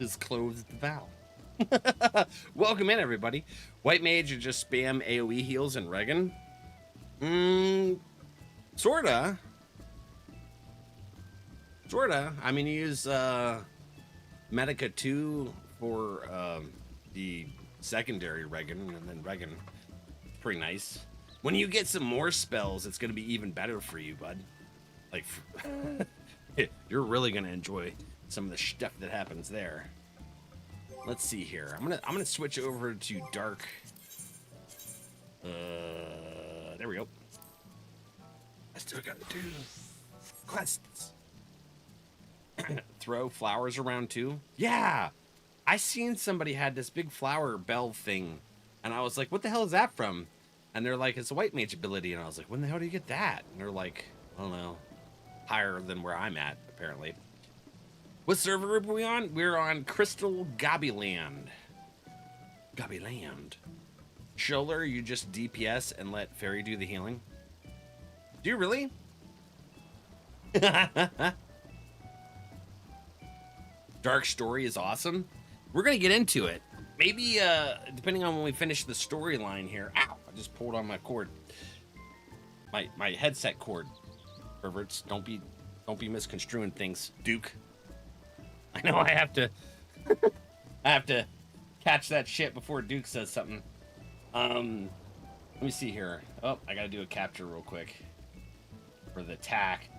His clothed vow. Welcome in, everybody. White mage, you just spam AoE heals and Regan. Sorta. I mean, you use Medica 2 for the secondary Regan, and then Regan. Pretty nice. When you get some more spells, it's going to be even better for you, bud. Like, you're really going to enjoy some of the stuff that happens there. Let's see here. I'm gonna switch over to dark. There we go. I still gotta do quests. Throw flowers around too. Yeah, I seen somebody had this big flower bell thing, and I was like, "What the hell is that from?" And they're like, "It's a white mage ability," and I was like, "When the hell do you get that?" And they're like, "I don't know, higher than where I'm at apparently." What server group are we on? We're on Crystal Gobbyland. Shoulder, you just DPS and let Fairy do the healing. Do you really? Dark story is awesome. We're gonna get into it. Maybe depending on when we finish the storyline here. Ow! I just pulled on my cord. My headset cord. Perverts, don't be misconstruing things, Duke. I know I have to catch that shit before Duke says something. Let me see here. Oh, I gotta do a capture real quick for the tack.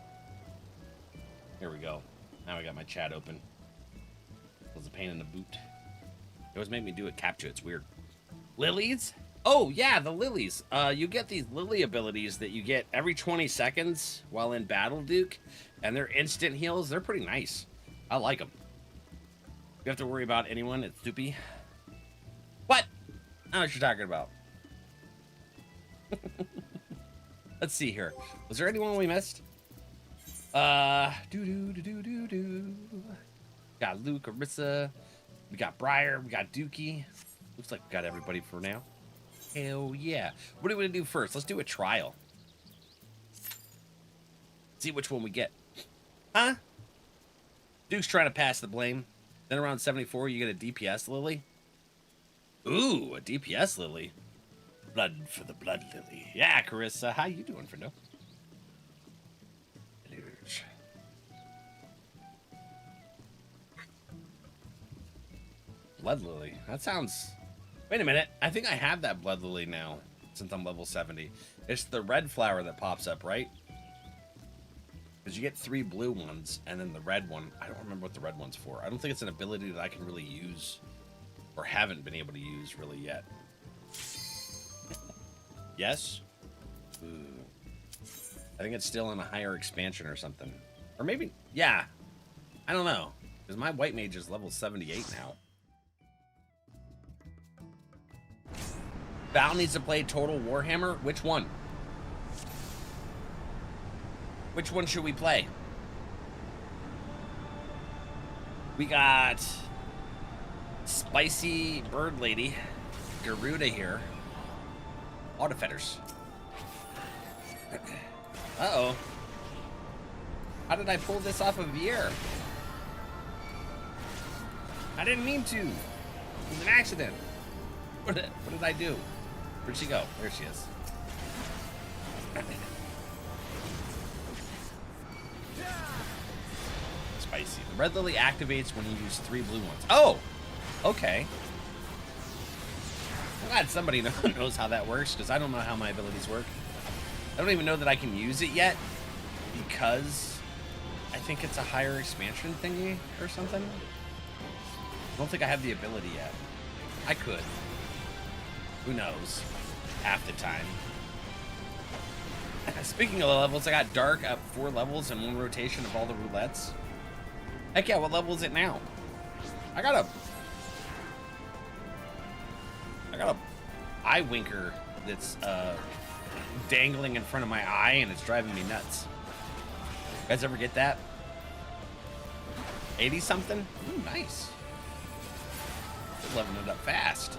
Here we go. Now I got my chat open. It was a pain in the boot. They always make me do a capture. It's weird. Lilies? Oh yeah, the lilies. You get these lily abilities that you get every 20 seconds while in battle, Duke, and they're instant heals. They're pretty nice. I like them. You have to worry about anyone. It's Stoopy. What? I don't know what you're talking about. Let's see here. Was there anyone we missed? Got Luke, Arissa. We got Briar. We got Dookie. Looks like we got everybody for now. Hell yeah. What are we gonna do first? Let's do a trial. See which one we get. Huh? Duke's trying to pass the blame. Then around 74, you get a DPS lily. Ooh, a DPS lily. Blood for the blood lily. Yeah, Carissa. How you doing, Friendo? Blood lily. That sounds... Wait a minute. I think I have that blood lily now, since I'm level 70. It's the red flower that pops up, right? Because you get 3 blue ones, and then the red one, I don't remember what the red one's for. I don't think it's an ability that I can really use, or haven't been able to use really yet. Yes? Ooh. I think it's still in a higher expansion or something. Or maybe, yeah. I don't know. Because my white mage is level 78 now. Val needs to play Total Warhammer? Which one? Which one should we play? We got Spicy Bird Lady, Garuda here. Autofetters. Uh-oh. How did I pull this off of the air? I didn't mean to. It was an accident. What did I do? Where'd she go? There she is. Spicy. The red lily activates when you use 3 blue ones. Oh! Okay. I'm glad somebody knows how that works, because I don't know how my abilities work. I don't even know that I can use it yet, because I think it's a higher expansion thingy or something. I don't think I have the ability yet. I could. Who knows? Half the time. Speaking of levels, I got Dark up 4 levels in 1 rotation of all the roulettes. Heck yeah, what level is it now? I got a eye winker that's dangling in front of my eye, and it's driving me nuts. You guys ever get that? 80 something? Ooh, nice. They're leveling it up fast.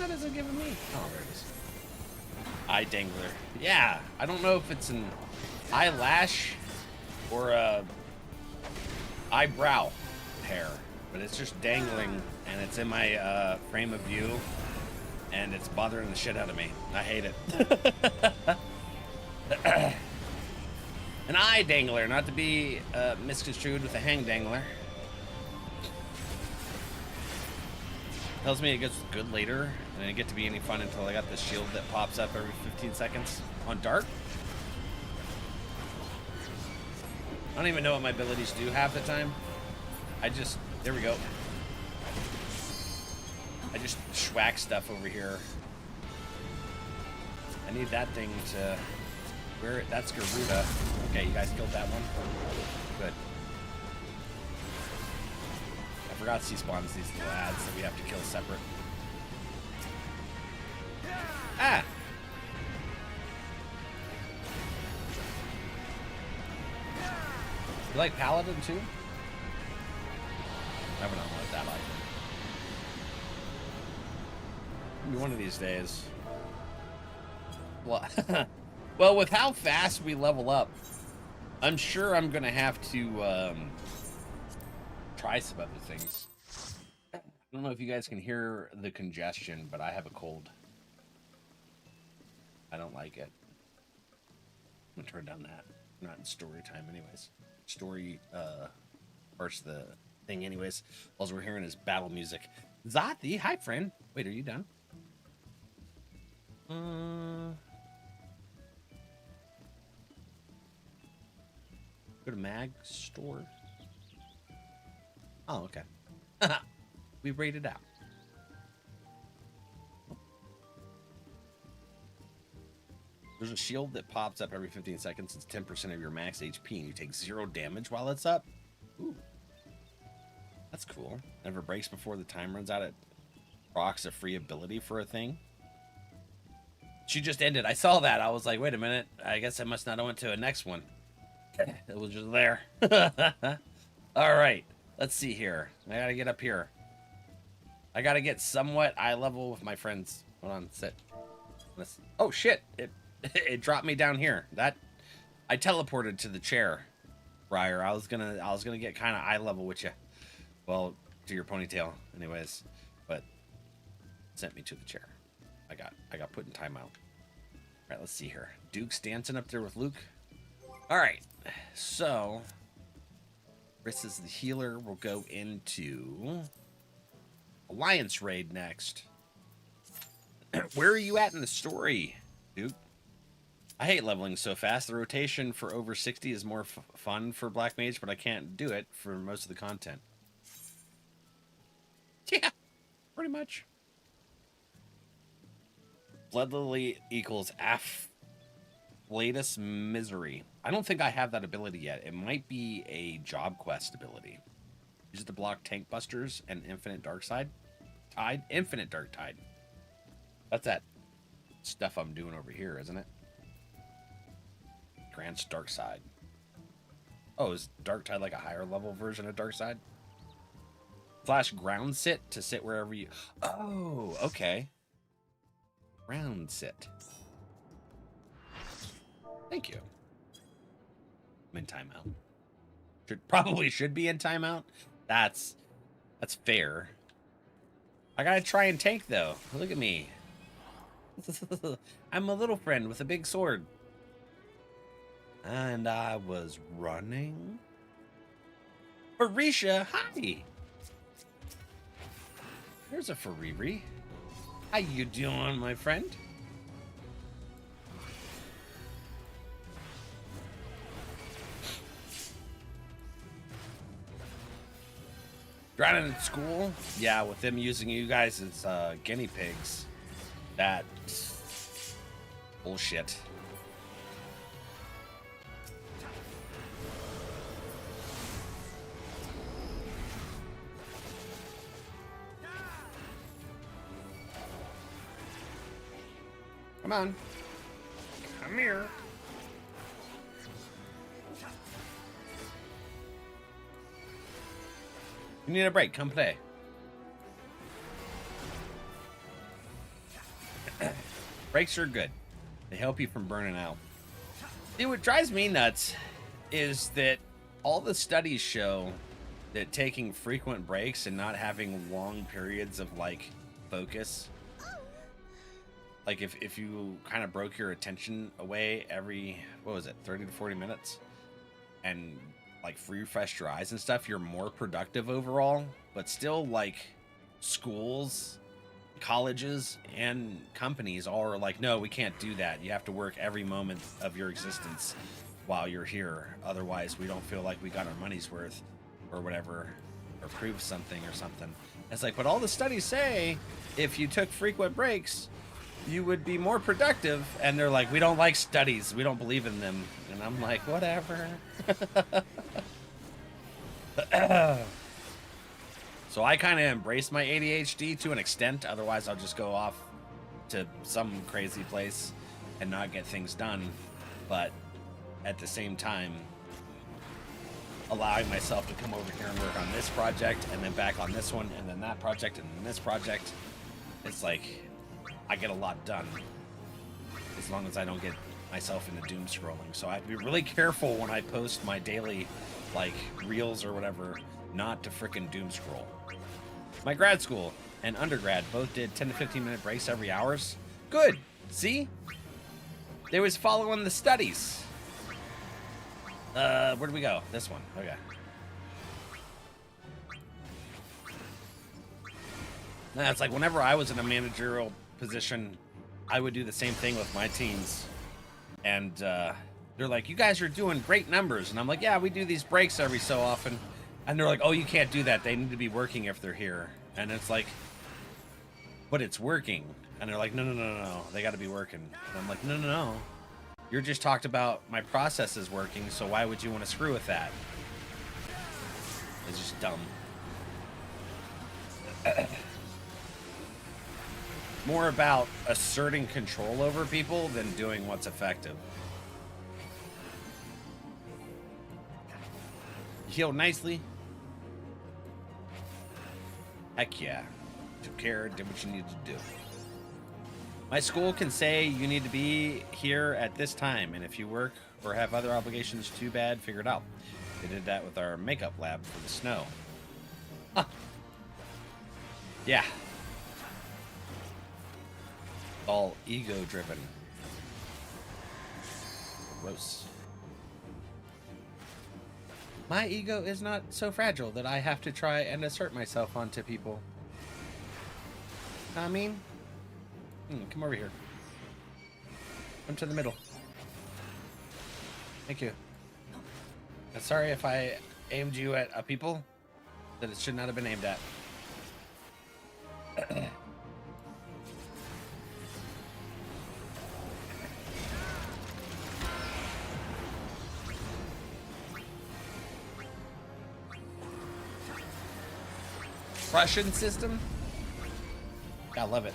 that isn't giving me? Oh, there it is. Eye dangler. Yeah, I don't know if it's an eyelash or a eyebrow hair, but it's just dangling and it's in my frame of view and it's bothering the shit out of me. I hate it. An eye dangler, not to be misconstrued with a hang dangler. Tells me it gets good later, and it didn't get to be any fun until I got this shield that pops up every 15 seconds on dark. I don't even know what my abilities do half the time. There we go. I just schwack stuff over here. I need that thing to... That's Garuda. Okay, you guys killed that one. Good. I forgot he spawns these little ads that we have to kill separate. Ah! You like Paladin too? Never know what that like. Maybe one of these days. Well, well, with how fast we level up, I'm sure I'm gonna have to try some other things. I don't know if you guys can hear the congestion, but I have a cold. I don't like it. I'm gonna turn down that. We're not in story time anyways. Story parts of the thing anyways. All we're hearing is battle music. Zati, hi friend. Wait, are you done? Go to Mag store. Oh, okay. We rated out. There's a shield that pops up every 15 seconds. It's 10% of your max HP, and you take 0 damage while it's up. Ooh. That's cool. Never breaks before the time runs out. It procs a free ability for a thing. She just ended. I saw that. I was like, wait a minute. I guess I must not have went to a next one. It was just there. All right. Let's see here. I gotta get up here. I gotta get somewhat eye level with my friends. Hold on. Sit. Oh, shit. It dropped me down here. I teleported to the chair, Briar. I was gonna get kind of eye level with you. Well, to your ponytail, anyways. But sent me to the chair. I got put in timeout. All right, let's see here. Duke's dancing up there with Luke. All right, so Chris is the healer. We'll go into Alliance raid next. Where are you at in the story, Duke? I hate leveling so fast. The rotation for over 60 is more fun for Black Mage, but I can't do it for most of the content. Yeah, pretty much. Blood Lily equals Afflatus Misery. I don't think I have that ability yet. It might be a job quest ability. Use it to block tank busters and Infinite Dark Side. Infinite Dark Tide. That's that stuff I'm doing over here, isn't it? Grants Dark Side. Oh, is Dark Tide like a higher level version of Dark Side? Slash ground sit to sit wherever you... Oh, okay. Ground sit. Thank you. I'm in timeout. Probably should be in timeout. That's fair. I gotta try and tank though. Look at me. I'm a little friend with a big sword. And I was running. Farisha, hi. There's a Fariri. How you doing, my friend? Drowning in school? Yeah, with them using you guys as guinea pigs. That's bullshit. Come on. Come here. You need a break. Come play. Brakes are good. They help you from burning out. See, what drives me nuts is that all the studies show that taking frequent breaks and not having long periods of like focus, like if you kind of broke your attention away every, what was it, 30 to 40 minutes, and like refreshed your eyes and stuff, you're more productive overall. But still, like, schools, colleges, and companies all are like, no, we can't do that. You have to work every moment of your existence while you're here. Otherwise, we don't feel like we got our money's worth or whatever, or prove something or something. It's like, but all the studies say if you took frequent breaks, you would be more productive. And they're like, we don't like studies. We don't believe in them. And I'm like, whatever. So I kind of embrace my ADHD to an extent. Otherwise, I'll just go off to some crazy place and not get things done. But at the same time, allowing myself to come over here and work on this project, and then back on this one, and then that project, and then this project. It's like, I get a lot done. As long as I don't get myself into doom scrolling. So I have to be really careful when I post my daily, like, reels or whatever, not to frickin' doom scroll. My grad school and undergrad both did 10 to 15 minute breaks every hours. Good. See? They was following the studies. Where do we go? This one. Okay. Nah, it's like whenever I was in a managerial position, I would do the same thing with my teams. And they're like, you guys are doing great numbers. And I'm like, yeah, we do these breaks every so often. And they're like, oh, you can't do that. They need to be working if they're here. And it's like, but it's working. And they're like, no. They got to be working. And I'm like, no. You just talked about my process is working, so why would you want to screw with that? It's just dumb. More about asserting control over people than doing what's effective. Healed nicely. Heck yeah. Took care, did what you needed to do. My school can say you need to be here at this time, and if you work or have other obligations, too bad, figure it out. They did that with our makeup lab for the snow. Huh. Yeah. All ego-driven. Gross. My ego is not so fragile that I have to try and assert myself onto people. I mean, come over here. Come to the middle. Thank you. I'm sorry if I aimed you at a people that it should not have been aimed at. Prussian system? I love it.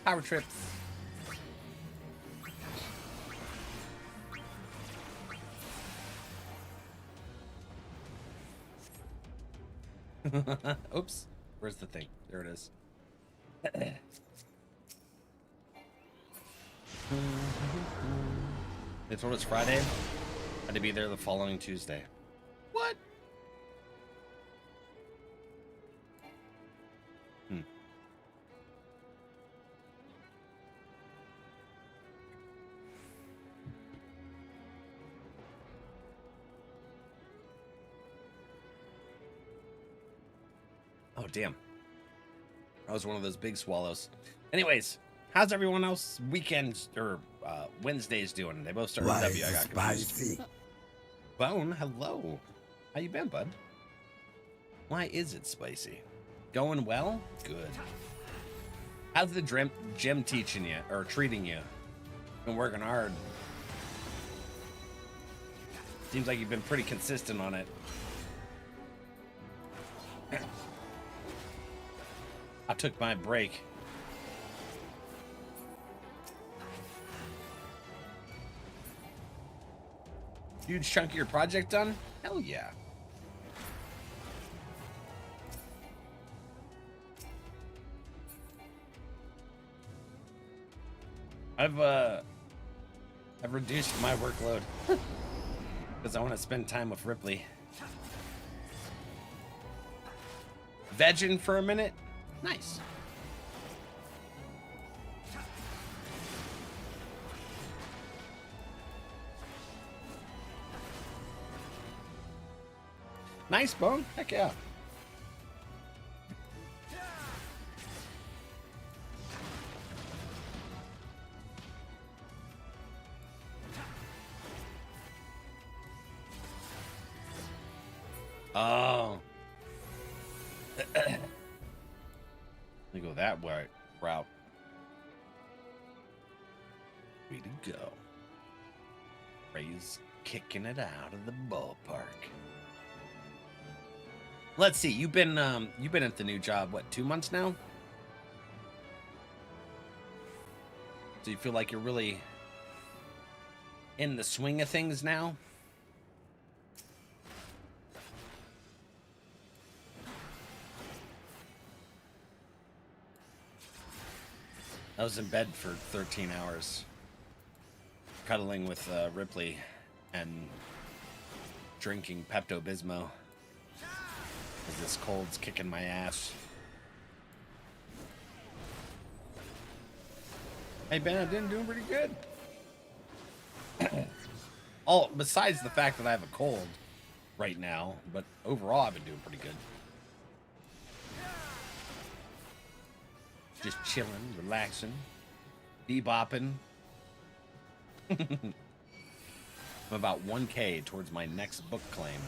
Power trips. Oops. Where's the thing? There it is. They told us Friday. Had to be there the following Tuesday. What? Oh, damn. That was one of those big swallows. Anyways, how's everyone else weekends or Wednesdays doing? They both start with W. I got confused. Bone, hello. How you been, bud? Why is it spicy? Going well? Good. How's the gym teaching you or treating you? Been working hard. Seems like you've been pretty consistent on it. I took my break. Huge chunk of your project done? Hell yeah. I've reduced my workload because I want to spend time with Ripley. Vegging for a minute? Nice. Nice, Bone. Heck yeah. Oh. Let me go that way route. Way to go. Ray's kicking it out of the ballpark. Let's see. You've been at the new job what, 2 months now? Do you feel like you're really in the swing of things now? I was in bed for 13 hours, cuddling with Ripley and drinking Pepto-Bismol. As this cold's kicking my ass. Hey Ben, I've been doing pretty good. Oh, besides the fact that I have a cold right now, but overall I've been doing pretty good. Just chilling, relaxing, bebopping. I'm about 1K towards my next book claim.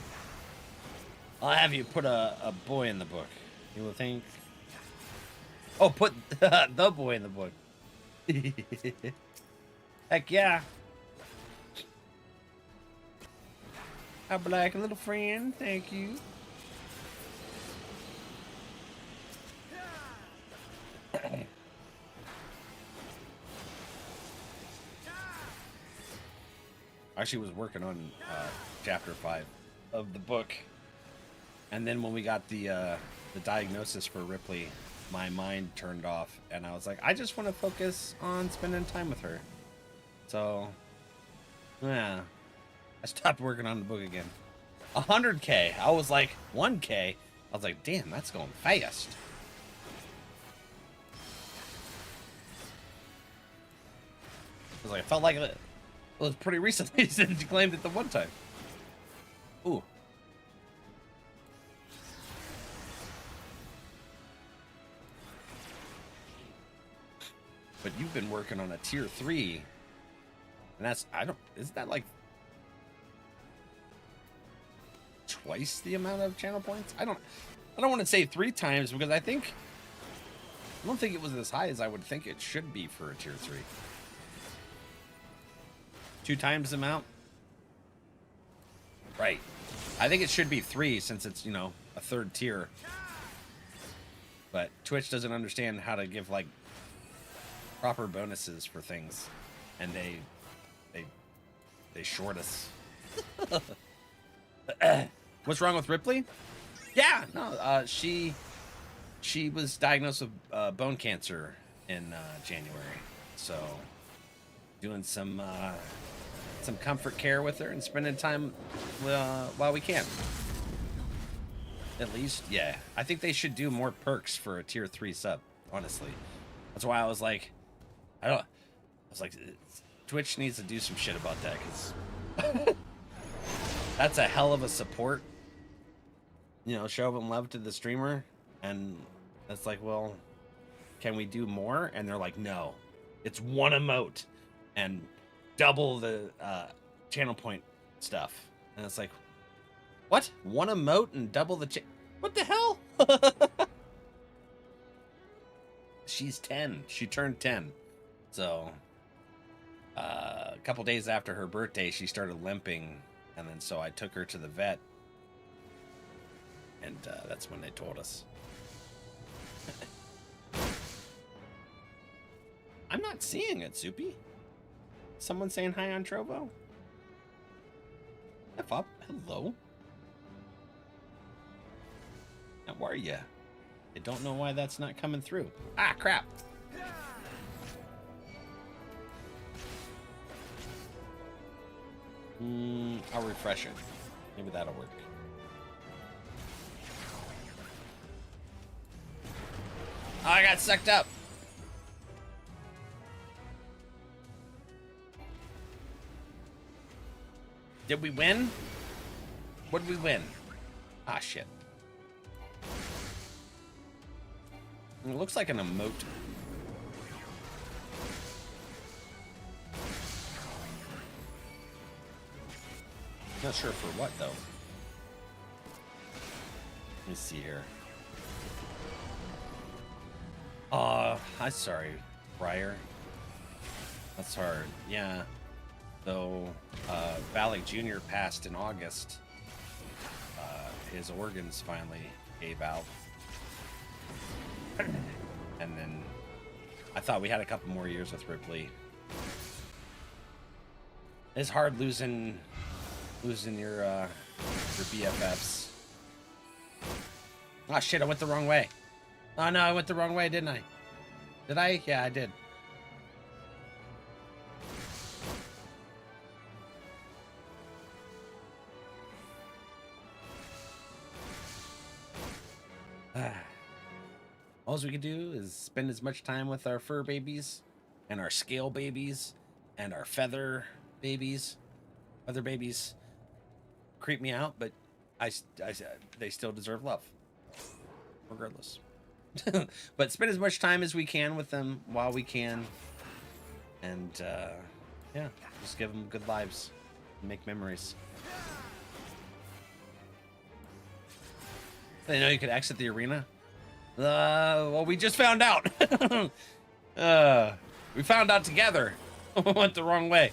I'll have you put a boy in the book. You will think. Oh, put the boy in the book. Heck yeah. Our black little friend, thank you. I actually was working on chapter 5 of the book, and then when we got the diagnosis for Ripley, my mind turned off, and I was like, I just want to focus on spending time with her. So, yeah, I stopped working on the book again. 100K. I was like 1K. I was like, damn, that's going fast. I was like, I felt like it was pretty recently since you claimed it the one time. Ooh. But you've been working on a tier 3. And that's, isn't that like twice the amount of channel points? I don't want to say 3 times because I don't think it was as high as I would think it should be for a tier 3. 2 times the amount? Right. I think it should be 3 since it's, you know, a 3rd tier. But Twitch doesn't understand how to give, like, proper bonuses for things. And they short us. What's wrong with Ripley? Yeah, no, she was diagnosed with bone cancer in January. So, doing some comfort care with her and spending time while we can. At least, yeah. I think they should do more perks for a tier 3 sub, honestly. That's why I was like, Twitch needs to do some shit about that, because that's a hell of a support. You know, show them love to the streamer, and it's like, well, can we do more? And they're like, no, it's 1 emote and double the channel point stuff. And it's like, what? 1 emote and double the what the hell? She's 10. She turned 10. So a couple days after her birthday, she started limping, and then so I took her to the vet, and that's when they told us. I'm not seeing it, Soupy. Someone saying hi on Trovo? F up. Hello. How are ya? I don't know why that's not coming through. Ah, crap. I'll refresh it. Maybe that'll work. Oh, I got sucked up. Did we win? What did we win? Ah, shit. It looks like an emote. Not sure for what, though. Let me see here. I'm sorry, Briar. That's hard. Yeah. Though, Valak Jr. passed in August. His organs finally gave out. And then I thought we had a couple more years with Ripley. It's hard losing your BFFs. Oh shit, I went the wrong way. Oh no, I went the wrong way, didn't I? Did I? Yeah, I did. All we can do is spend as much time with our fur babies and our scale babies and our feather babies. Feather babies creep me out, but they still deserve love, regardless. But spend as much time as we can with them while we can, and yeah, just give them good lives, and make memories. They know you could exit the arena. Well, we just found out. We found out together. We went the wrong way.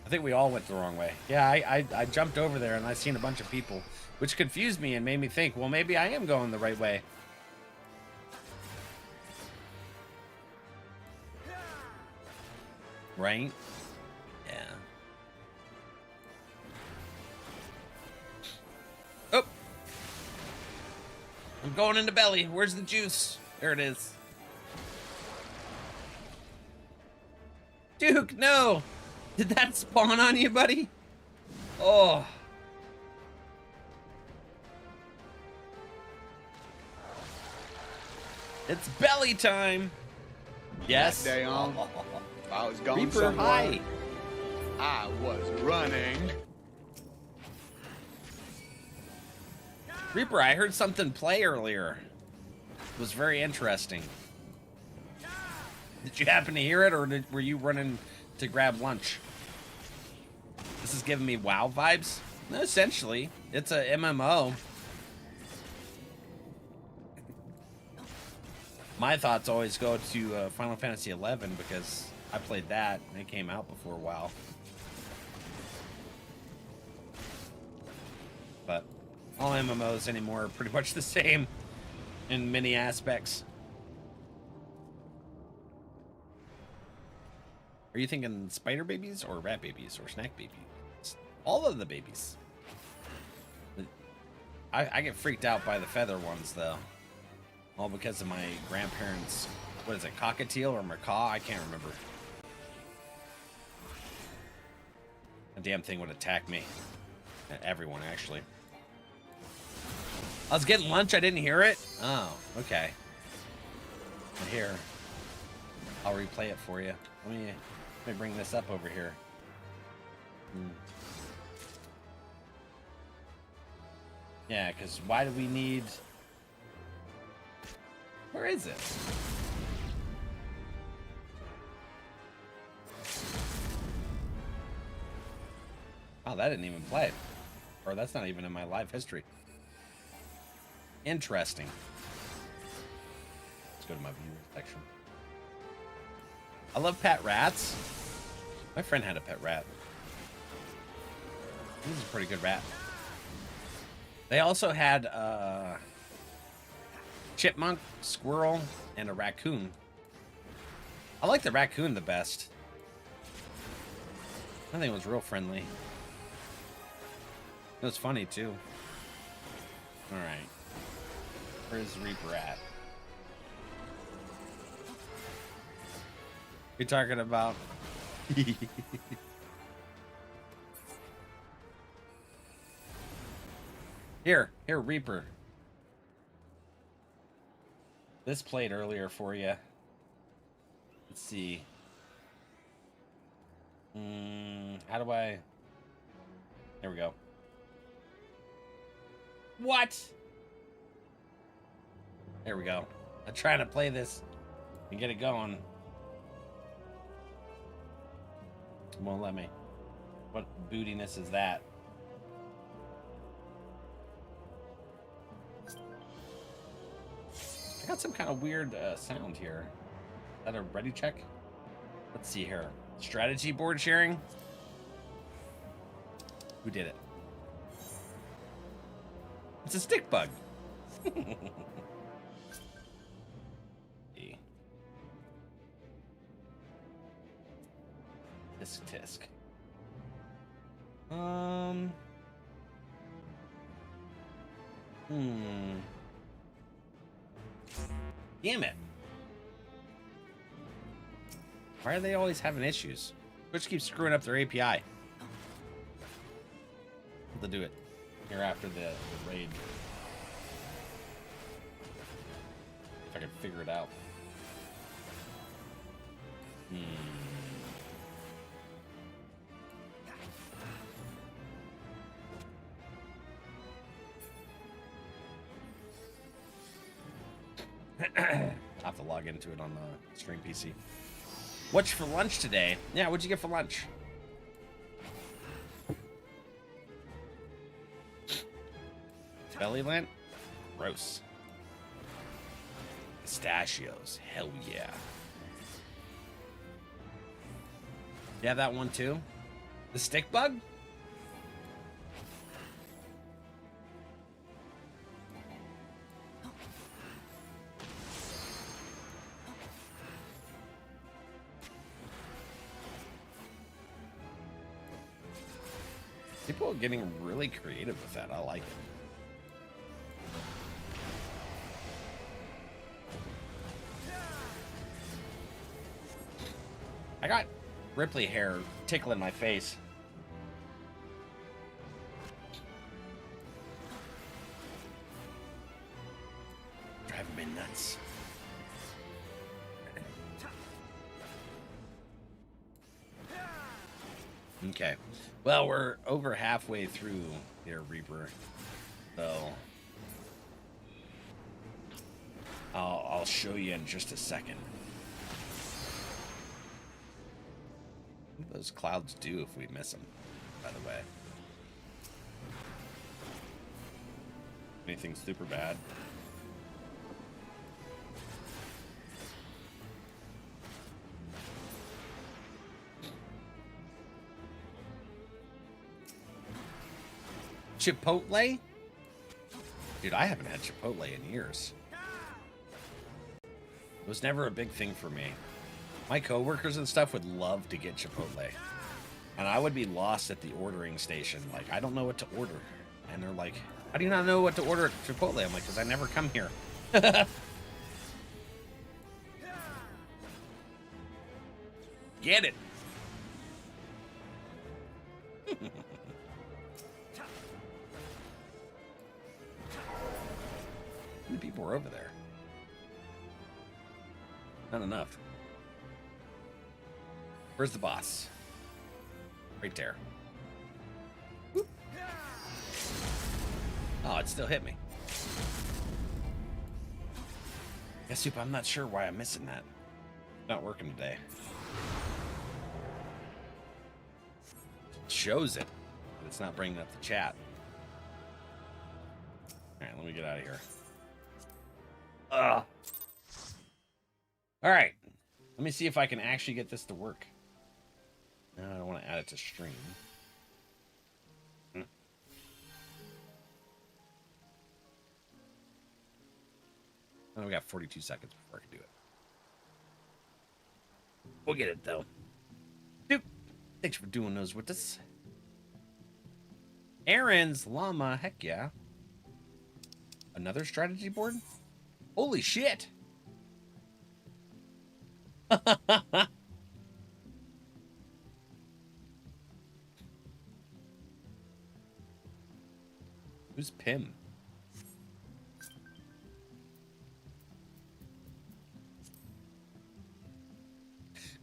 I think we all went the wrong way. Yeah, I jumped over there and I seen a bunch of people, which confused me and made me think, well, maybe I am going the right way. Right? Yeah. Oh! I'm going into belly. Where's the juice? There it is. Duke, no! Did that spawn on you, buddy? Oh. It's belly time. Yes. That day on, if I was going Reaper, somewhere, hi. I was running. Reaper, I heard something play earlier. It was very interesting. Did you happen to hear it, or were you running to grab lunch? This is giving me WoW vibes. No, essentially, it's a MMO. My thoughts always go to Final Fantasy XI because I played that and it came out before WoW. But all MMOs anymore are pretty much the same in many aspects. Are you thinking spider babies or rat babies or snack babies? All of the babies. I get freaked out by the feather ones though. All because of my grandparents, what is it, cockatiel or macaw? I can't remember. A damn thing would attack me. Everyone, actually. I was getting lunch, I didn't hear it? Oh, okay. But here, I'll replay it for you. Let me bring this up over here. Yeah, because why do we need... Where is it? Oh, that didn't even play. Or that's not even in my live history. Interesting. Let's go to my viewer section. I love pet rats. My friend had a pet rat. This is a pretty good rat. They also had chipmunk, squirrel, and a raccoon. I like the raccoon the best. I think it was real friendly. It was funny too. All right. Where's Reaper at? You talking about? Here, Reaper. This played earlier for you. Let's see. How do I? There we go. What? There we go. I'm trying to play this and get it going. It won't let me. What bootiness is that? I got some kind of weird sound here. Is that a ready check? Let's see here. Strategy board sharing? Who did it? It's a stick bug. Tisk. Damn it. Why are they always having issues? Twitch keeps screwing up their API. I'll have to do it here after the raid. If I can figure it out. I'll have to log into it on the stream PC. What's for lunch today? Yeah, what'd you get for lunch? Belly lint? Gross. Pistachios. Hell yeah. You have that one too? The stick bug? People are getting really creative with that. I like it. I got Ripley hair tickling my face. Driving me nuts. Okay. Well, we're over halfway through here, Reaper. So I'll show you in just a second. What do those clouds do if we miss them, by the way? Anything super bad? Chipotle? Dude, I haven't had Chipotle in years. It was never a big thing for me. My coworkers and stuff would love to get Chipotle. And I would be lost at the ordering station. Like, I don't know what to order. And they're like, how do you not know what to order at Chipotle? I'm like, because I never come here. Get it. How many people are over there? Not enough. Where's the boss? Right there. Whoop. Oh, it still hit me. Yeah, Soup, I'm not sure why I'm missing that. Not working today. It shows it, but it's not bringing up the chat. Alright, let me get out of here. Ugh. Alright. Let me see if I can actually get this to work. No, I don't want to add it to stream. Oh, we got 42 seconds before I can do it. We'll get it, though. Dude, thanks for doing those with us. Aaron's llama. Heck yeah. Another strategy board? Holy shit. Who's Pim?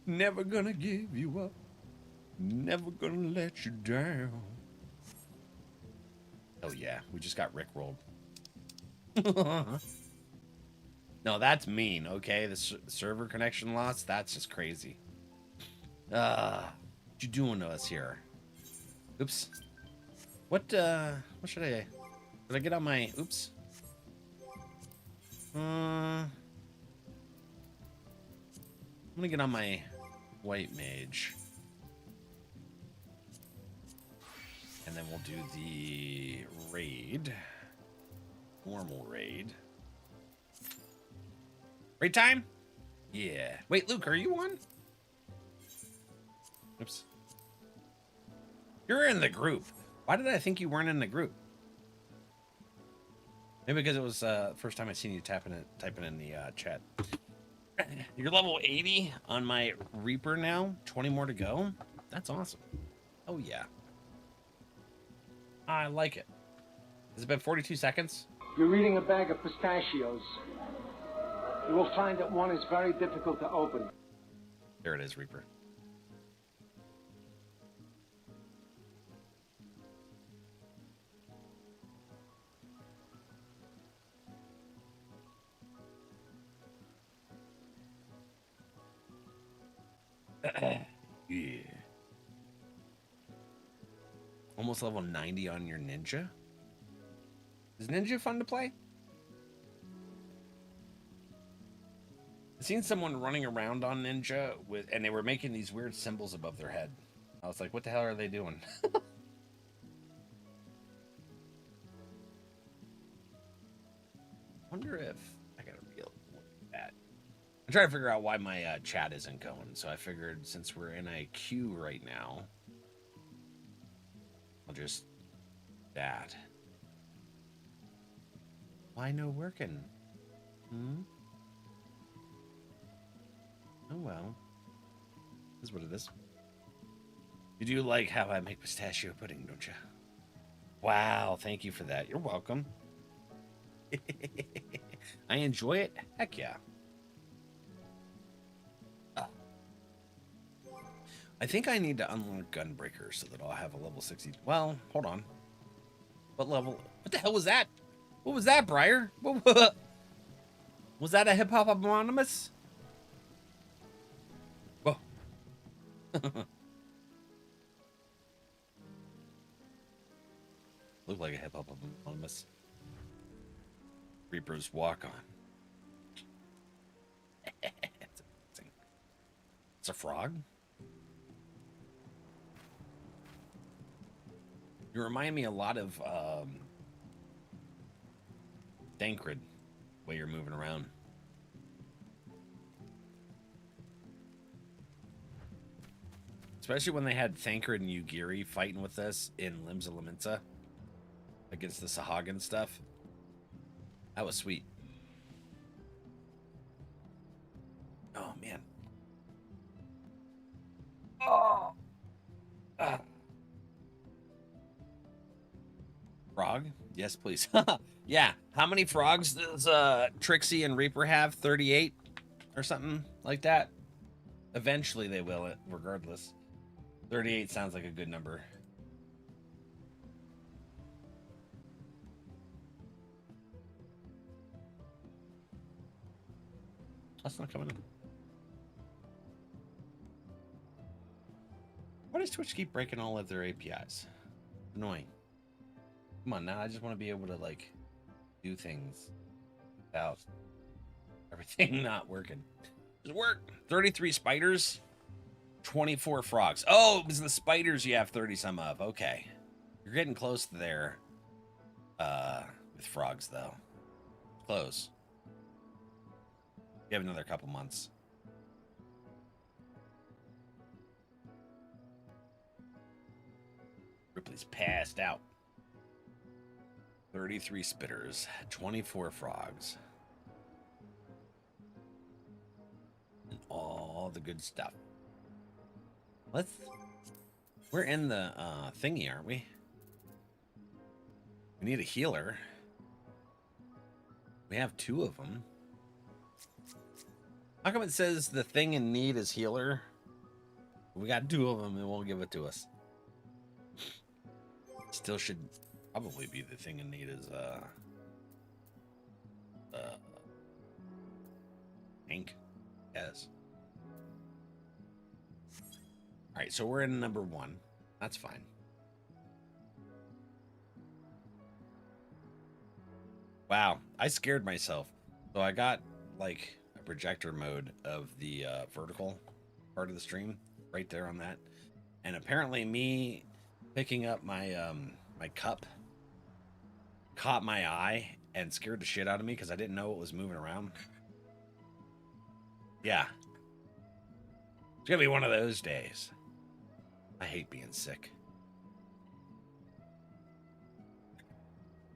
Never gonna give you up. Never gonna let you down. Oh yeah, we just got rickrolled. No, that's mean, okay? The server connection loss, that's just crazy. What you doing to us here? Oops. What should I... Did I get on my... Oops. I'm gonna get on my white mage. And then we'll do the raid. Normal raid. Raid time? Yeah. Wait, Luke, are you on? Oops. You're in the group. Why did I think you weren't in the group? Maybe because it was first time I seen you typing in the chat. You're level 80 on my Reaper now. 20 more to go. That's awesome. Oh yeah. I like it. Has it been 42 seconds? You're eating a bag of pistachios. You will find that one is very difficult to open. There it is, Reaper. Yeah. Almost level 90 on your ninja. Is ninja fun to play? I've seen someone running around on ninja and they were making these weird symbols above their head. I was like, what the hell are they doing? Wonder if I gotta look at that. I'm trying to figure out why my chat isn't going. So I figured since we're in a queue right now, I'll just that. Why no working? Hmm? Oh well. This is what it is. You do like how I make pistachio pudding, don't you? Wow, thank you for that. You're welcome. I enjoy it. Heck yeah. I think I need to unlock Gunbreaker so that I'll have a level 60. Well, hold on. What level? What the hell was that? What was that, Briar? Was that a hip hop anonymous? Whoa. Looked like a hip hop anonymous. Reaper's walk on. It's amazing. It's a frog. You remind me a lot of Thancred, the way you're moving around. Especially when they had Thancred and Ugiri fighting with us in Limbs of Laminsa against the Sahagin stuff. That was sweet. Oh, man. Oh. Frog? Yes, please. Yeah. How many frogs does Trixie and Reaper have? 38 or something like that? Eventually they will, it regardless. 38 sounds like a good number. That's not coming in. Why does Twitch keep breaking all of their APIs? Annoying. Come on, now I just want to be able to, like, do things without everything not working. Does it work? 33 spiders, 24 frogs. Oh, it was the spiders you have 30 some of. Okay. You're getting close to there with frogs, though. Close. You have another couple months. Ripley's passed out. 33 spitters, 24 frogs. And all the good stuff. We're in the thingy, aren't we? We need a healer. We have 2 of them. How come it says the thing in need is healer? We got 2 of them and won't give it to us. Still should probably be the thing in need is tank. Yes. All right, so we're in number 1. That's fine. Wow, I scared myself. So I got like a projector mode of the vertical part of the stream right there on that. And apparently me picking up my my cup caught my eye and scared the shit out of me because I didn't know it was moving around. Yeah. It's gonna be one of those days. I hate being sick.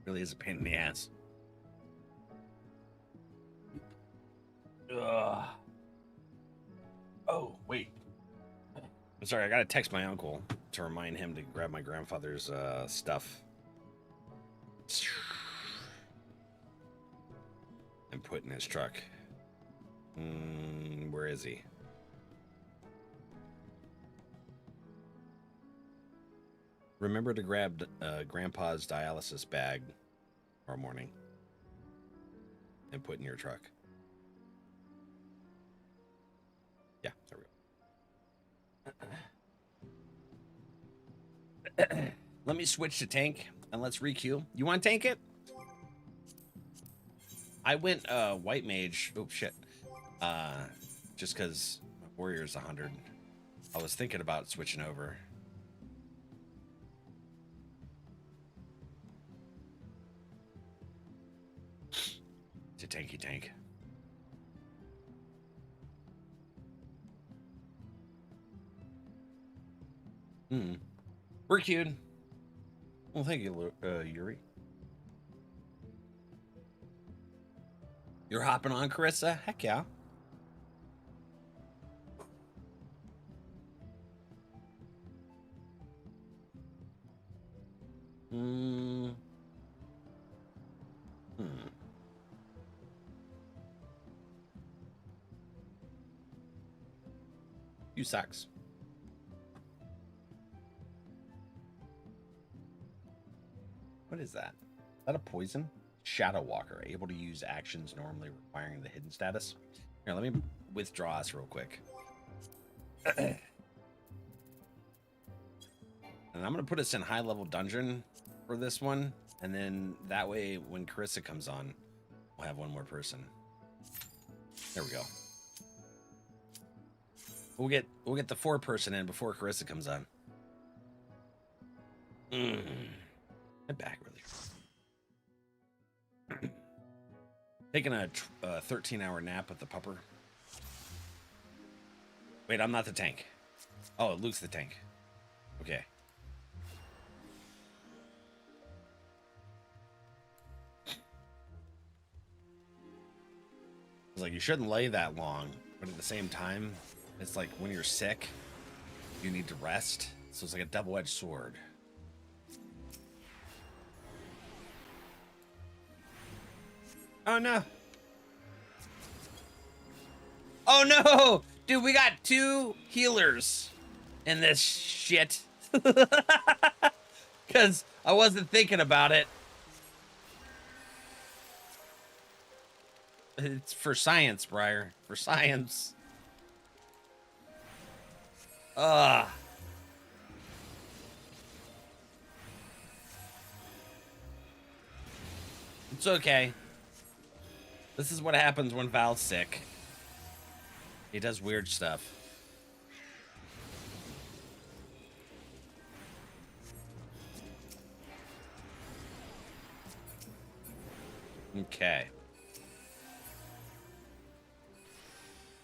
Really is a pain in the ass. Ugh. Oh, wait. I'm sorry, I gotta text my uncle to remind him to grab my grandfather's stuff. And put in his truck. Where is he? Remember to grab Grandpa's dialysis bag tomorrow morning and put in your truck. Yeah, there we go. Let me switch to tank and let's requeue. You want to tank it? I went white mage. Oh shit. Just because my warrior's 100. I was thinking about switching over. To tanky tank. We're queued. Well, thank you, Yuri. You're hopping on, Carissa? Heck yeah. You sucks. What is that? Is that a poison? Shadow Walker, able to use actions normally requiring the hidden status. Here, let me withdraw us real quick. And I'm going to put us in high level dungeon for this one. And then that way, when Carissa comes on, we'll have one more person. There we go. We'll get the 4-person in before Carissa comes on. Head back really. Taking a 13-hour nap with the pupper. Wait, I'm not the tank. Oh, Luke's the tank. Okay. It's like you shouldn't lay that long, but at the same time, it's like when you're sick, you need to rest. So it's like a double-edged sword. Oh no. Oh no! Dude, we got 2 healers in this shit. Because I wasn't thinking about it. It's for science, Briar. For science. It's okay. This is what happens when Val's sick. He does weird stuff. Okay.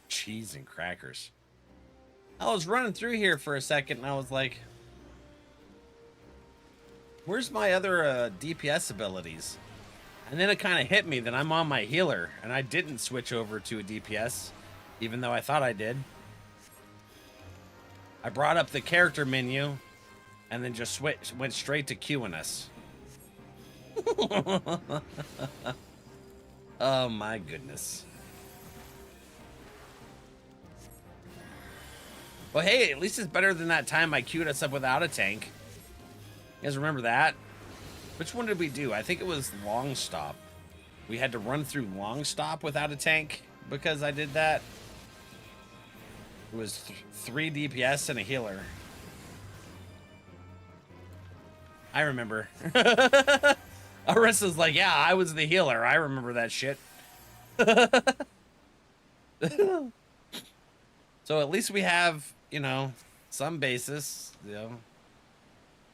Cheese and crackers. I was running through here for a second and I was like, Where's my other DPS abilities? And then it kind of hit me that I'm on my healer, and I didn't switch over to a DPS, even though I thought I did. I brought up the character menu, and then just went straight to queuing us. Oh my goodness. Well, hey, at least it's better than that time I queued us up without a tank. You guys remember that? Which one did we do? I think it was Long Stop. We had to run through Long Stop without a tank because I did that. It was 3 DPS and a healer. I remember. Arissa's like, yeah, I was the healer. I remember that shit. So at least we have, you know, some basis, you know.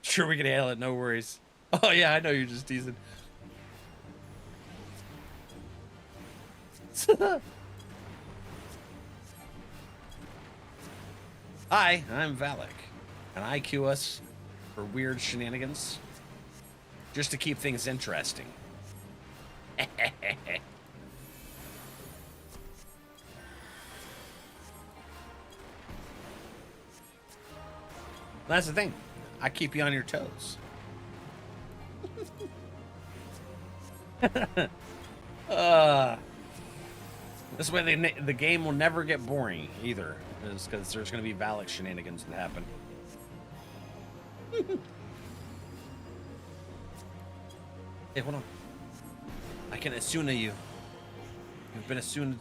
Sure, we can handle it, no worries. Oh yeah, I know you're just teasing. Hi, I'm Valak, and I queue us for weird shenanigans, just to keep things interesting. That's the thing. I keep you on your toes. This way the game will never get boring either, because there's going to be Valak shenanigans that happen. Hey, hold on. I can Asuna you. You've been Asuned.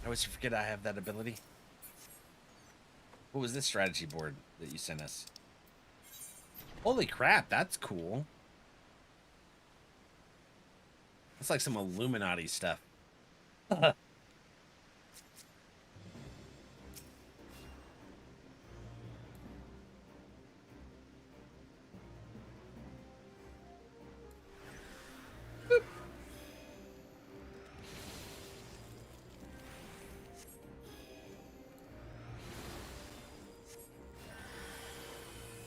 I always forget I have that ability. What was this strategy board that you sent us? Holy crap, that's cool. That's like some Illuminati stuff.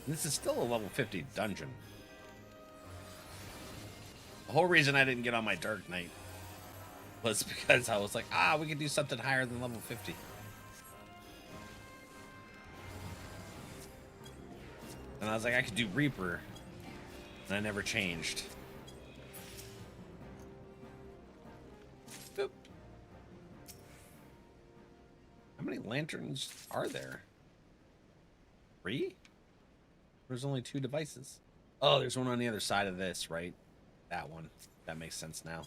This is still a level 50 dungeon. The whole reason I didn't get on my Dark Knight was because I was like, we could do something higher than level 50. And I was like, I could do Reaper. And I never changed. Boop. How many lanterns are there? 3? There's only 2 devices. Oh, there's one on the other side of this, right? That one. That makes sense now.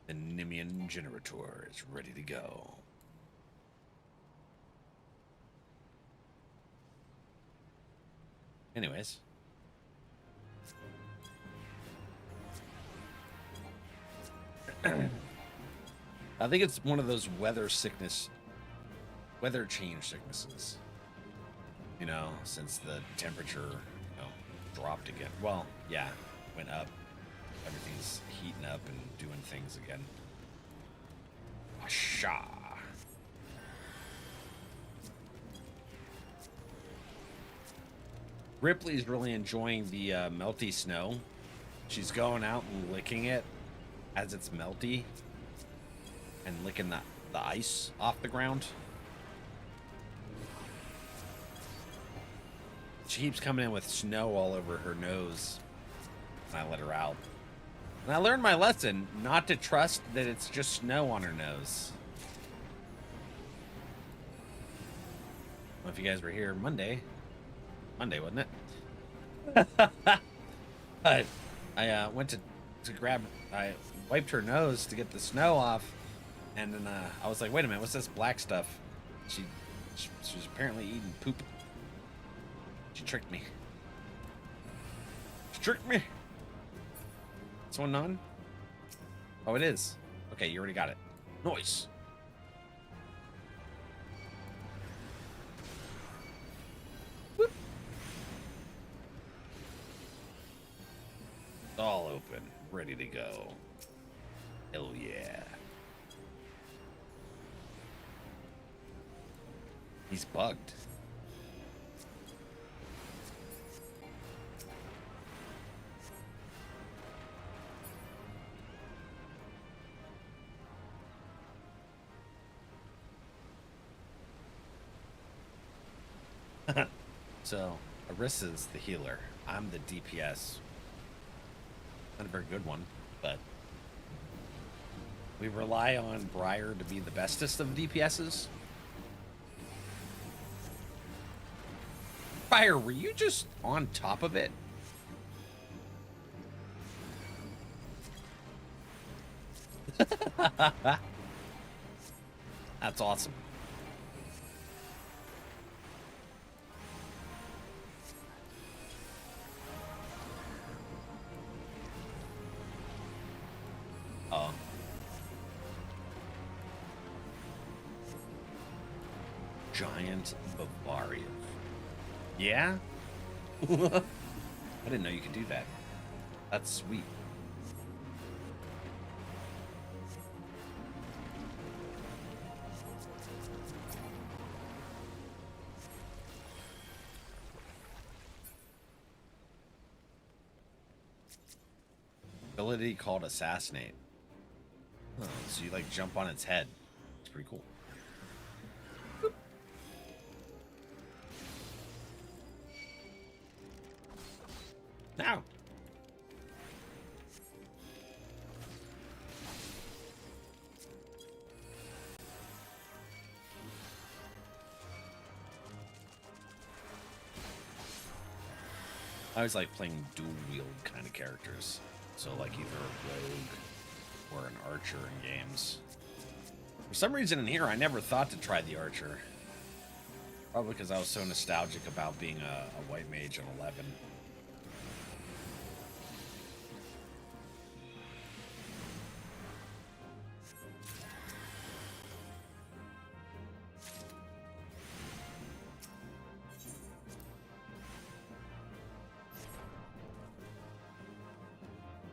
The Nimian generator is ready to go. Anyways. I think it's one of those weather change sicknesses. You know, since the temperature, you know, dropped again. Well, yeah, went up. Everything's heating up and doing things again. Asha. Ripley's really enjoying the melty snow. She's going out and licking it as it's melty and licking the ice off the ground. She keeps coming in with snow all over her nose when I let her out. And I learned my lesson, not to trust that it's just snow on her nose. Well, if you guys were here Monday, wasn't it? I went to grab, I wiped her nose to get the snow off, and then I was like, wait a minute, what's this black stuff? She's apparently eating poop. She tricked me. She tricked me. This one on? Oh, it is. Okay, you already got it. Nice. Whoop. All open, ready to go. Hell yeah. He's bugged. So, Arissa's the healer. I'm the DPS. Not a very good one, but we rely on Briar to be the bestest of DPSs. Briar, were you just on top of it? That's awesome. Oh. Giant Bavaria. Yeah? I didn't know you could do that. That's sweet. Ability called Assassinate. Huh, so you like jump on its head. It's pretty cool. Boop. Now. I always like playing dual wield kind of characters. So like either a rogue or an archer in games. For some reason in here, I never thought to try the archer. Probably because I was so nostalgic about being a white mage at 11.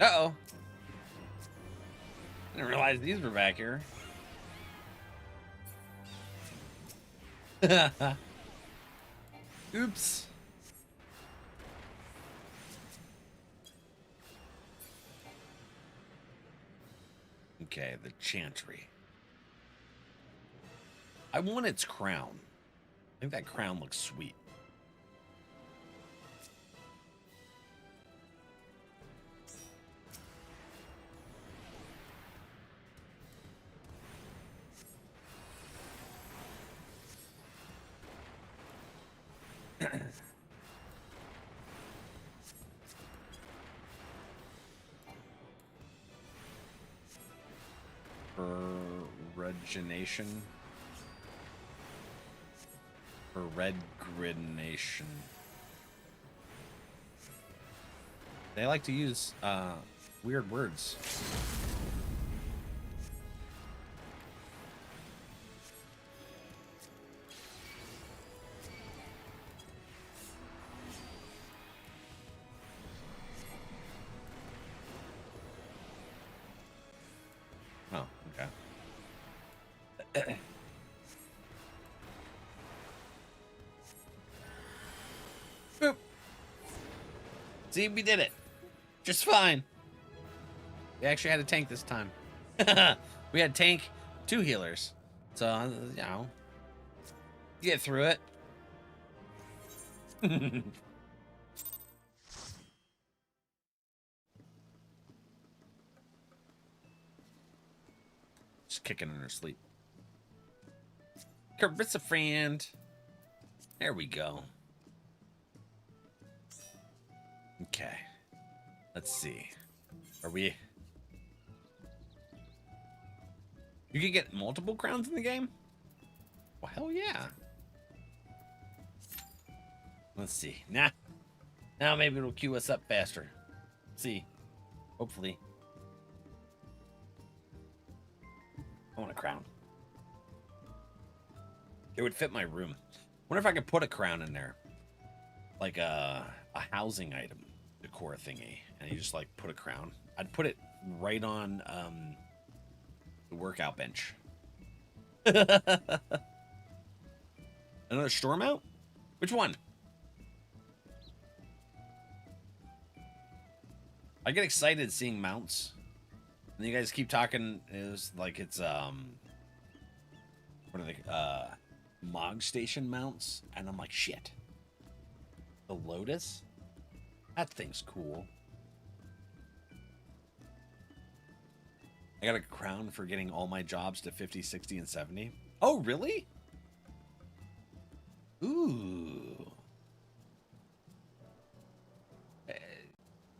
Uh-oh. I didn't realize these were back here. Oops. Okay, the chantry. I want its crown. I think that crown looks sweet. Peregrination. Peregrination. They like to use weird words. Oh, okay. Boop. See, we did it. Just fine. We actually had a tank this time. We had tank, 2 healers. So, you know, get through it. Just kicking in her sleep. Carissa friend. There we go. Okay. Let's see. Are we... You can get multiple crowns in the game? Well, hell yeah. Let's see. Nah. Now maybe it'll queue us up faster. Let's see. Hopefully. I want a crown. It would fit my room. Wonder if I could put a crown in there. Like a housing item decor thingy. And you just like put a crown. I'd put it right on the workout bench. And Another storm out? Which one? I get excited seeing mounts. And you guys keep talking, it's like it's, what are they, Mog Station mounts? And I'm like, shit. The Lotus? That thing's cool. I got a crown for getting all my jobs to 50, 60, and 70. Oh, really? Ooh.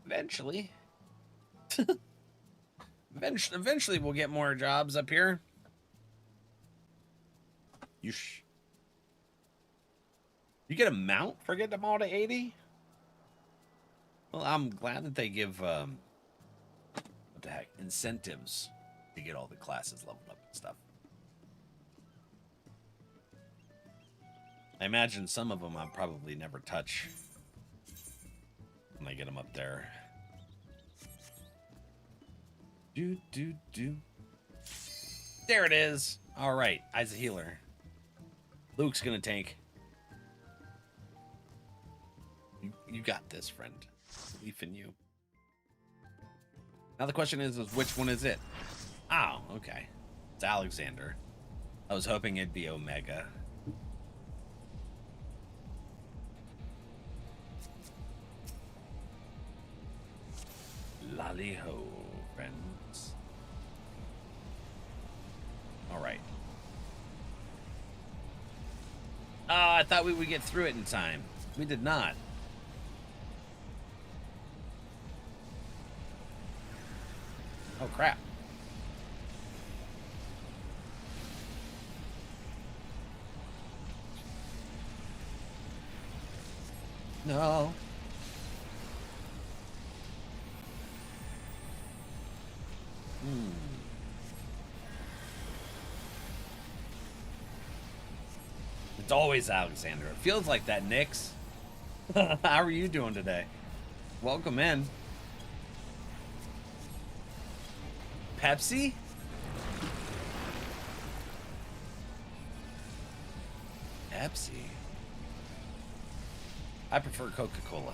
Eventually. Eventually we'll get more jobs up here. You get a mount for getting them all to 80? Well, I'm glad that they give, what the heck, incentives to get all the classes leveled up and stuff. I imagine some of them I'll probably never touch when I get them up there. Do. There it is. All right, I's a healer. Luke's gonna tank. You got this, friend. Belief in you. Now the question is which one is it? Oh, okay. It's Alexander. I was hoping it'd be Omega. Lally ho, friends. All right. Oh, I thought we would get through it in time. We did not. Oh, crap. No. It's always Alexander. It feels like that, Nix. How are you doing today? Welcome in. Pepsi? Pepsi? I prefer Coca-Cola.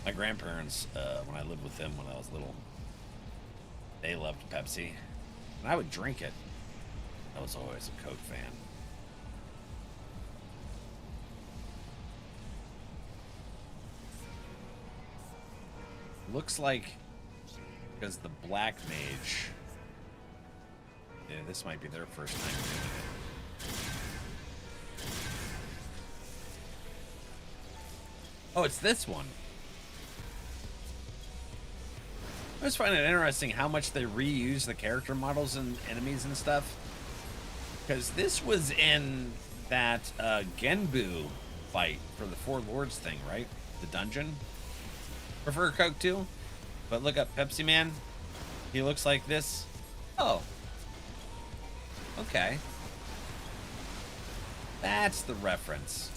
My grandparents, when I lived with them when I was little, they loved Pepsi. And I would drink it. I was always a Coke fan. Looks like because the Black Mage, yeah, this might be their first time doing it. Oh, it's this one. I just find it interesting how much they reuse the character models and enemies and stuff. Because this was in that Genbu fight for the Four Lords thing, right? The dungeon. Prefer Coke too, but look up Pepsi Man. He looks like this. Oh. Okay. That's the reference.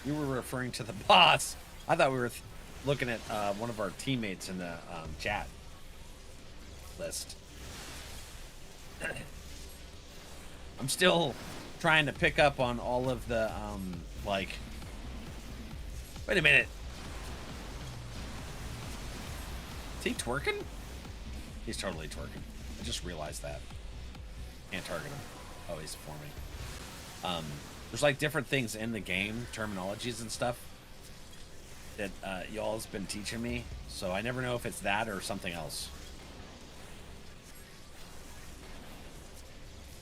You were referring to the boss. I thought we were looking at one of our teammates in the chat list. I'm still trying to pick up on all of the, like... Wait a minute. Is he twerking? He's totally twerking. I just realized that. Can't target him. Oh, he's forming. There's like different things in the game, terminologies and stuff, that y'all's been teaching me. So I never know if it's that or something else.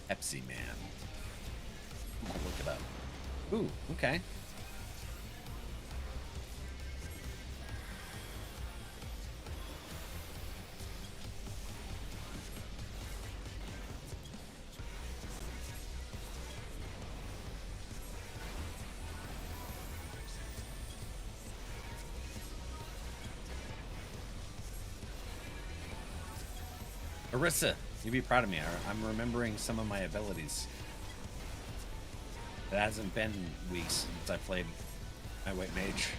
Pepsi Man. I'll look it up. Ooh, okay. Arissa, you'd be proud of me. I'm remembering some of my abilities. It hasn't been weeks since I played my White Mage.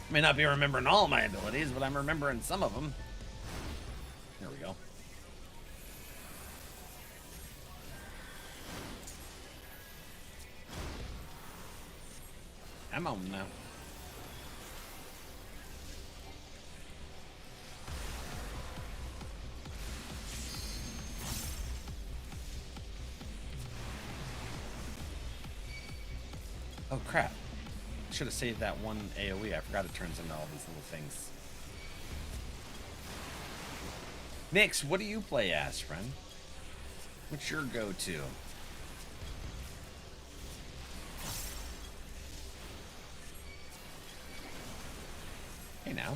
May not be remembering all my abilities, but I'm remembering some of them. There we go. I'm on now. Oh crap. Should have saved that one AoE. I forgot it turns into all these little things. Nix, what do you play as, friend? What's your go-to? Hey now.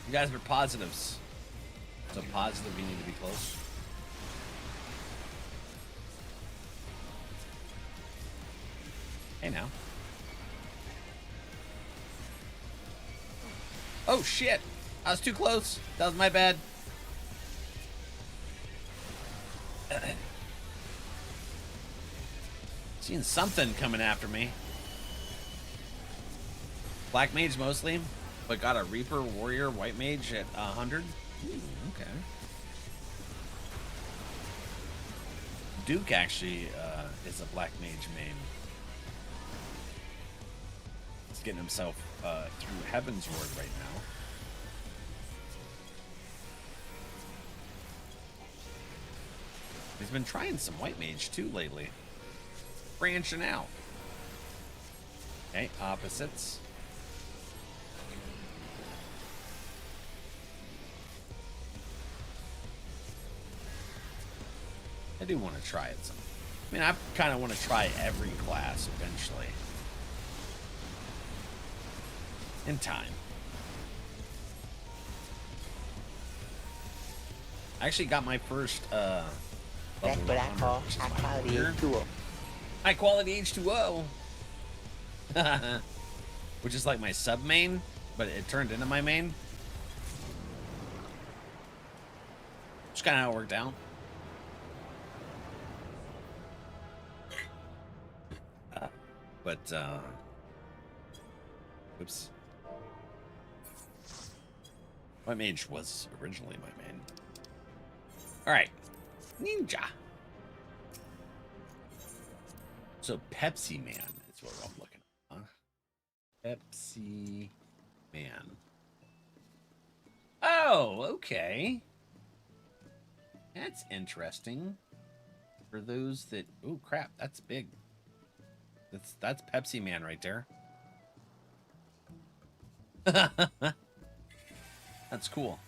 You guys are positives. So positive you need to be close. Hey now. Oh shit! I was too close. That was my bad. Seeing something coming after me. Black mage mostly, but got a Reaper Warrior White Mage at 100. Ooh, okay. Duke actually is a Black Mage main. He's getting himself through Heavensward right now. He's been trying some White Mage too lately. Branching out. Okay, opposites. I do want to try it some. I mean, I kind of want to try every class eventually. In time. I actually got my first level 100, which is my gear. High quality H2O. Which is like my sub main, but it turned into my main. Just kind of how it worked out. Oops. White Mage was originally my main. Alright. Ninja. So Pepsi Man is what I'm looking at. Huh? Pepsi Man. Oh, okay. That's interesting. For those that... Oh, crap. That's big. That's Pepsi Man right there. That's cool.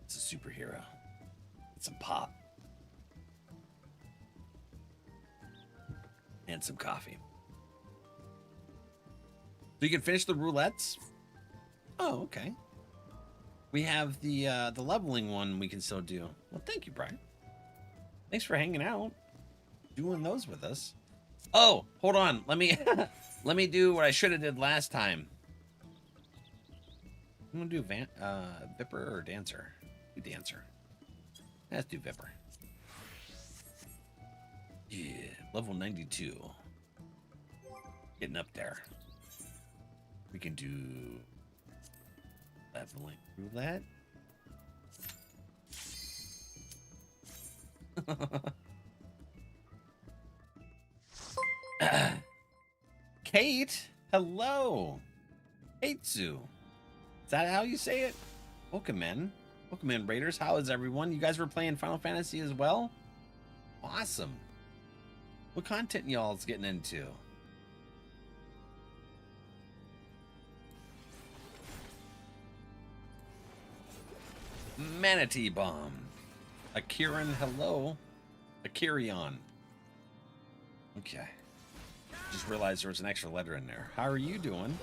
It's a superhero. It's some pop. And some coffee. So you can finish the roulettes? Oh, okay. We have the leveling one we can still do. Well, thank you, Brian. Thanks for hanging out. Doing those with us. Oh, hold on. Let me let me do what I should have did last time. I'm gonna do Vipper or Dancer? Do Dancer. Let's do Vipper. Yeah, level 92. Getting up there. We can do leveling roulette. Kate, hello. Katesu. Is that how you say it? Welcome in. Welcome in, Raiders. How is everyone? You guys were playing Final Fantasy as well? Awesome. What content y'all's getting into? Manatee Bomb. Akiran, hello. Akirion. Okay. Just realized there was an extra letter in there. How are you doing?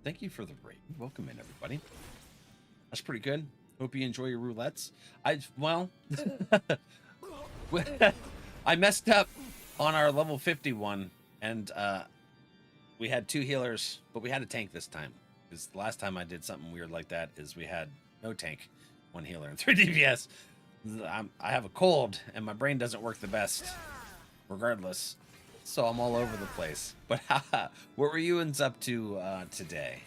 Thank you for the raid. Welcome in, everybody. That's pretty good. Hope you enjoy your roulettes. Well, I messed up on our level 51, and we had 2 healers, but we had a tank this time. Because the last time I did something weird like that is we had no tank, 1 healer, and 3 DPS. I have a cold, and my brain doesn't work the best, regardless. So I'm all over the place. But what were you up to today?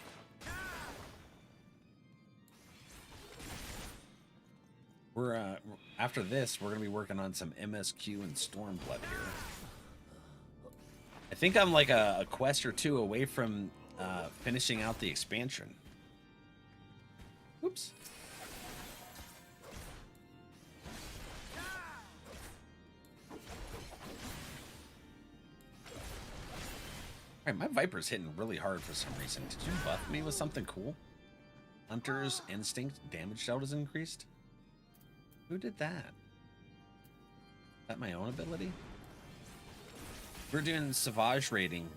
We're after this, we're gonna be working on some MSQ and Stormblood here. I think I'm like a quest or 2 away from finishing out the expansion. Oops. Alright, my Viper's hitting really hard for some reason. Did you buff me with something cool? Hunter's Instinct damage dealt is increased? Who did that? Is that my own ability? We're doing Savage raiding.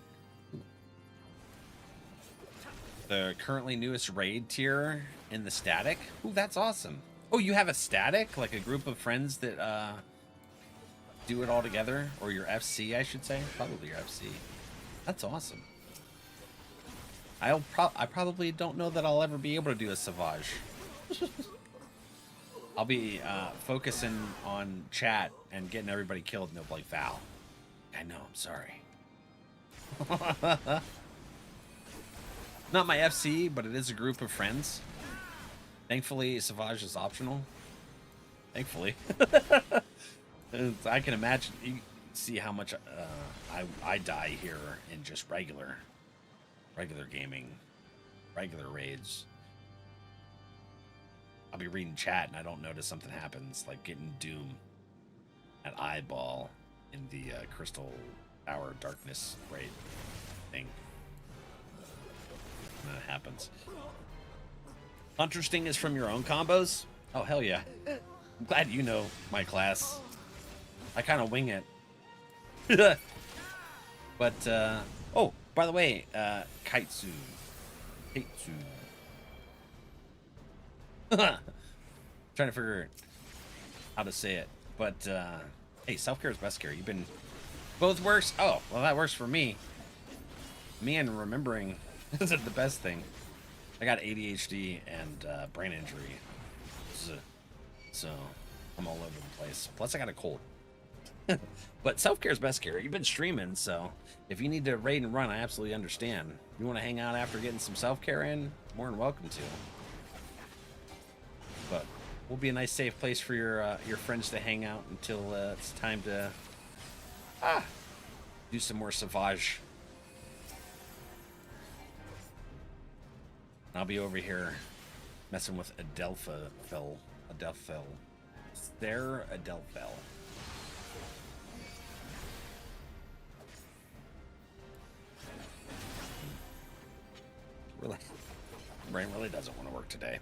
The currently newest raid tier in the static. Ooh, that's awesome. Oh, you have a static? Like a group of friends that do it all together? Or your FC, I should say. Probably your FC. That's awesome. I probably don't know that I'll ever be able to do a Savage. I'll be focusing on chat and getting everybody killed, and they'll be like, Val. I know, I'm sorry. Not my FC, but it is a group of friends. Thankfully, Savage is optional. Thankfully. I can imagine, you see how much I die here in just regular gaming, regular raids. I'll be reading chat and I don't notice something happens, like getting Doom at eyeball in the Crystal Tower Darkness raid thing. And that happens. Hunter Sting is from your own combos? Oh, hell yeah. I'm glad you know my class. I kind of wing it. But, oh, by the way, Kaitsu. Trying to figure how to say it. But, hey, self-care is best care. You've been... Both works? Oh, well, that works for me. Me and remembering isn't the best thing. I got ADHD and brain injury. So, I'm all over the place. Plus, I got a cold. But self-care is best care. You've been streaming, so if you need to raid and run, I absolutely understand. If you want to hang out after getting some self-care in, more than welcome to. But we'll be a nice, safe place for your friends to hang out until it's time to do some more Savage. I'll be over here messing with Adelphel. There, Adelphel. Really, brain really doesn't want to work today.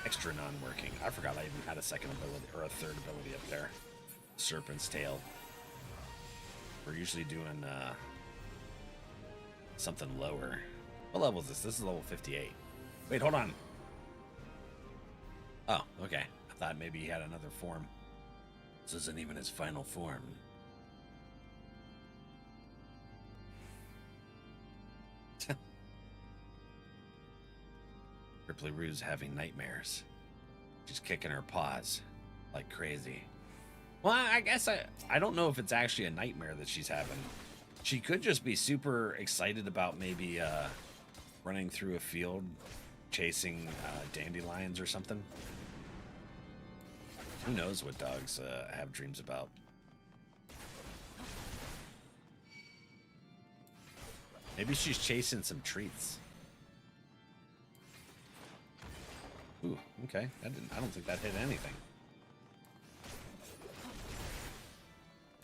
Extra non-working. I forgot I even had a second ability or a third ability up there. Serpent's Tail. We're usually doing something lower. What level is this? This is level 58. Wait, hold on. Oh, okay. I thought maybe he had another form. This isn't even his final form. Ripley Rue's having nightmares. She's kicking her paws like crazy. Well, I guess I don't know if it's actually a nightmare that she's having. She could just be super excited about maybe running through a field chasing dandelions or something. Who knows what dogs have dreams about. Maybe she's chasing some treats. Ooh, okay. I don't think that hit anything.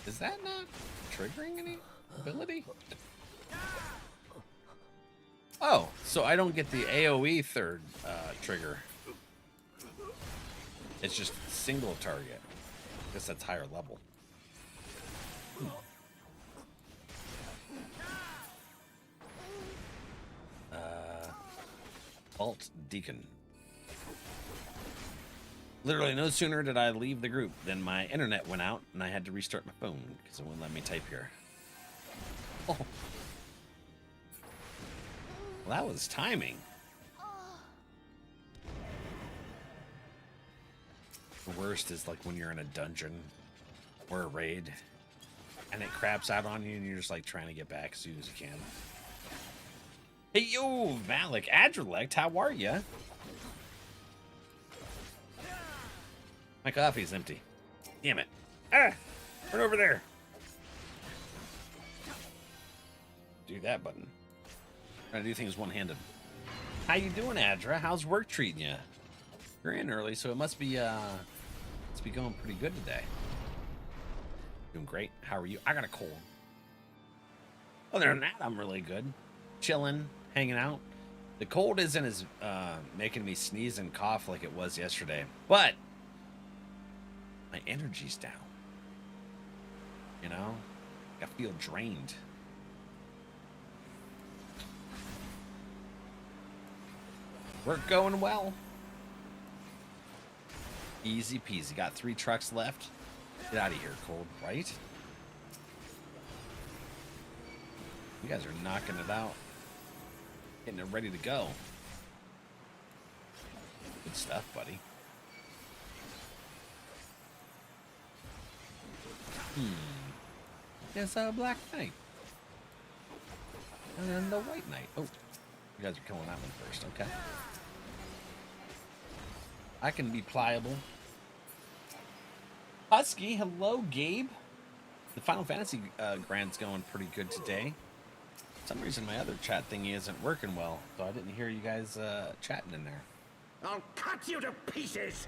Is that not triggering any ability? Oh, so I don't get the AoE third trigger. It's just single target. I guess that's higher level. Alt Deacon. Literally no sooner did I leave the group than my internet went out and I had to restart my phone because it wouldn't let me type here. Oh. Well, that was timing. The worst is like when you're in a dungeon or a raid and it craps out on you and you're just like trying to get back as soon as you can. Hey, yo, Valak, NRValeck, how are ya? My coffee's empty. Damn it. Ah! Run over there. Do that button. Trying to do things one-handed. How you doing, Adra? How's work treating you? You're in early, so it must be going pretty good today. Doing great. How are you? I got a cold. Other than that, I'm really good. Chilling, hanging out. The cold isn't as making me sneeze and cough like it was yesterday, but my energy's down. You know, I feel drained. Work going well. Easy peasy. Got 3 trucks left. Get out of here, Cold, right? You guys are knocking it out. Getting it ready to go. Good stuff, buddy. It's a Black Knight. And then the White Knight. Oh, you guys are killing that one first, okay. I can be pliable. Husky, hello, Gabe. The Final Fantasy grand's going pretty good today. For some reason, my other chat thingy isn't working well, so I didn't hear you guys chatting in there. I'll cut you to pieces.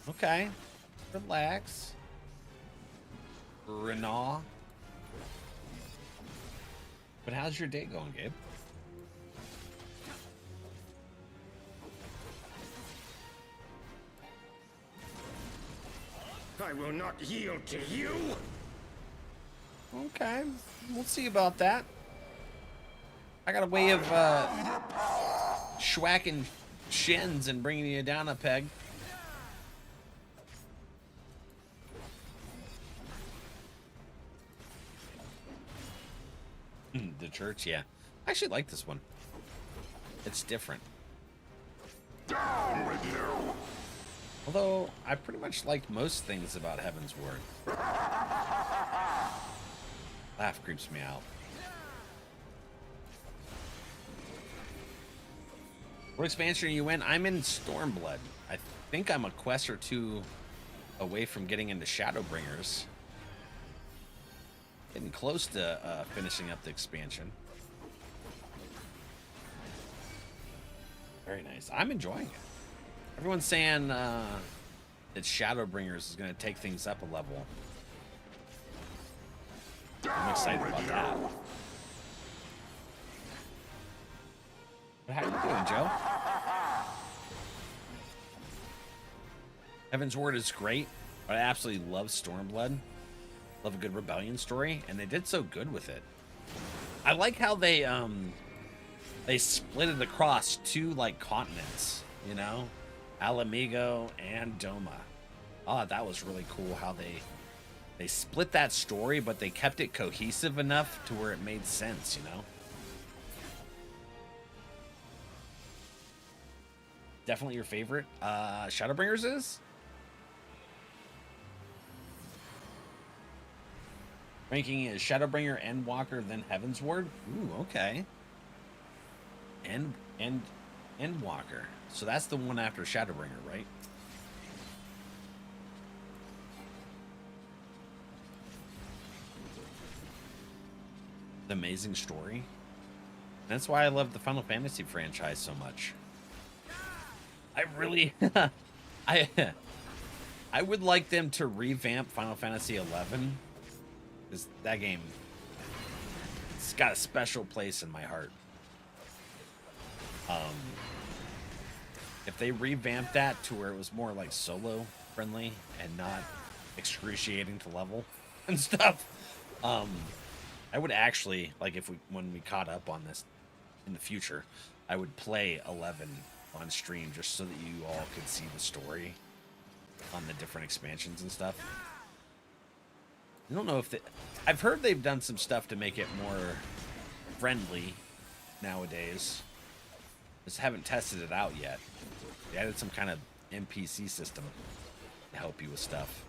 Okay, relax. Renault. But how's your day going, Gabe? I will not yield to you. Okay, we'll see about that. I got a way of schwacking shins and bringing you down a peg. The church, yeah. I actually like this one. It's different. Down with you. Although, I pretty much like most things about Heavensward. Laugh creeps me out. What expansion are you in? I'm in Stormblood. I think I'm a quest or 2 away from getting into Shadowbringers. Getting close to finishing up the expansion. Very nice. I'm enjoying it. Everyone's saying that Shadowbringers is going to take things up a level. I'm excited about that. But how you doing, Joe? Heavensward is great, but I absolutely love Stormblood. Love a good rebellion story, and they did so good with it. I like how they split it across 2 like continents, you know, Ala Mhigo and Doma. Oh, that was really cool how they split that story, but they kept it cohesive enough to where it made sense, you know. Definitely your favorite Shadowbringers is? Ranking is Shadowbringer, Endwalker, then Heavensward. Ooh, okay. Endwalker. So that's the one after Shadowbringer, right? The amazing story. That's why I love the Final Fantasy franchise so much. I really I would like them to revamp Final Fantasy XI. Because that game, it's got a special place in my heart. If they revamped that to where it was more like solo friendly and not excruciating to level and stuff, I would actually, like, when we caught up on this in the future, I would play 11 on stream just so that you all could see the story on the different expansions and stuff. I don't know if I've heard they've done some stuff to make it more friendly nowadays. Just haven't tested it out yet. They added some kind of NPC system to help you with stuff.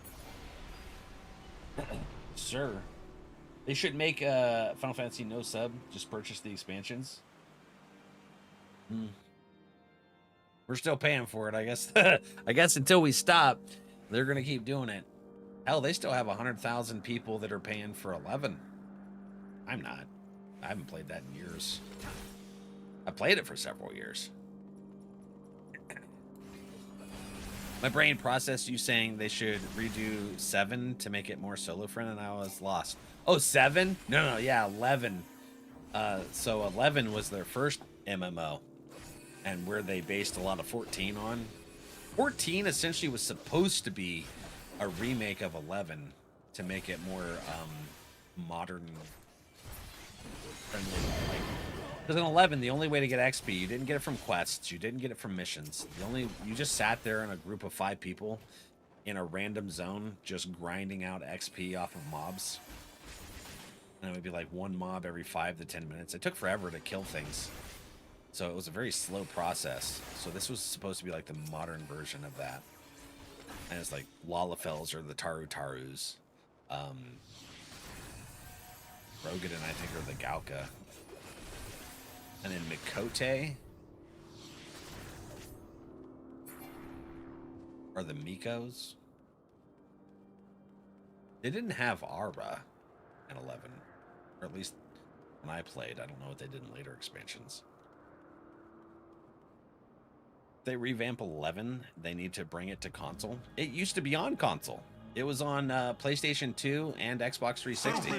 Sure. They should make Final Fantasy no sub. Just purchase the expansions. We're still paying for it, I guess. I guess until we stop, they're gonna keep doing it. Hell, they still have 100,000 people that are paying for 11. I'm not. I haven't played that in years. I played it for several years. My brain processed you saying they should redo 7 to make it more solo friendly, and I was lost. Oh, 7? No, yeah, 11. So 11 was their first MMO, and where they based a lot of 14 on. 14 essentially was supposed to be a remake of 11 to make it more modern friendly. Like, because in 11, the only way to get XP, you didn't get it from quests, you didn't get it from missions. You just sat there in a group of 5 people in a random zone, just grinding out XP off of mobs. And it would be like 1 mob every 5 to 10 minutes. It took forever to kill things. So it was a very slow process. So this was supposed to be like the modern version of that. And it's like Lalafells or the Tarus. Rogadin, I think, or the Gauka. And then Mikote are the Mikos. They didn't have Ara in 11, or at least when I played. I don't know what they did in later expansions. If they revamp 11, they need to bring it to console. It used to be on console. It was on PlayStation 2 and Xbox 360.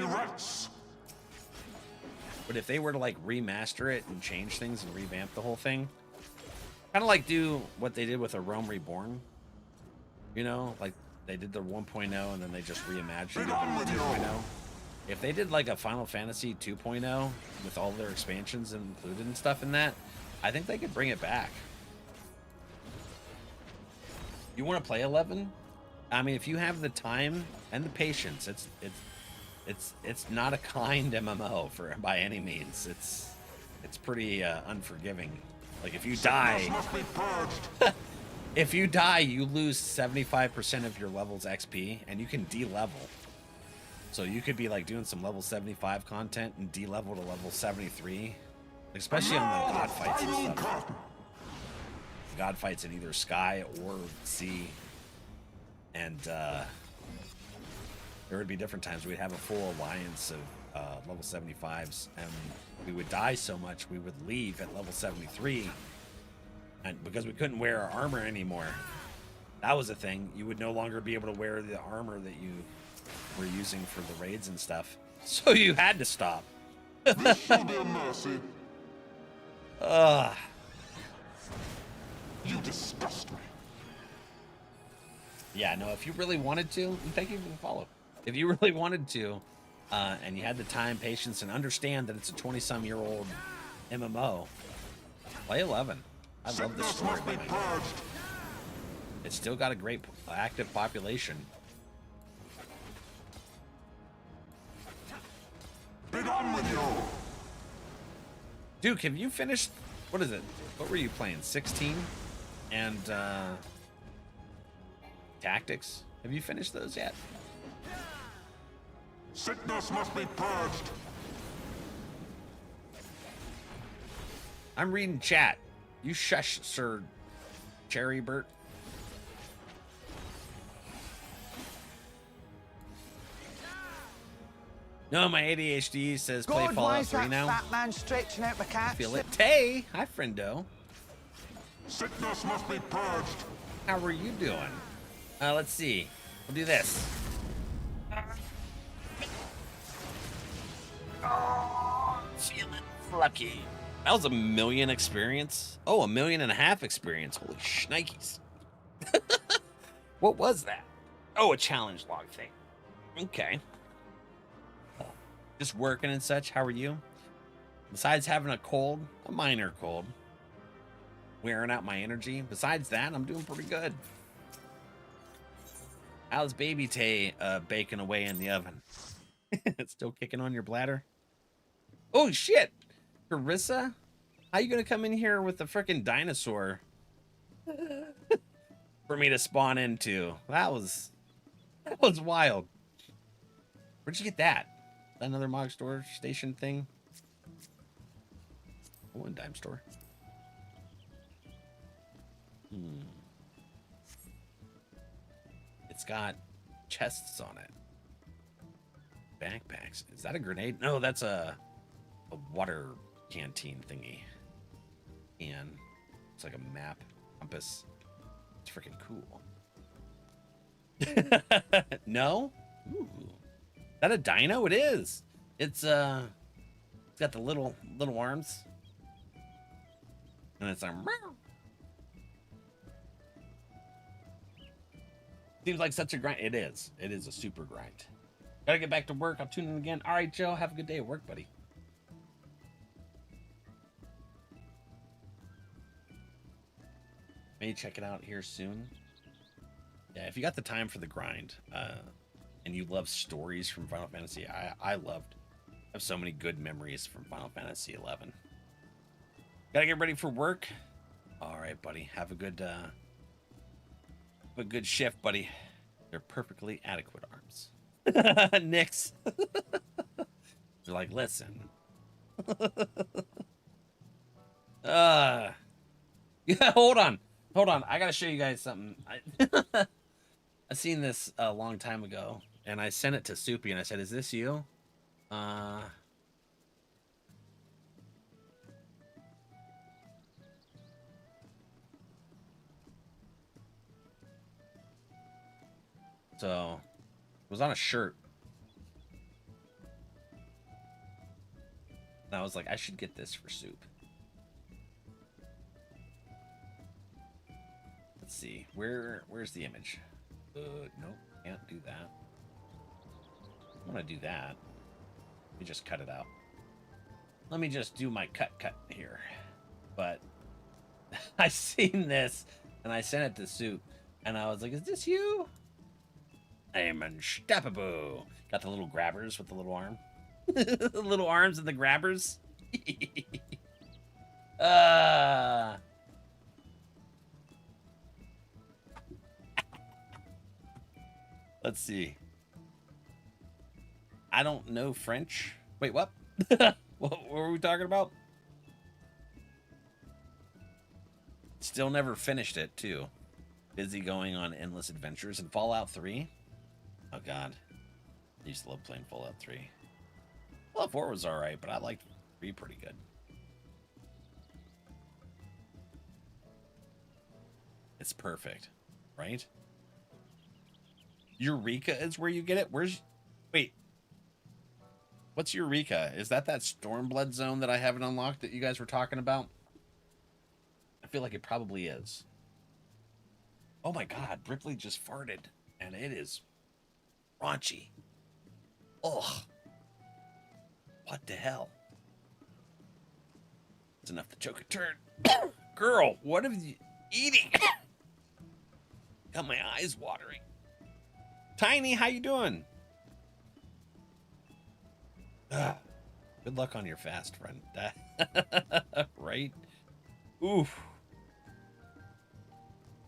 But if they were to like remaster it and change things and revamp the whole thing, kind of like do what they did with a Rome Reborn, you know, like they did the 1.0 and then they just reimagined it in 2.0. If they did like a Final Fantasy 2.0 with all their expansions included and stuff in that, I think they could bring it back. You want to play 11? I mean, if you have the time and the patience, it's not a kind MMO by any means. It's pretty unforgiving. Like if you die, if you die, you lose 75% of your level's XP, and you can de-level. So you could be like doing some level 75 content and de-level to level 73, especially on the god fights and stuff. God fights in either sky or sea, and there would be different times we'd have a full alliance of level 75s, and we would die so much we would leave at level 73, and because we couldn't wear our armor anymore. That was a thing. You would no longer be able to wear the armor that you were using for the raids and stuff, so you had to stop. This should be a mercy. You disgust me. Yeah, no, if you really wanted to, and thank you for the follow. If you really wanted to, and you had the time, patience, and understand that it's a 20-some-year-old MMO, play 11. I love this story. It's still got a great active population. Be gone with you. Duke, have you finished? What is it? What were you playing? 16 and Tactics. Have you finished those yet? Sickness must be purged. I'm reading chat. You shush, Sir Cherrybert. No, my ADHD says play God, Fallout why is 3 that now. fat man stretching out my calves? Feel it. Tay, hi, friendo. Sickness must be purged. How are you doing? Let's see. We'll do this. Oh, feeling lucky. That was 1 million experience. Oh, 1.5 million experience. Holy shnikes. What was that? Oh, a challenge log thing. Okay. Just working and such. How are you? Besides having a cold, a minor cold, wearing out my energy. Besides that, I'm doing pretty good. How's baby Tay baking away in the oven? It's still kicking on your bladder? Oh, shit. Carissa? How you gonna come in here with a freaking dinosaur for me to spawn into? That was wild. Where'd you get that? Another Mog store station thing? Oh, and dime store. It's got chests on it. Backpacks. Is that a grenade? No, that's a water canteen thingy. And it's like a map compass. It's freaking cool. No? Ooh. Is that a dino? It is. It's got the little arms. And it's like meow. Seems like such a grind. It is. It is a super grind. Gotta get back to work. I'll tune in again. All right, Joe. Have a good day at work, buddy. May check it out here soon. Yeah, if you got the time for the grind, and you love stories from Final Fantasy, I have so many good memories from Final Fantasy XI. Gotta get ready for work. All right, buddy. Have a good shift, buddy. They're perfectly adequate arms. Nix. They're like, listen. Yeah, hold on. I gotta show you guys something. I seen this a long time ago, and I sent it to Soupy, and I said, "Is this you?" So, it was on a shirt. And I was like, I should get this for Soup. Let's see. Where's the image? Nope, can't do that. I want to do that. Let me just cut it out. Let me just do my cut here. But I seen this, and I sent it to Soup, and I was like, is this you? I'm unstoppable. Got the little grabbers with the little arm. The little arms and the grabbers. Let's see. I don't know French. Wait, what? What were we talking about? Still never finished it, too. Busy going on endless adventures in Fallout 3. Oh, God. I used to love playing Fallout 3. Fallout 4 was alright, but I liked 3 pretty good. It's perfect, right? Eureka is where you get it? Wait. What's Eureka? Is that Stormblood zone that I haven't unlocked that you guys were talking about? I feel like it probably is. Oh my God, Ripley just farted, and it is raunchy. Ugh. What the hell? It's enough to choke a turd. Girl, what are you eating? Got my eyes watering. Tiny, how you doing? Good luck on your fast, friend. Right? Oof.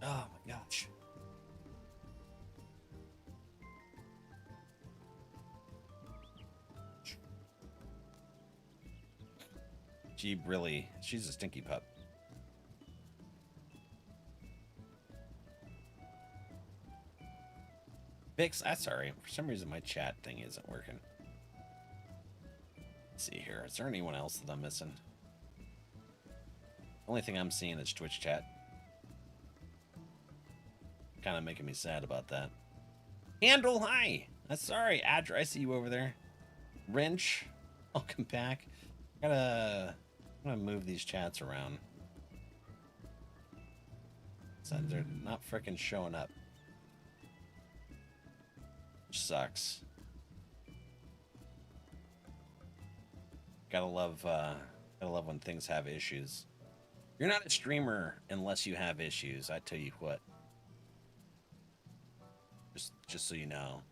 Oh my gosh. She's a stinky pup. Vix, I'm sorry. For some reason, my chat thing isn't working. Let's see here. Is there anyone else that I'm missing? Only thing I'm seeing is Twitch chat. Kind of making me sad about that. Handle, hi. Sorry, Adra, I see you over there. Wrench, welcome back. I'm gonna move these chats around. So they're not freaking showing up. Which sucks. Gotta love when things have issues. You're not a streamer unless you have issues. I tell you what. Just so you know.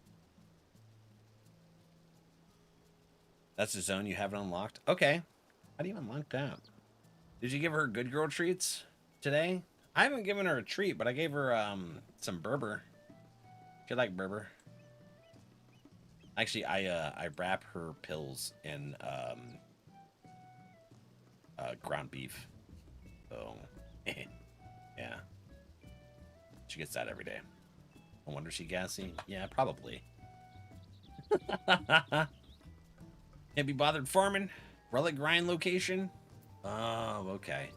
That's the zone you haven't unlocked. Okay. How do you unlock that? Did you give her good girl treats today? I haven't given her a treat, but I gave her some Berber. She like Berber. Actually, I wrap her pills in ground beef. So yeah. She gets that every day. I wonder if she gassy? Yeah, probably. Can't be bothered farming. Relic grind location. Oh, okay.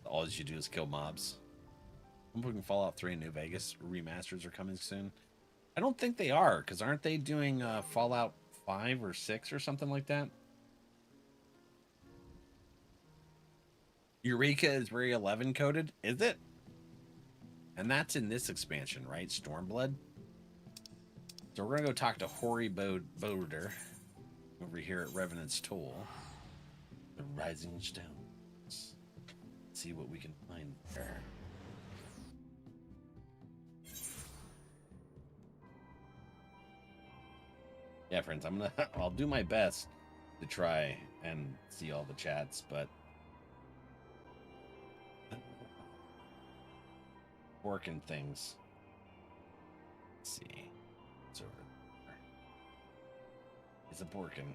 All you do is kill mobs. I'm hoping Fallout 3 and New Vegas remasters are coming soon. I don't think they are, because aren't they doing Fallout 5 or 6 or something like that? Eureka is very 11 coded, is it? And that's in this expansion, right? Stormblood. So we're gonna go talk to Hoary Boulder over here at Revenant's Toll. The Rising Stones. See what we can find there. Yeah, friends, I'll do my best to try and see all the chats, but working things. Let's see. It's over there. It's a working.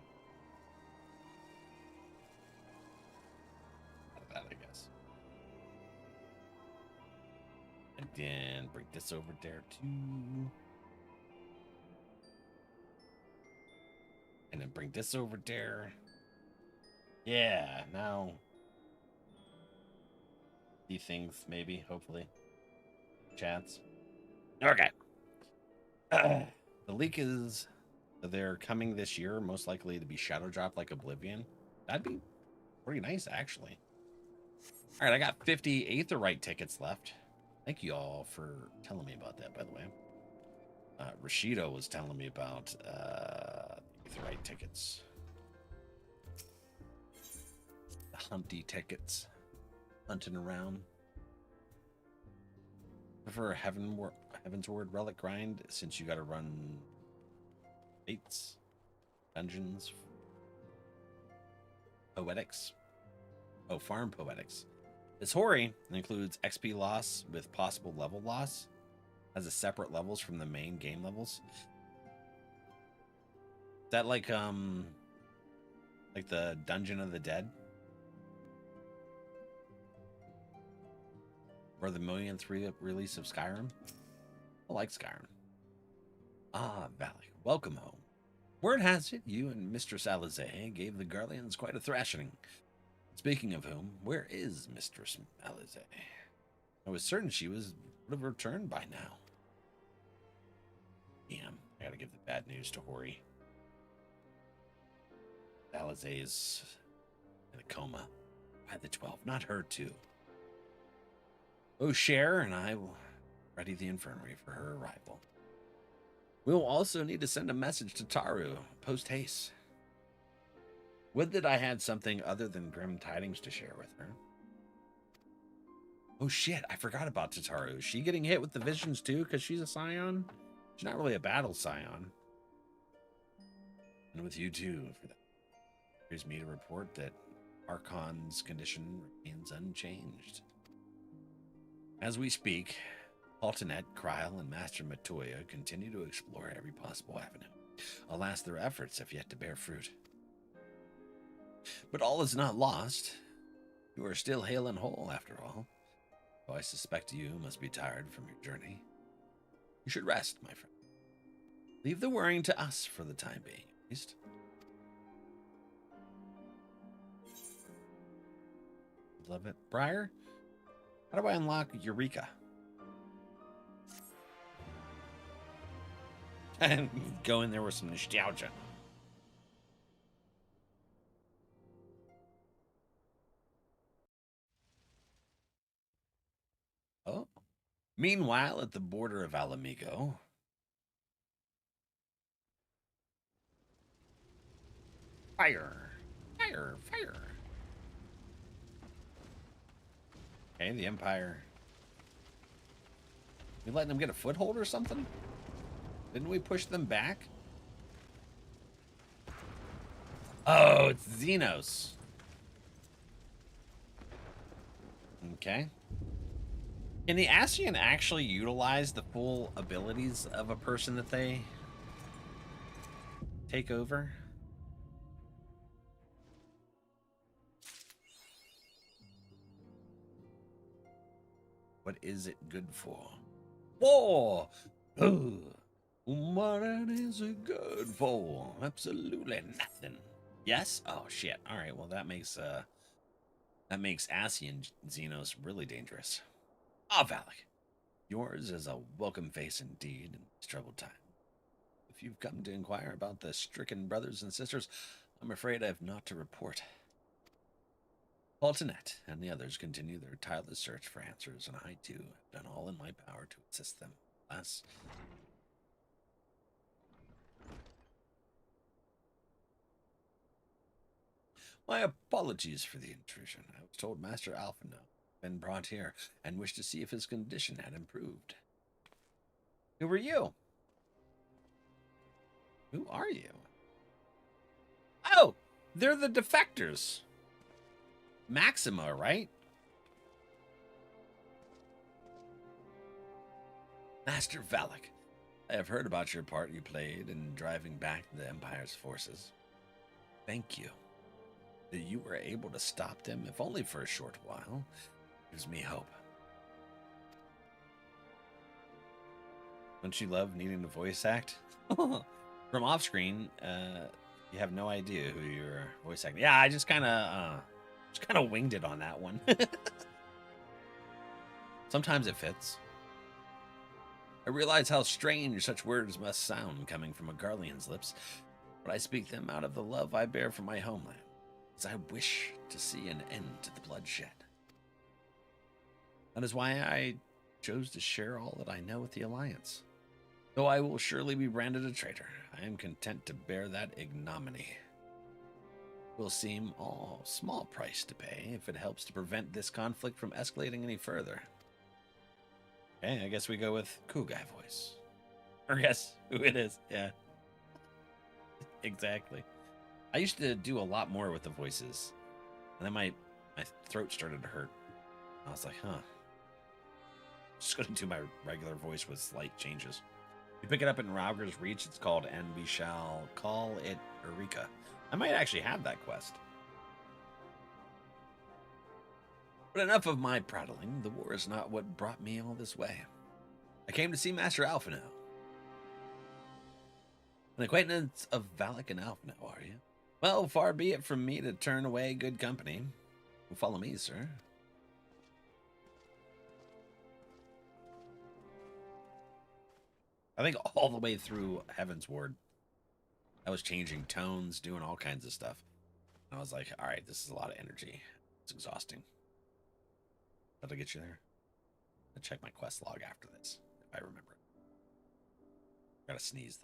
Out of that, I guess. And then bring this over there too. And then bring this over there. Yeah, now. See things, maybe, hopefully. Chats. Okay. The leak is they're coming this year, most likely to be shadow drop like Oblivion. That'd be pretty nice, actually. All right, I got 50 Aetherite tickets left. Thank you all for telling me about that, by the way. Rashido was telling me about Aetherite tickets. The Humpty tickets. Hunting around. For a Heavensward relic grind, since you gotta run fates, dungeons, poetics. Oh, farm poetics. It's hoary and includes XP loss with possible level loss. Has a separate levels from the main game levels. Is that like the Dungeon of the Dead? Or the millionth release of Skyrim? I like Skyrim. Ah, Valak, welcome home. Word has it, you and Mistress Alizé gave the Garleans quite a thrashing. Speaking of whom, where is Mistress Alizé? I was certain she would have returned by now. Damn, I gotta give the bad news to Hori. Alizé's in a coma by the 12, not her too. O'Share and I will ready the infirmary for her arrival. We'll also need to send a message to Taru, post haste. Would that I had something other than grim tidings to share with her. Oh shit, I forgot about Tataru. Is she getting hit with the visions too because she's a scion? She's not really a battle scion. And with you too, for that. Here's me to report that Archon's condition remains unchanged. As we speak, Altanet, Kryl, and Master Matoya continue to explore every possible avenue. Alas, their efforts have yet to bear fruit. But all is not lost. You are still hale and whole, after all. Though I suspect you must be tired from your journey. You should rest, my friend. Leave the worrying to us for the time being, at least. Love it. Briar? How do I unlock Eureka? And go in there with some nostalgia. Oh. Meanwhile, at the border of Ala Mhigo. Fire! Fire! Fire! Okay, the Empire. We letting them get a foothold or something? Didn't we push them back? Oh, it's Xenos. Okay. Can the Ascian actually utilize the full abilities of a person that they take over? What is it good for? War! What is it good for? Absolutely nothing. Yes? Oh shit. Alright, well that makes Ascian Xenos really dangerous. Valak, yours is a welcome face indeed in these troubled times. If you've come to inquire about the stricken brothers and sisters, I'm afraid I have naught to report. Altanet and the others continue their tireless search for answers, and I too have done all in my power to assist them. Alas, my apologies for the intrusion. I was told Master Alphino had been brought here and wished to see if his condition had improved. Who are you? Who are you? Oh, they're the defectors. Maxima, right? Master Valak, I have heard about your part you played in driving back the Empire's forces. Thank you. That you were able to stop them, if only for a short while, gives me hope. Don't you love needing to voice act? From off screen, you have no idea who you're voice acting. Yeah, I just kind of winged it on that one. Sometimes it fits. I realize how strange such words must sound coming from a Garlean's lips, but I speak them out of the love I bear for my homeland, as I wish to see an end to the bloodshed. That is why I chose to share all that I know with the Alliance. Though I will surely be branded a traitor, I am content to bear that ignominy. It will seem all small price to pay if it helps to prevent this conflict from escalating any further. Okay, I guess we go with cool guy voice. Or guess who it is, yeah. Exactly. I used to do a lot more with the voices, and then my throat started to hurt. I was like, huh. Just gonna do my regular voice with slight changes. You pick it up in Rauger's Reach, it's called And We Shall Call It Eureka. I might actually have that quest. But enough of my prattling. The war is not what brought me all this way. I came to see Master Alphino. An acquaintance of Valak and Alphino, are you? Well, far be it from me to turn away good company. Follow me, sir. I think all the way through Heavensward, I was changing tones, doing all kinds of stuff. And I was like, all right, this is a lot of energy. It's exhausting. Did I get you there? I'll check my quest log after this, if I remember it. Gotta sneeze.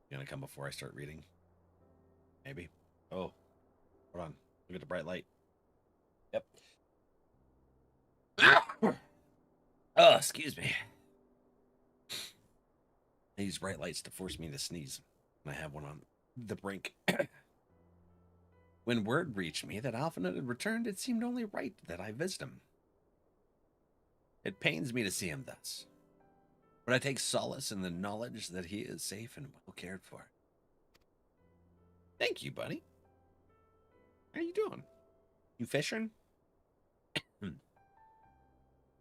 You gonna come before I start reading? Maybe. Oh, hold on. Look at the bright light. Yep. Oh, excuse me. I use bright lights to force me to sneeze. And I have one on the brink. When word reached me that Alphino had returned, it seemed only right that I visit him. It pains me to see him thus, but I take solace in the knowledge that he is safe and well cared for. Thank you, buddy. How you doing? You fishing?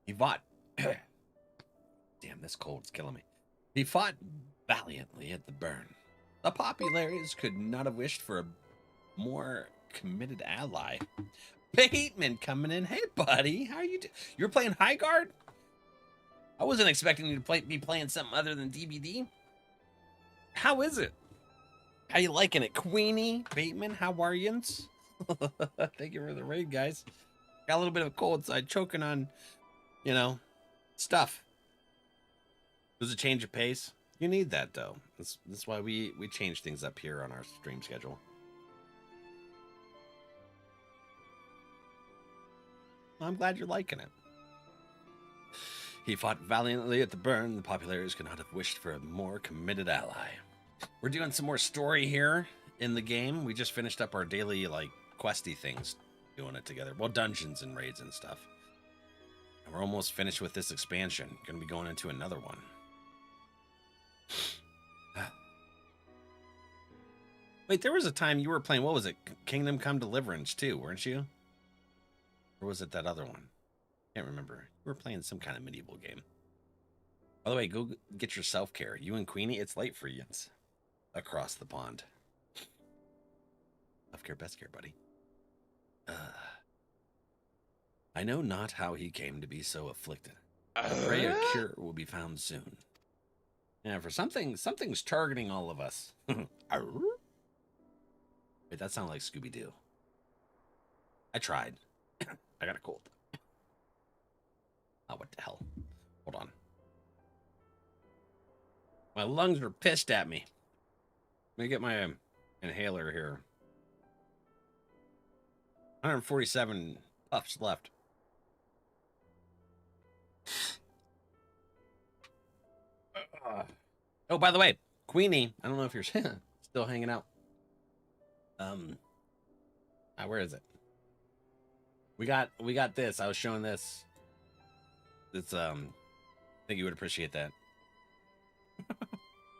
He fought. Damn, this cold's killing me. He fought valiantly at the burn. The Populares could not have wished for a more committed ally. Bateman coming in. Hey, buddy. How are you doing? You're playing High Guard? I wasn't expecting you to be playing something other than DBD. How is it? How you liking it? Queenie, Bateman, how are yous? Thank you for the raid, guys. Got a little bit of a cold, so I'm choking on, stuff. There's a change of pace. You need that, though. That's why we change things up here on our stream schedule. I'm glad you're liking it. He fought valiantly at the burn. The Populares could not have wished for a more committed ally. We're doing some more story here in the game. We just finished up our daily, like, questy things, doing it together. Well, dungeons and raids and stuff. And we're almost finished with this expansion. Gonna be going into another one. Wait, there was a time you were playing, what was it? Kingdom Come Deliverance too, weren't you? Or was it that other one? Can't remember. You were playing some kind of medieval game. By the way, go get your self-care. You and Queenie, it's late for you. It's across the pond. Self-care, best care, buddy. I know not how he came to be so afflicted. I pray a cure will be found soon. Yeah, for something's targeting all of us. Wait, that sounded like Scooby-Doo. I tried. I got a cold. Oh, what the hell? Hold on. My lungs are pissed at me. Let me get my inhaler here. 147 puffs left. Oh, by the way, Queenie, I don't know if you're still hanging out. Where is it? We got this. I was showing this. It's I think you would appreciate that.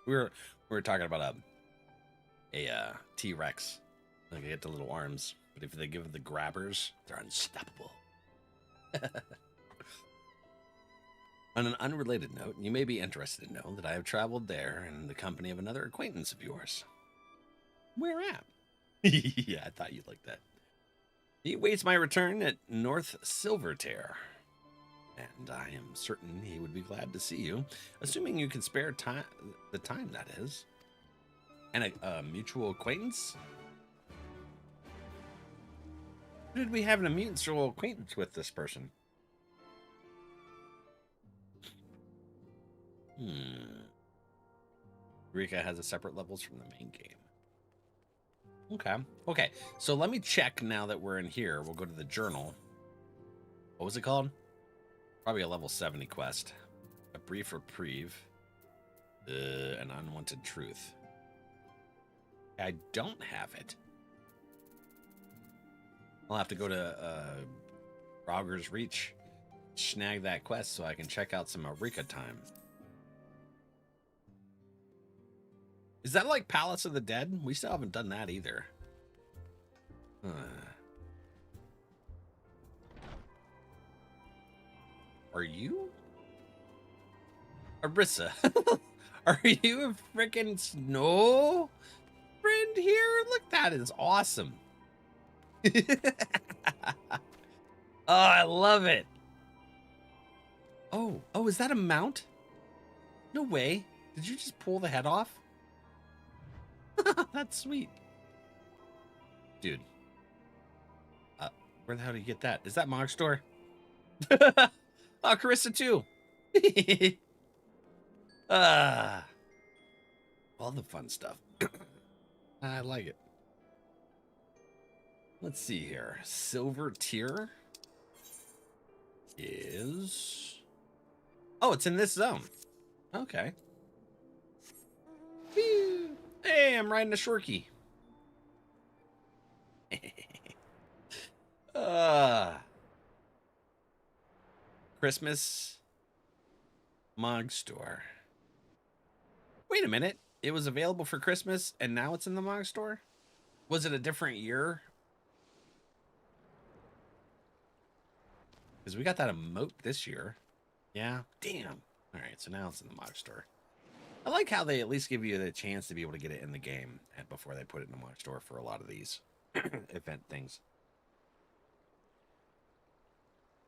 we were talking about a T-Rex. Like, they get the little arms, but if they give it the grabbers, they're unstoppable. On an unrelated note, you may be interested to know that I have traveled there in the company of another acquaintance of yours. Where at? Yeah, I thought you'd like that. He waits my return at North Silvertear, and I am certain he would be glad to see you, assuming you can spare the time, that is. And a mutual acquaintance? Who did we have a mutual acquaintance with this person? Rika has a separate levels from the main game. Okay, so let me check now that we're in here. We'll go to the journal. What was it called? Probably a level 70 quest. A brief reprieve. An unwanted truth. I don't have it. I'll have to go to Roger's Reach, snag that quest so I can check out some Rika time. Is that like Palace of the Dead? We still haven't done that either. Are you? Arissa. Are you a freaking snow friend here? Look, that is awesome. Oh, I love it. Oh, is that a mount? No way. Did you just pull the head off? That's sweet. Dude. Where the hell do you get that? Is that Mog Store? Oh, Carissa too. All the fun stuff. I like it. Let's see here. Silver tier is... Oh, it's in this zone. Okay. Whee! Hey, I'm riding a shorky. Christmas Mog Store. Wait a minute. It was available for Christmas and now it's in the Mog Store? Was it a different year? Because we got that emote this year. Yeah. Damn. All right. So now it's in the Mog Store. I like how they at least give you the chance to be able to get it in the game before they put it in the Mog Store for a lot of these event things.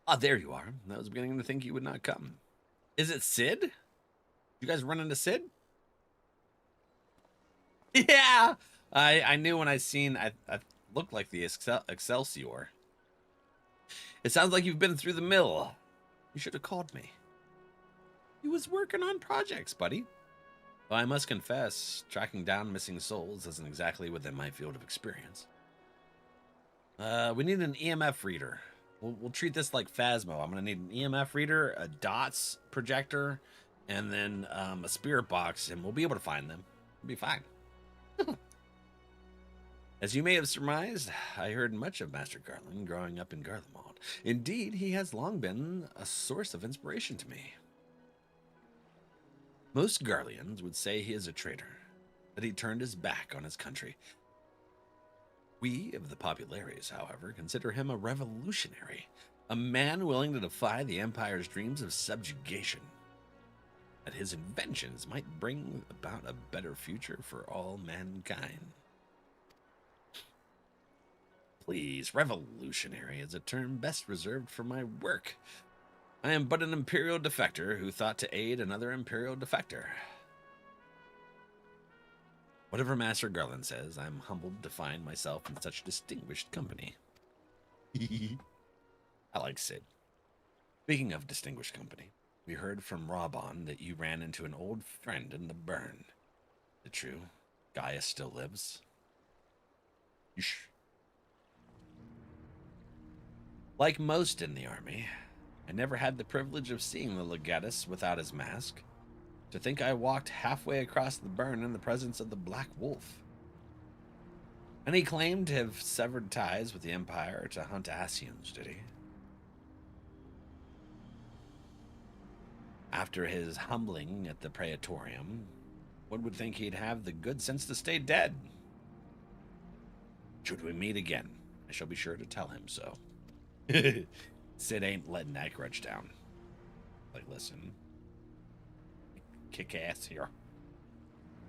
Ah, there you are. I was beginning to think you would not come. Is it Sid? You guys run into Sid? Yeah. I knew when I seen I looked like the Excelsior. It sounds like you've been through the mill. You should have called me. He was working on projects, buddy. Well, I must confess, tracking down missing souls isn't exactly within my field of experience. We need an EMF reader. We'll treat this like Phasmo. I'm going to need an EMF reader, a DOTS projector, and then a spirit box, and we'll be able to find them. We'll be fine. As you may have surmised, I heard much of Master Garland growing up in Garlemald. Indeed, he has long been a source of inspiration to me. Most Garleans would say he is a traitor, that he turned his back on his country. We of the Populares, however, consider him a revolutionary, a man willing to defy the Empire's dreams of subjugation, that his inventions might bring about a better future for all mankind. Please, revolutionary is a term best reserved for my work. I am but an Imperial defector who thought to aid another Imperial defector. Whatever Master Garland says, I'm humbled to find myself in such distinguished company. I like Sid. Speaking of distinguished company, we heard from Robon that you ran into an old friend in the burn. Is it true? Gaia still lives? Shh. Like most in the army, I never had the privilege of seeing the legatus without his mask. To think I walked halfway across the burn in the presence of the Black Wolf. And he claimed to have severed ties with the Empire to hunt Ascians, did he? After his humbling at the Praetorium, one would think he'd have the good sense to stay dead. Should we meet again, I shall be sure to tell him so. Sid ain't letting that grudge down. Like, listen. Kick ass here.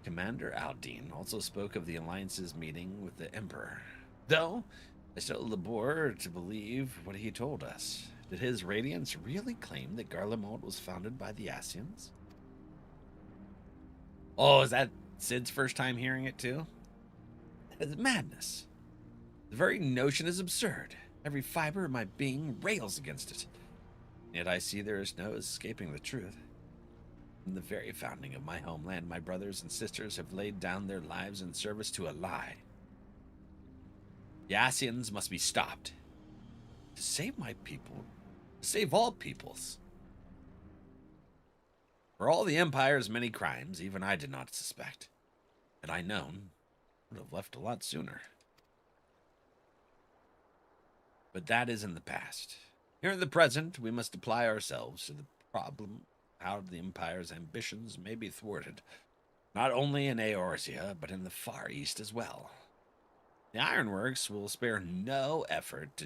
Commander Aldine also spoke of the Alliance's meeting with the Emperor. Though, I still labor to believe what he told us. Did his Radiance really claim that Garlemald was founded by the Ascians? Oh, is that Sid's first time hearing it too? It's madness. The very notion is absurd. Every fiber of my being rails against it. Yet I see there is no escaping the truth. From the very founding of my homeland, my brothers and sisters have laid down their lives in service to a lie. The Ascians must be stopped. To save my people, to save all peoples. For all the Empire's many crimes, even I did not suspect. Had I known, I would have left a lot sooner. But that is in the past. Here in the present, we must apply ourselves to the problem how the Empire's ambitions may be thwarted, not only in Eorzea, but in the Far East as well. The Ironworks will spare no effort to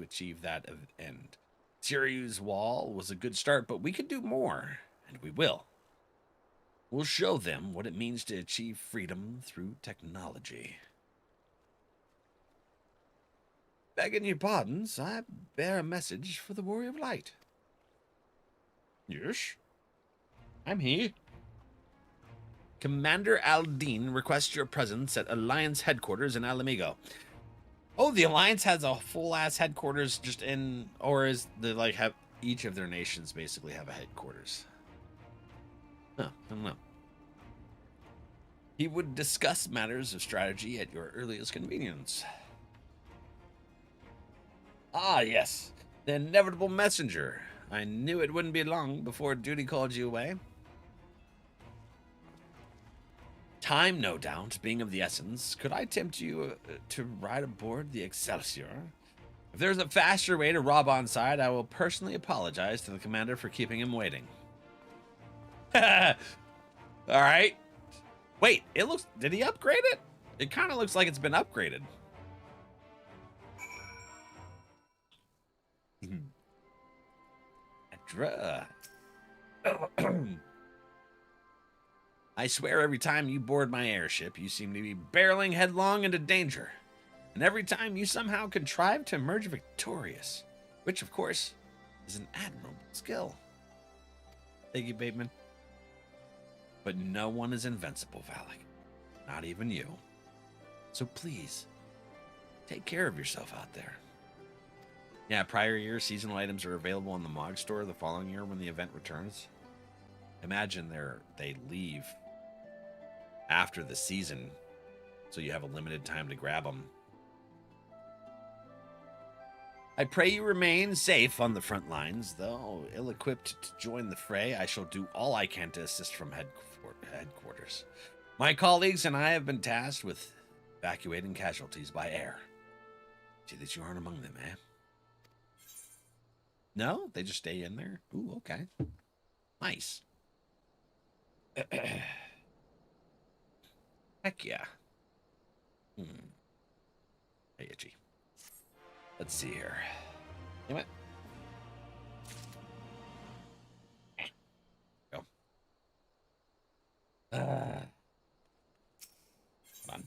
achieve that end. Sirius Wall was a good start, but we could do more, and we will. We'll show them what it means to achieve freedom through technology. Begging your pardons, I bear a message for the Warrior of Light. Yes? I'm here. Commander Aldine requests your presence at Alliance headquarters in Ala Mhigo. Oh, the Alliance has a full-ass headquarters just in... Or is the, like, have each of their nations basically have a headquarters? Huh, I don't know. He would discuss matters of strategy at your earliest convenience. Ah, yes. The inevitable messenger. I knew it wouldn't be long before duty called you away. Time, no doubt, being of the essence, could I tempt you to ride aboard the Excelsior? If there's a faster way to rob on side, I will personally apologize to the commander for keeping him waiting. All right. Wait, it looks... Did he upgrade it? It kind of looks like it's been upgraded. I swear every time you board my airship, you seem to be barreling headlong into danger. And every time you somehow contrive to emerge victorious, which, of course, is an admirable skill. Thank you, Bateman. But no one is invincible, Valak. Not even you. So please, take care of yourself out there. Yeah, prior year seasonal items are available in the MOG store the following year when the event returns. Imagine they leave after the season, so you have a limited time to grab them. I pray you remain safe on the front lines, though ill-equipped to join the fray. I shall do all I can to assist from headquarters. My colleagues and I have been tasked with evacuating casualties by air. See that you aren't among them, eh? No? They just stay in there? Ooh, okay. Nice. Heck yeah. Hey, itchy. Let's see here. Damn it. Go. Hold on. I'm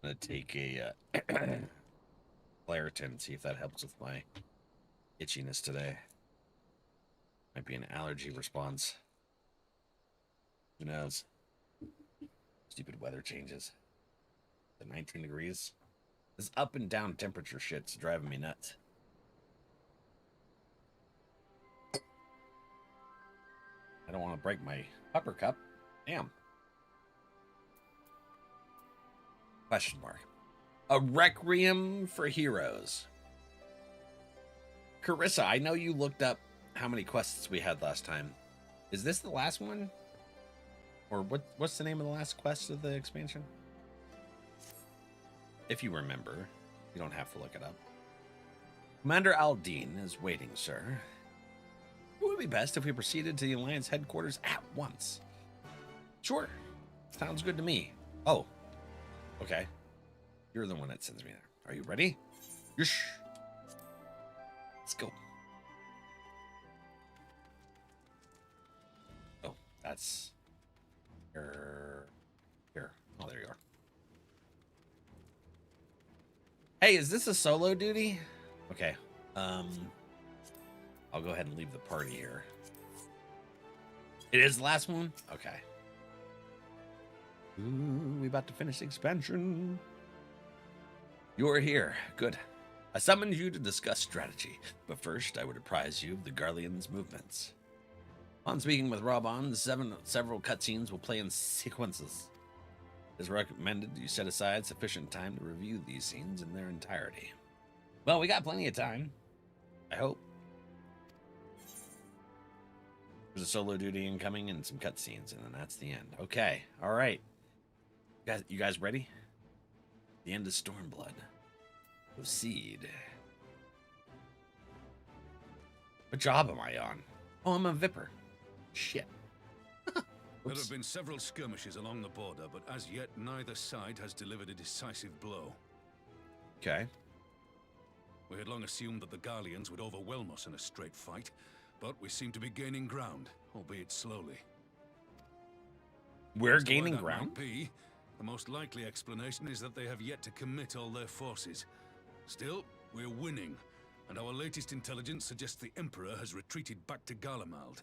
gonna take a Claritin, see if that helps with my itchiness today. Might be an allergy response. Who knows? Stupid weather changes. The 19 degrees. This up and down temperature shit's driving me nuts. I don't want to break my upper cup. Damn. Question mark. A Requiem for Heroes. Carissa, I know you looked up how many quests we had last time. Is this the last one? Or what's the name of the last quest of the expansion? If you remember. You don't have to look it up. Commander Aldine is waiting, sir. It would be best if we proceeded to the Alliance headquarters at once. Sure. Sounds good to me. Oh. Okay. You're the one that sends me there. Are you ready? Yesh. Let's go. Oh, that's... Here. Oh, there you are. Hey, is this a solo duty? Okay. I'll go ahead and leave the party here. It is the last one? Okay. Ooh, we about to finish the expansion. You're here. Good. I summoned you to discuss strategy, but first I would apprise you of the Garlean's movements. On speaking with Robon, several cutscenes will play in sequences. It is recommended you set aside sufficient time to review these scenes in their entirety. Well, we got plenty of time. I hope. There's a solo duty incoming and some cutscenes, and then that's the end. Okay, all right. You guys ready? The end of Stormblood. Proceed. What job am I on? Oh, I'm a Vipper. Shit. There have been several skirmishes along the border, but as yet neither side has delivered a decisive blow. Okay. We had long assumed that the Garleans would overwhelm us in a straight fight, but we seem to be gaining ground, albeit slowly. We're As to why gaining that ground? might be, the most likely explanation is that they have yet to commit all their forces. Still, we're winning, and our latest intelligence suggests the Emperor has retreated back to Garlemald.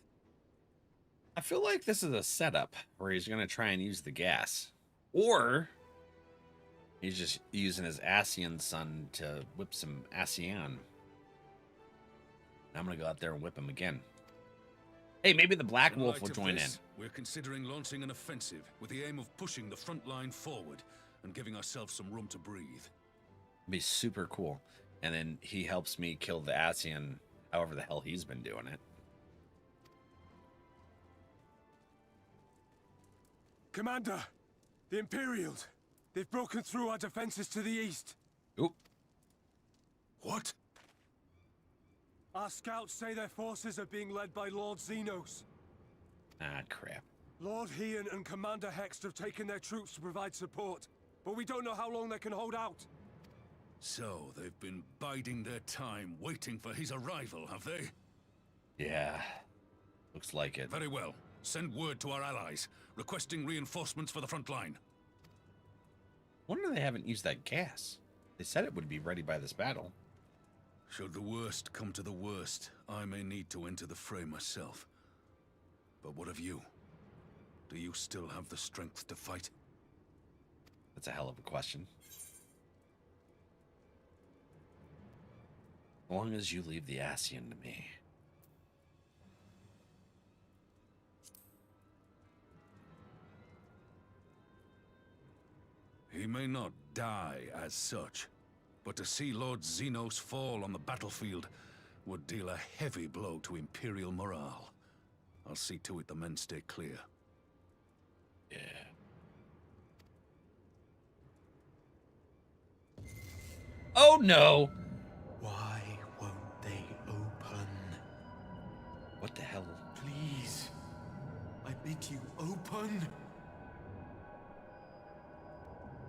I feel like this is a setup where he's going to try and use the gas. Or he's just using his Ascian son to whip some Ascian. I'm going to go out there and whip him again. Hey, maybe the Black In Wolf light will of join in. this, we're considering launching an offensive with the aim of pushing the front line forward and giving ourselves some room to breathe. It'd be super cool. And then he helps me kill the Ascian, however the hell he's been doing it. Commander, the Imperials. They've broken through our defenses to the east. Oop. What? Our scouts say their forces are being led by Lord Xenos. Ah, crap. Lord Heon and Commander Hext have taken their troops to provide support, but we don't know how long they can hold out. So, they've been biding their time, waiting for his arrival, have they? Yeah. Looks like it. Very well. Send word to our allies, requesting reinforcements for the front line. Wonder they haven't used that gas. They said it would be ready by this battle. Should the worst come to the worst, I may need to enter the fray myself. But what of you? Do you still have the strength to fight? That's a hell of a question. As long as you leave the Ascian to me. He may not die as such, but to see Lord Xenos fall on the battlefield would deal a heavy blow to Imperial morale. I'll see to it the men stay clear. Yeah. Oh no! Why won't they open? What the hell? Please. I bid you open.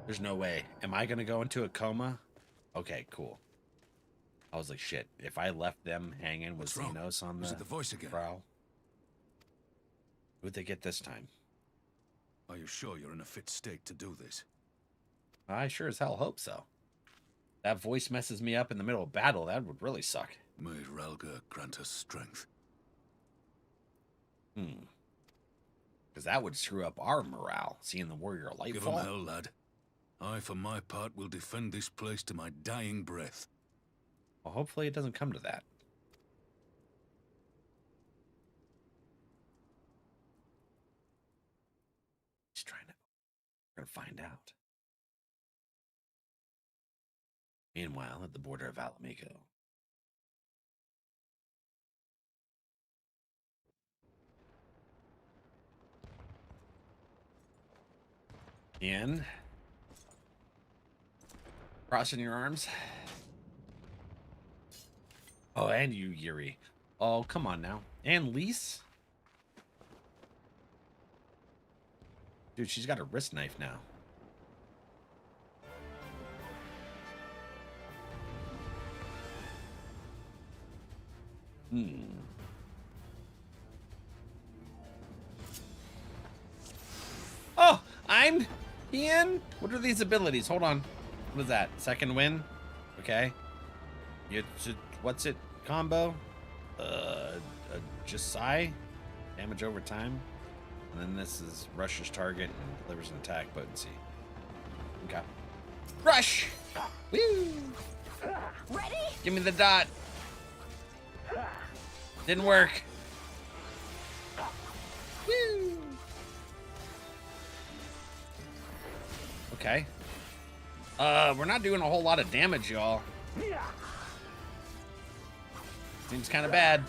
There's no way. Am I gonna go into a coma? Okay, cool. I was like, shit. If I left them hanging with What's wrong? Xenos on Was it the voice again? brow, who'd they get this time? Are you sure you're in a fit state to do this? I sure as hell hope so. That voice messes me up in the middle of battle. That would really suck. May Ralga grant us strength. Because that would screw up our morale, seeing the warrior light Give 'em fall. hell, lad. I, for my part, will defend this place to my dying breath. Well, hopefully it doesn't come to that. He's trying to... We're going to find out. Meanwhile, at the border of Ala Mhigo. Ian. Crossing your arms. Oh, and you, Yuri. Oh, come on now. And Lise? Dude, she's got a wrist knife now. Oh, I'm Ian. What are these abilities? Hold on. What is that? Second win? Okay. You should, what's it? Combo? Josai? Damage over time. And then this is rushes target and delivers an attack potency. Okay. Rush! Woo! Ready? Give me the dot. Didn't work. Woo! Okay. We're not doing a whole lot of damage, y'all. Seems kind of bad.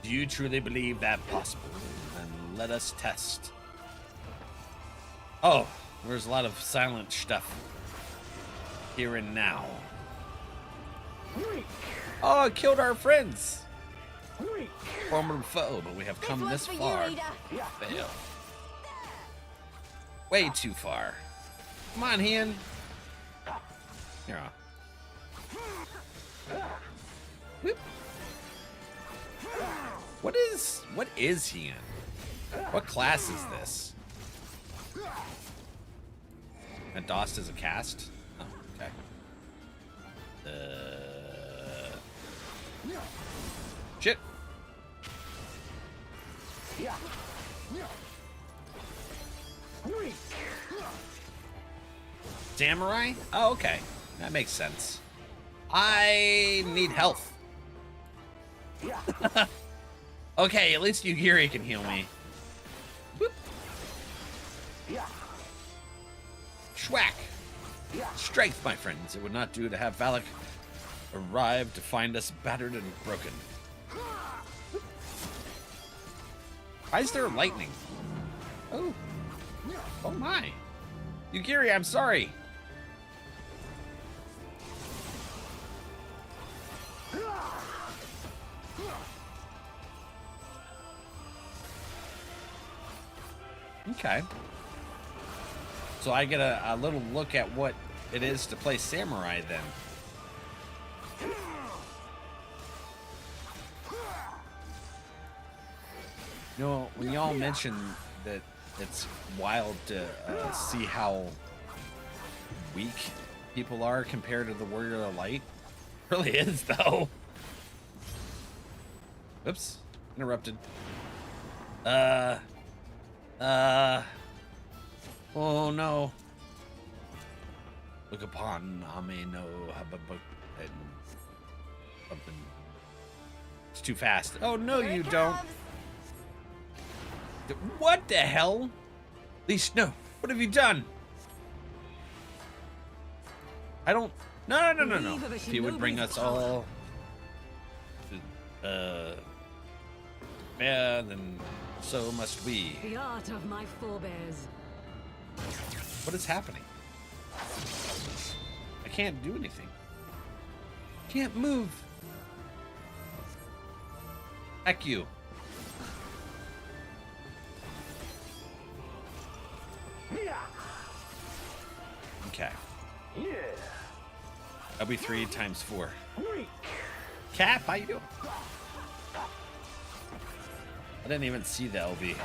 Do you truly believe that possible? Then let us test. Oh, there's a lot of silent stuff here and now. Oh, it killed our friends. Formidable foe, but we have come this far. Fail. Way too far. Come on, Ian. Here. Whoop. What is he in? What class is this? And DOST is a cast? Oh, okay. Shit. Samurai? Oh, okay. That makes sense. I need health. Okay, at least Yuri can heal me. Whoop. Schwack. Strength, my friends. It would not do to have Valak arrive to find us battered and broken. Why is there lightning? Oh. Oh my. Yugiri, I'm sorry. Okay. So I get a little look at what it is to play Samurai then. You know, when y'all mention that it's wild to see how weak people are compared to the Warrior of the Light. It really is, though. Oops. Interrupted. Oh no. Look upon Ame no Hababuk and something. It's too fast. Oh no, you don't. What the hell? Least no. What have you done? I don't. No. He would bring us all. Yeah, then so must we. The art of my forebears. What is happening? I can't do anything. Can't move. Heck you. Okay. That'll be 3 times 4. Cap, how you doing? I didn't even see the LB.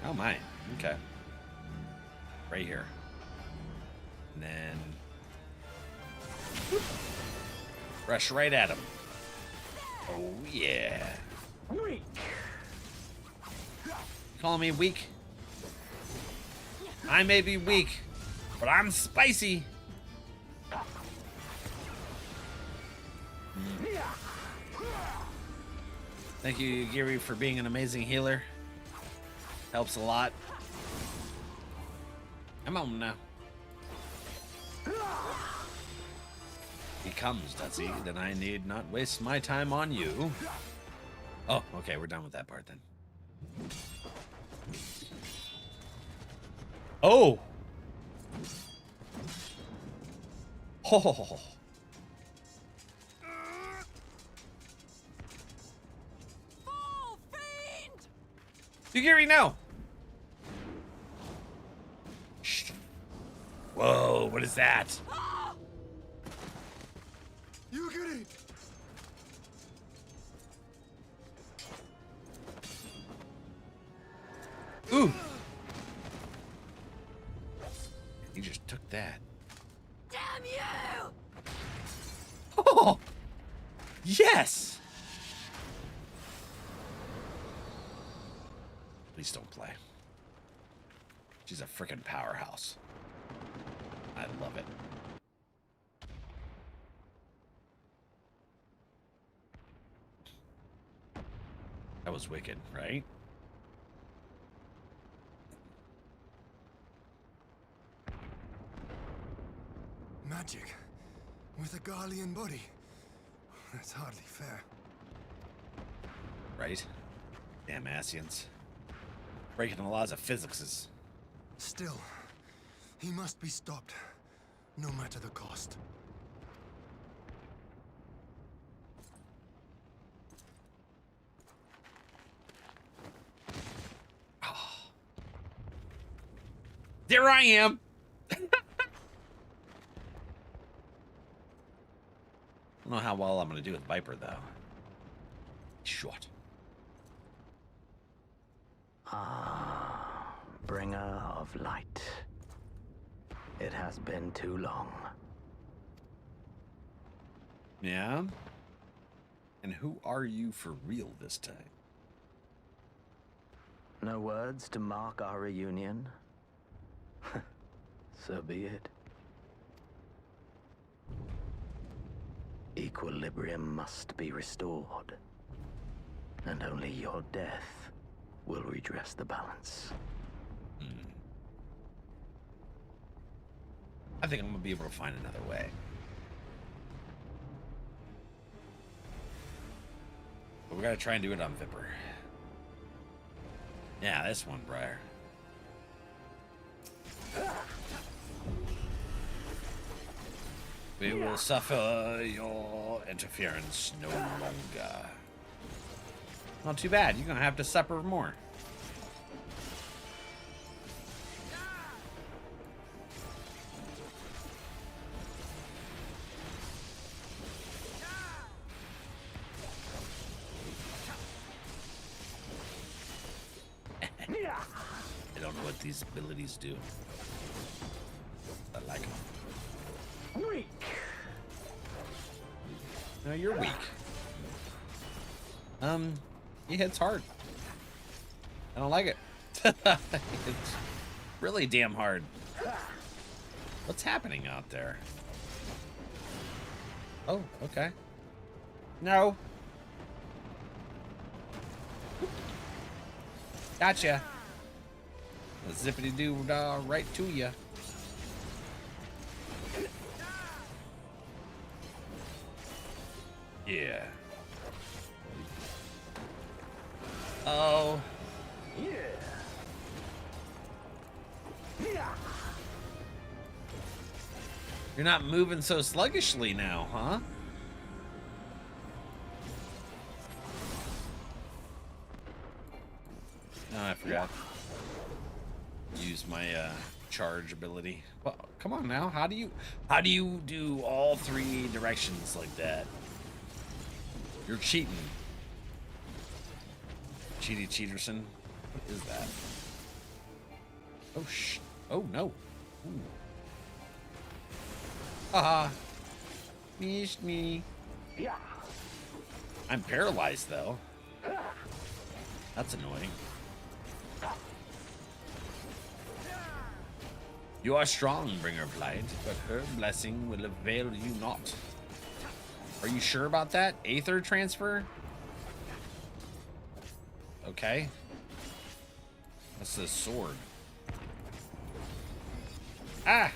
Oh my. Okay. Right here. And then rush right at him. Oh yeah. You calling me weak? I may be weak, but I'm spicy. Thank you, Giri, for being an amazing healer. Helps a lot. I'm home now. He comes, does he? Then I need not waste my time on you. Oh, okay, we're done with that part then. Oh! Oh! Yugiri, no! Shh. Whoa, what is that? Yugiri! Ooh! He just took that. Damn you! Oh! Yes! Please don't play. She's a freaking powerhouse. I love it. That was wicked, right? Magic with a Garlean body. That's hardly fair. Right? Damn Asians. Breaking the laws of physics is... Still, he must be stopped, no matter the cost. Oh. There I am! I don't know how well I'm going to do with Viper, though. Short. Ah, bringer of light. It has been too long. Yeah? And who are you for real this time? No words to mark our reunion? So be it. Equilibrium must be restored. And only your death will redress the balance. I think I'm gonna be able to find another way. But we gotta try and do it on Viper. Yeah, this one, Briar. We will suffer your interference no longer. Not too bad. You're gonna have to suffer more. I don't know what these abilities do. I like them. Weak. No, you're weak. He hits hard. I don't like it. It's really damn hard. What's happening out there? Oh, okay. No. Gotcha. Zippity doo right to you. Yeah. Oh. You're not moving so sluggishly now, huh? Oh, I forgot. Use my charge ability. Well, come on now. How do you do all three directions like that? You're cheating. Cheaterson. What is that? Oh no. Ooh. Haha. Missed me. I'm paralyzed though. That's annoying. You are strong, Bringer of Light, but her blessing will avail you not. Are you sure about that? Aether transfer? Okay. That's the sword. Ah!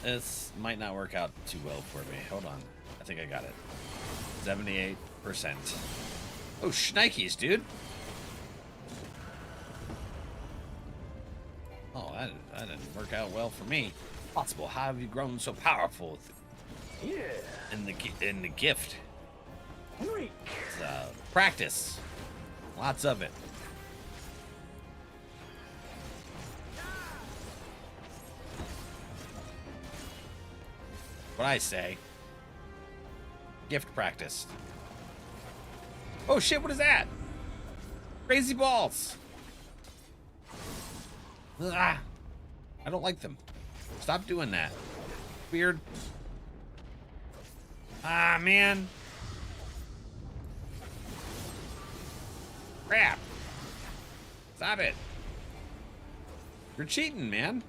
This might not work out too well for me. Hold on. I think I got it. 78%. Oh, shnikes, dude. Oh, that didn't work out well for me. Possible. How have you grown so powerful? Yeah. In the gift. It's, practice. Lots of it. What I say. Gift practice. Oh shit, what is that? Crazy balls. Ah, I don't like them. Stop doing that. Weird. Ah, man. Crap. Stop it. You're cheating, man.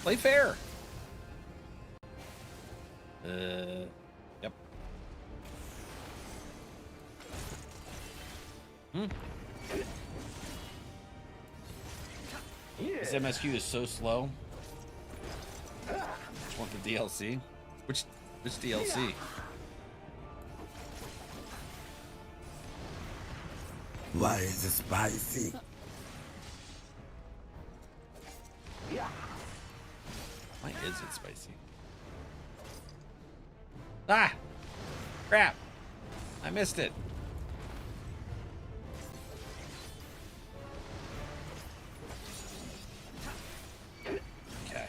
Play fair. Yep. This MSQ is so slow. Just want the DLC. Which DLC? Why is it spicy? Why is it spicy? Ah! Crap! I missed it. Okay.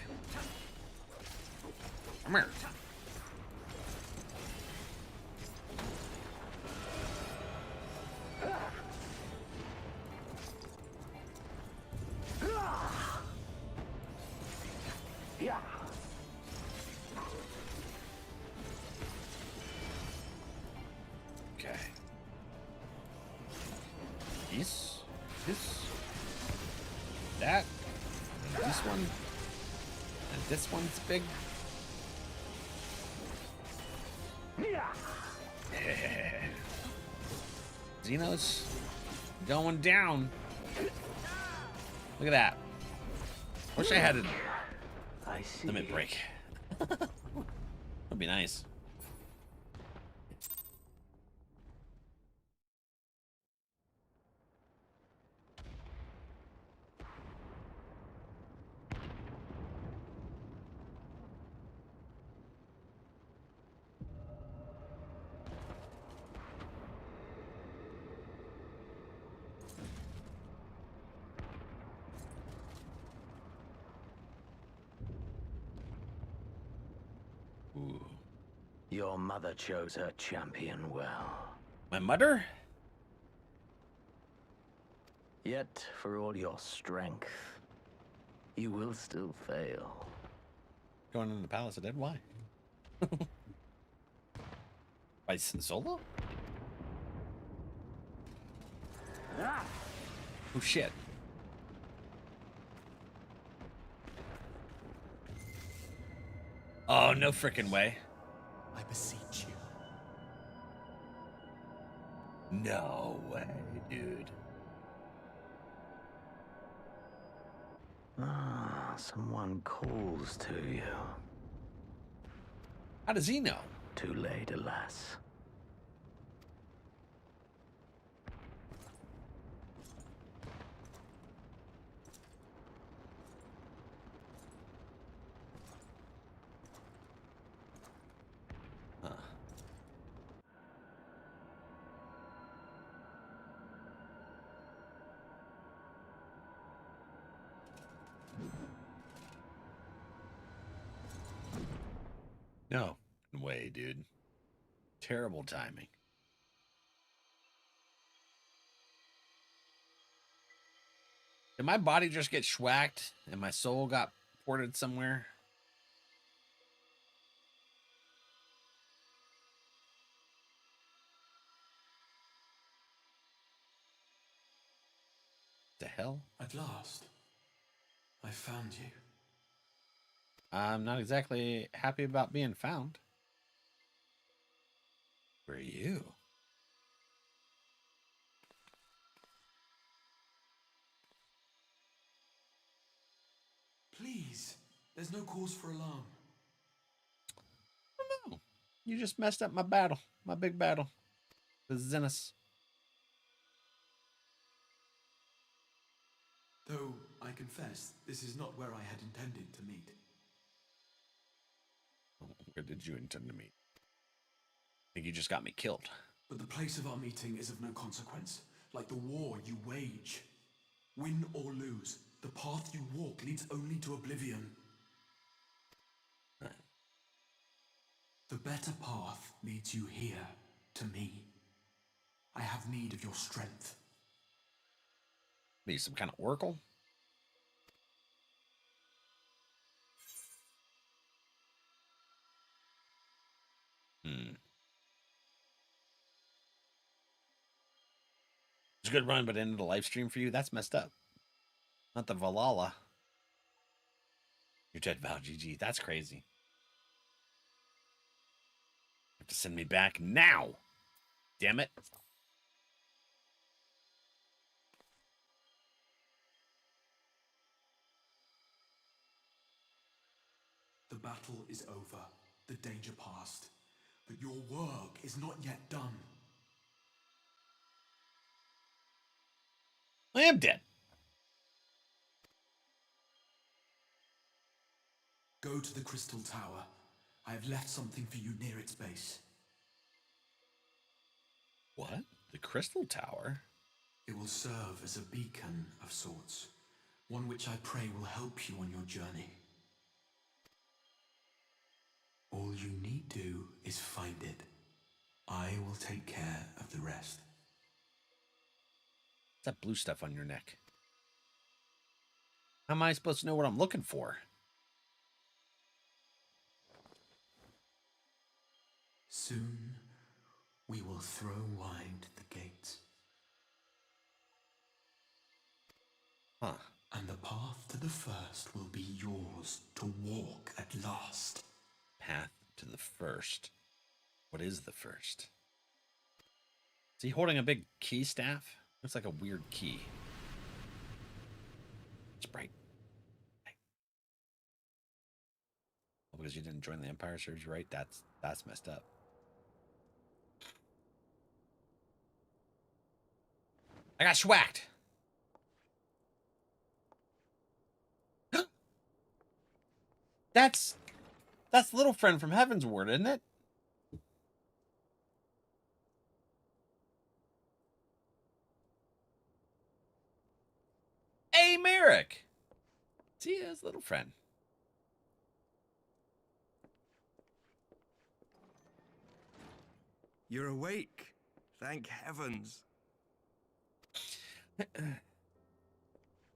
Come here. That, and this one, and this one's big. Xenos going down. Look at that. Wish I had a limit break. That'd be nice. Your mother chose her champion well. My mother? Yet, for all your strength, you will still fail. Going into the Palace of Dead? Why? By Solo? Oh shit. Oh, no frickin' way. I beseech you. No way, dude. Ah, someone calls to you. How does he know? Too late, alas. Huh. No way, dude. Terrible timing. Did my body just get schwacked and my soul got ported somewhere? The hell? At last, I found you. I'm not exactly happy about being found. Where are you? Please, there's no cause for alarm. Oh, no. You just messed up my battle. My big battle. The Zenith. Though, I confess, this is not where I had intended to meet. Where did you intend to meet? I think you just got me killed. But the place of our meeting is of no consequence, like the war you wage. Win or lose, the path you walk leads only to oblivion. The better path leads you here, to me. I have need of your strength. Need some kind of oracle? It's a good run, but ended the live stream for you. That's messed up. Not the Valhalla. You're dead, Val. GG. That's crazy. You have to send me back now. Damn it. The battle is over, the danger past, but your work is not yet done. I am dead. Go to the Crystal Tower. I have left something for you near its base. What? The Crystal Tower? It will serve as a beacon of sorts, one which I pray will help you on your journey. All you need do is find it. I will take care of the rest. What's that blue stuff on your neck? How am I supposed to know what I'm looking for? Soon, we will throw wide the gates. Huh. And the path to the first will be yours to walk at last. Path to the first. What is the first? Is he holding a big key staff? Looks like a weird key. It's bright. Oh, because you didn't join the Empire serves you right? That's messed up. I got schwacked. That's little friend from Heavensward, isn't it? Hey, Merrick. See, his little friend. You're awake. Thank heavens.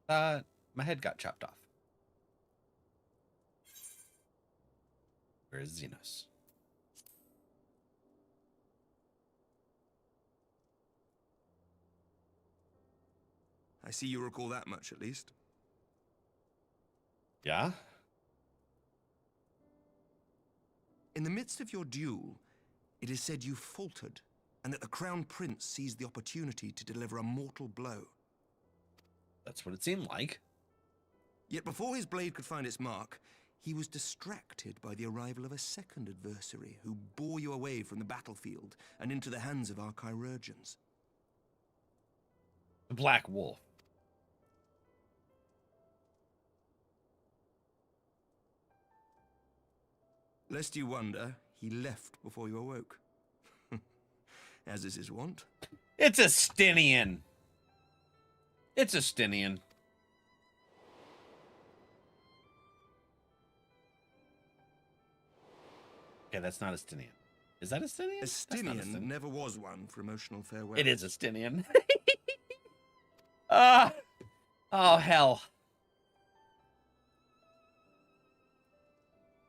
My head got chopped off. Where is Xenos? I see you recall that much, at least. Yeah? In the midst of your duel, it is said you faltered and that the Crown Prince seized the opportunity to deliver a mortal blow. That's what it seemed like. Yet before his blade could find its mark, he was distracted by the arrival of a second adversary who bore you away from the battlefield and into the hands of our chirurgeons. The Black Wolf. Lest you wonder, he left before you awoke. As is his wont. It's a Stinian. It's a Stinian. Okay, that's not a Stinian. Is that a Stinian? A Stinian never was one for emotional farewell. It is a Stinian. Ah! Oh, hell.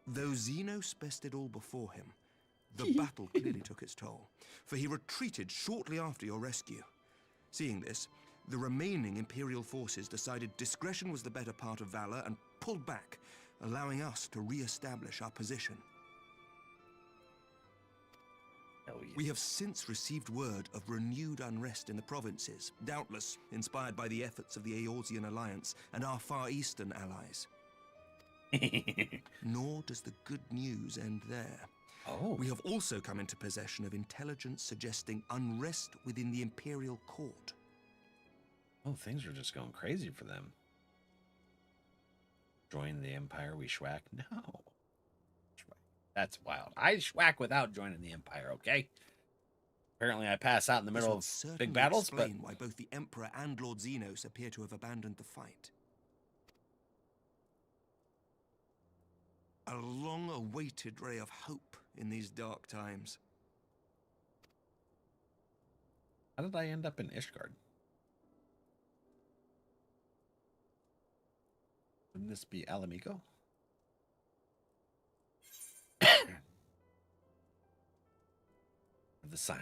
Though Xenos bested all before him, the battle clearly took its toll, for he retreated shortly after your rescue. Seeing this, the remaining Imperial forces decided discretion was the better part of valor and pulled back, allowing us to re-establish our position. We have since received word of renewed unrest in the provinces, doubtless inspired by the efforts of the Eorzean Alliance and our Far Eastern allies. Nor does the good news end there. Oh. We have also come into possession of intelligence suggesting unrest within the Imperial Court. Oh, things are just going crazy for them. Join the Empire, we schwack? No. That's wild. I schwack without joining the Empire, okay? Apparently I pass out in the middle of big battles, but... why both the Emperor and Lord Xenos appear to have abandoned the fight. A long-awaited ray of hope in these dark times. How did I end up in Ishgard? Wouldn't this be Ala Mhigo? The Scions.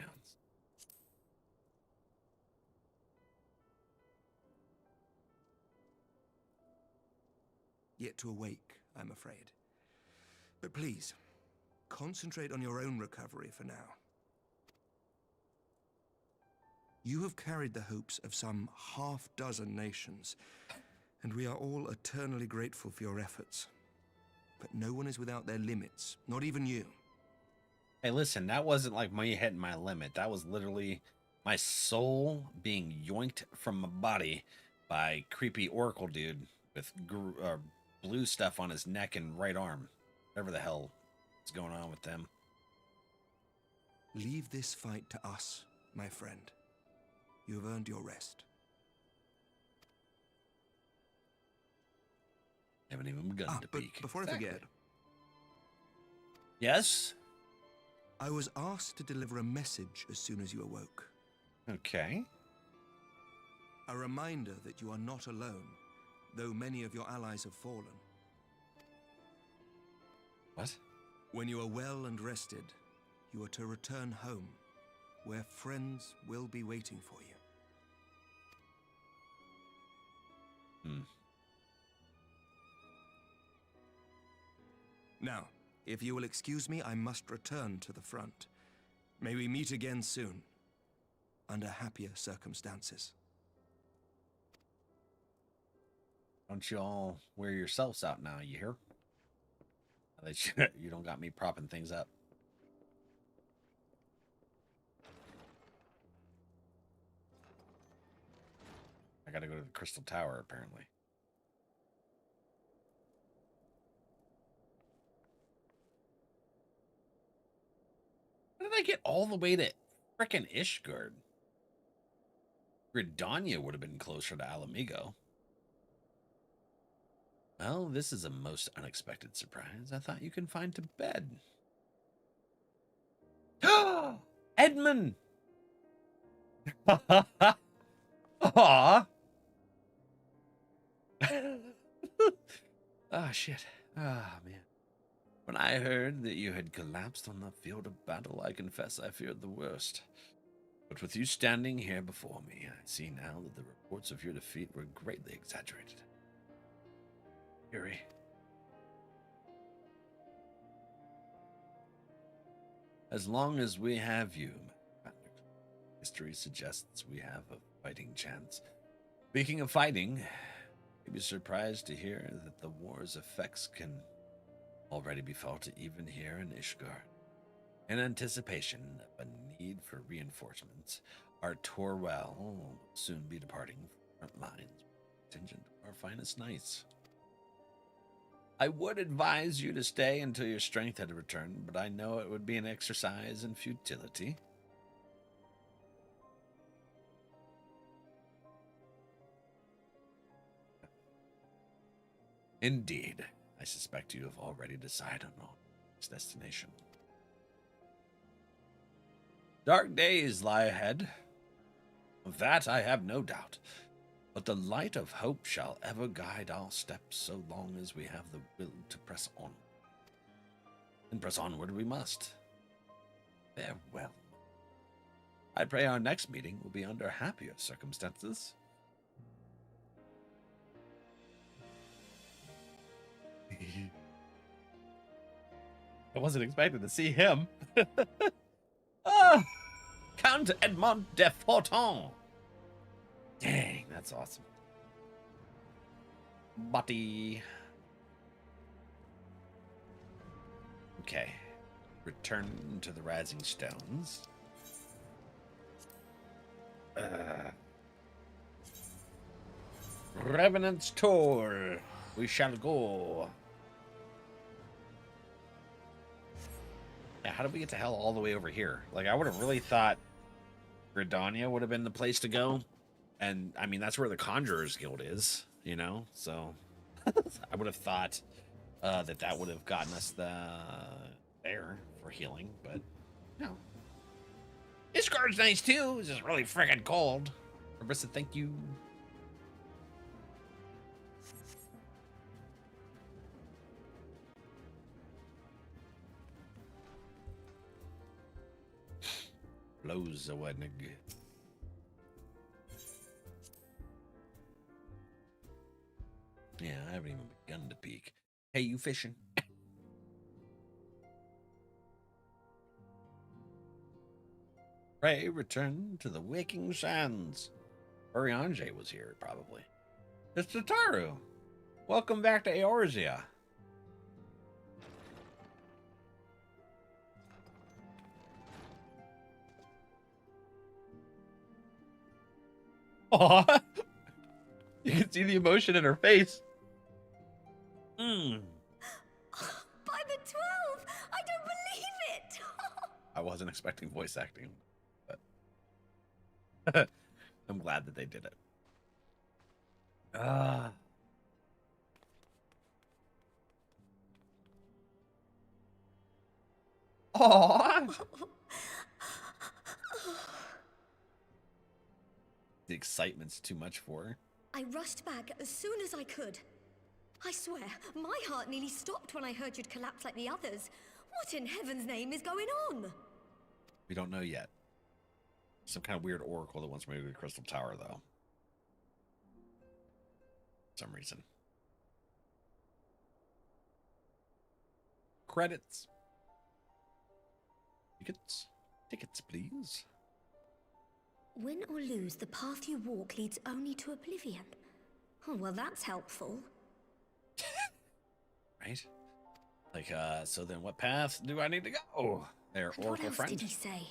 Yet to awake, I'm afraid. But please, concentrate on your own recovery for now. You have carried the hopes of some half-dozen nations, and we are all eternally grateful for your efforts. But no one is without their limits, not even you. Hey, listen, that wasn't like me hitting my limit. That was literally my soul being yoinked from my body by creepy Oracle dude with blue stuff on his neck and right arm. Whatever the hell is going on with them. Leave this fight to us, my friend. You have earned your rest. Haven't even begun to peek. Before I forget. Yes? I was asked to deliver a message as soon as you awoke. Okay. A reminder that you are not alone, though many of your allies have fallen. What? When you are well and rested, you are to return home, where friends will be waiting for you. Now, if you will excuse me, I must return to the front. May we meet again soon, under happier circumstances. Don't you all wear yourselves out now, you hear? You don't got me propping things up. I gotta go to the Crystal Tower, apparently. How did I get all the way to frickin' Ishgard? Gridania would have been closer to Ala Mhigo. Well, this is a most unexpected surprise. I thought you can find to bed. Edmund! Aww. Ah, shit. Ah, man. When I heard that you had collapsed on the field of battle, I confess I feared the worst. But with you standing here before me, I see now that the reports of your defeat were greatly exaggerated. Yuri. As long as we have you, history suggests we have a fighting chance. Speaking of fighting, you'd be surprised to hear that the war's effects can already be felt even here in Ishgard. In anticipation of a need for reinforcements, our Torwell will soon be departing from front lines, contingent of our finest knights. I would advise you to stay until your strength had returned, but I know it would be an exercise in futility. Indeed, I suspect you have already decided on its destination. Dark days lie ahead. Of that I have no doubt. But the light of hope shall ever guide our steps so long as we have the will to press on. And press onward we must. Farewell. I pray our next meeting will be under happier circumstances. I wasn't expecting to see him. Count Edmond de Forton. Dang, that's awesome. Buddy. Okay. Return to the Rising Stones. Revenant's Tour. We shall go. Yeah, how did we get to hell all the way over here? Like, I would have really thought Gridania would have been the place to go. And, I mean, that's where the Conjurer's Guild is, you know? So, I would have thought that would have gotten us there for healing, but no. This card's nice, too. It's just really friggin' cold. Marissa, thank you. Blows a Wednig. Yeah, I haven't even begun to peek. Hey, you fishing? Pray return to the waking sands. Urianger was here, probably. It's Tataru. Welcome back to Eorzea. Aw. You can see the emotion in her face. By the 12! I don't believe it! I wasn't expecting voice acting, but I'm glad that they did it. Aww. The excitement's too much for her. I rushed back as soon as I could. I swear, my heart nearly stopped when I heard you'd collapsed like the others. What in heaven's name is going on? We don't know yet. Some kind of weird oracle that wants me to go to Crystal Tower, though. For some reason. Credits. Tickets, please. Win or lose, the path you walk leads only to oblivion. Oh, well, that's helpful. Right? Like, so then what path do I need to go? There, And oracle what else friend. did he say?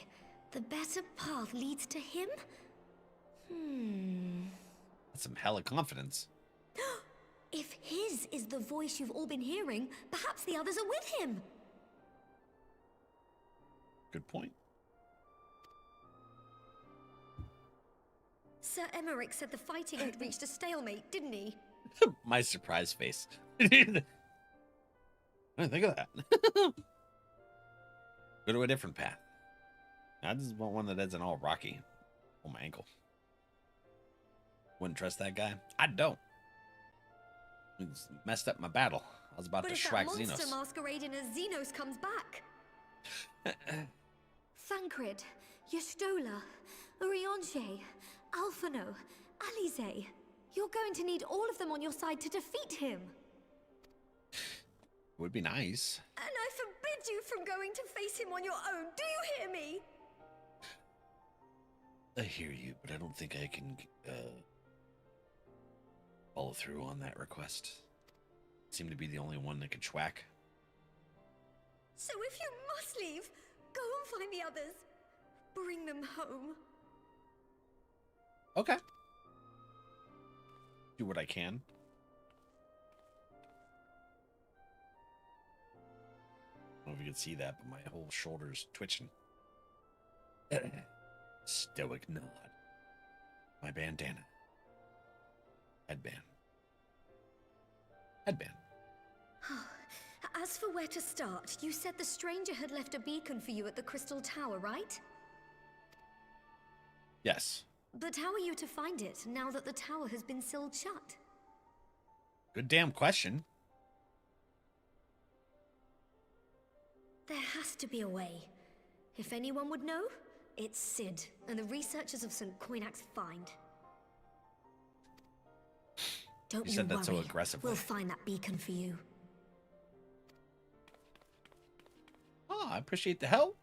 The better path leads to him? That's some hella confidence. If his is the voice you've all been hearing, perhaps the others are with him. Good point. Sir Emmerich said the fighting had reached a stalemate, didn't he? My surprise face. I didn't think of that. Go to a different path. I just want one that isn't all rocky. Oh, my ankle. Wouldn't trust that guy. I don't. He just messed up my battle. I was about But to if schwack that monster Xenos. masquerading as Xenos comes back? Thancred, Yestola, Urianger, Alphano, Alize. You're going to need all of them on your side to defeat him. Would be nice. And I forbid you from going to face him on your own. Do you hear me? I hear you, but I don't think I can follow through on that request. Seem to be the only one that can schwack. So if you must leave, go and find the others. Bring them home. Okay. Do what I can. I don't know if you can see that, but my whole shoulder's twitching. Stoic nod. My bandana. Headband. Headband. As for where to start, you said the stranger had left a beacon for you at the Crystal Tower, right? Yes. But how are you to find it now that the tower has been sealed shut? Good damn question. There has to be a way. If anyone would know, it's Sid and the researchers of St. Coinac's find. Don't You said you that so worry. aggressively. We'll find that beacon for you. Oh, I appreciate the help.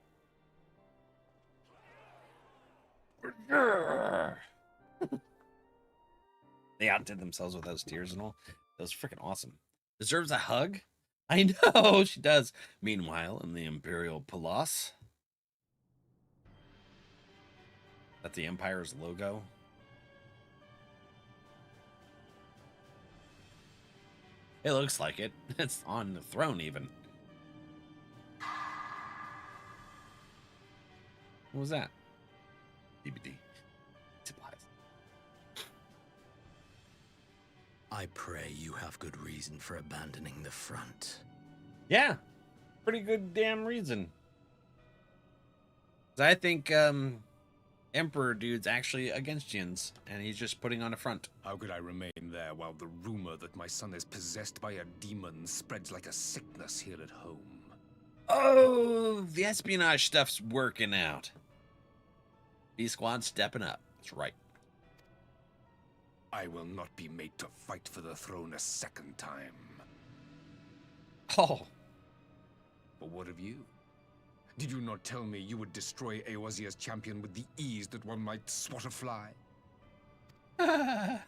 They outdid themselves with those tears and all. That was freaking awesome. Deserves a hug? I know she does. Meanwhile, in the Imperial Palace, that's the Empire's logo. It looks like it. It's on the throne, even. What was that? DVD. Supplies. I pray you have good reason for abandoning the front. Yeah. Pretty good damn reason. 'Cause I think Emperor dude's actually against Jins, and he's just putting on a front. How could I remain there while the rumor that my son is possessed by a demon spreads like a sickness here at home? Oh, the espionage stuff's working out. B-Squad stepping up. That's right. I will not be made to fight for the throne a second time. Oh. But what of you? Did you not tell me you would destroy Eozia's champion with the ease that one might swat a fly? A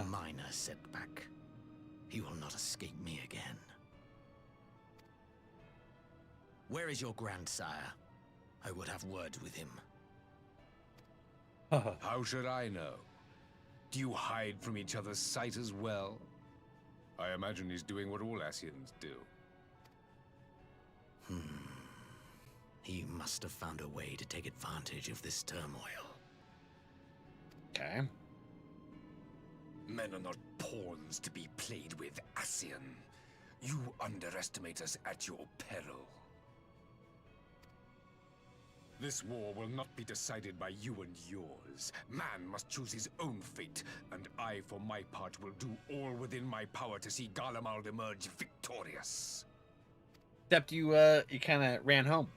minor setback. He will not escape me again. Where is your grandsire? I would have words with him. How should I know? Do you hide from each other's sight as well? I imagine he's doing what all Asians do. He must have found a way to take advantage of this turmoil. Okay. Men are not pawns to be played with, Asian. You underestimate us at your peril. This war will not be decided by you and yours. Man must choose his own fate, and I, for my part, will do all within my power to see Garlemald emerge victorious. Except you kind of ran home.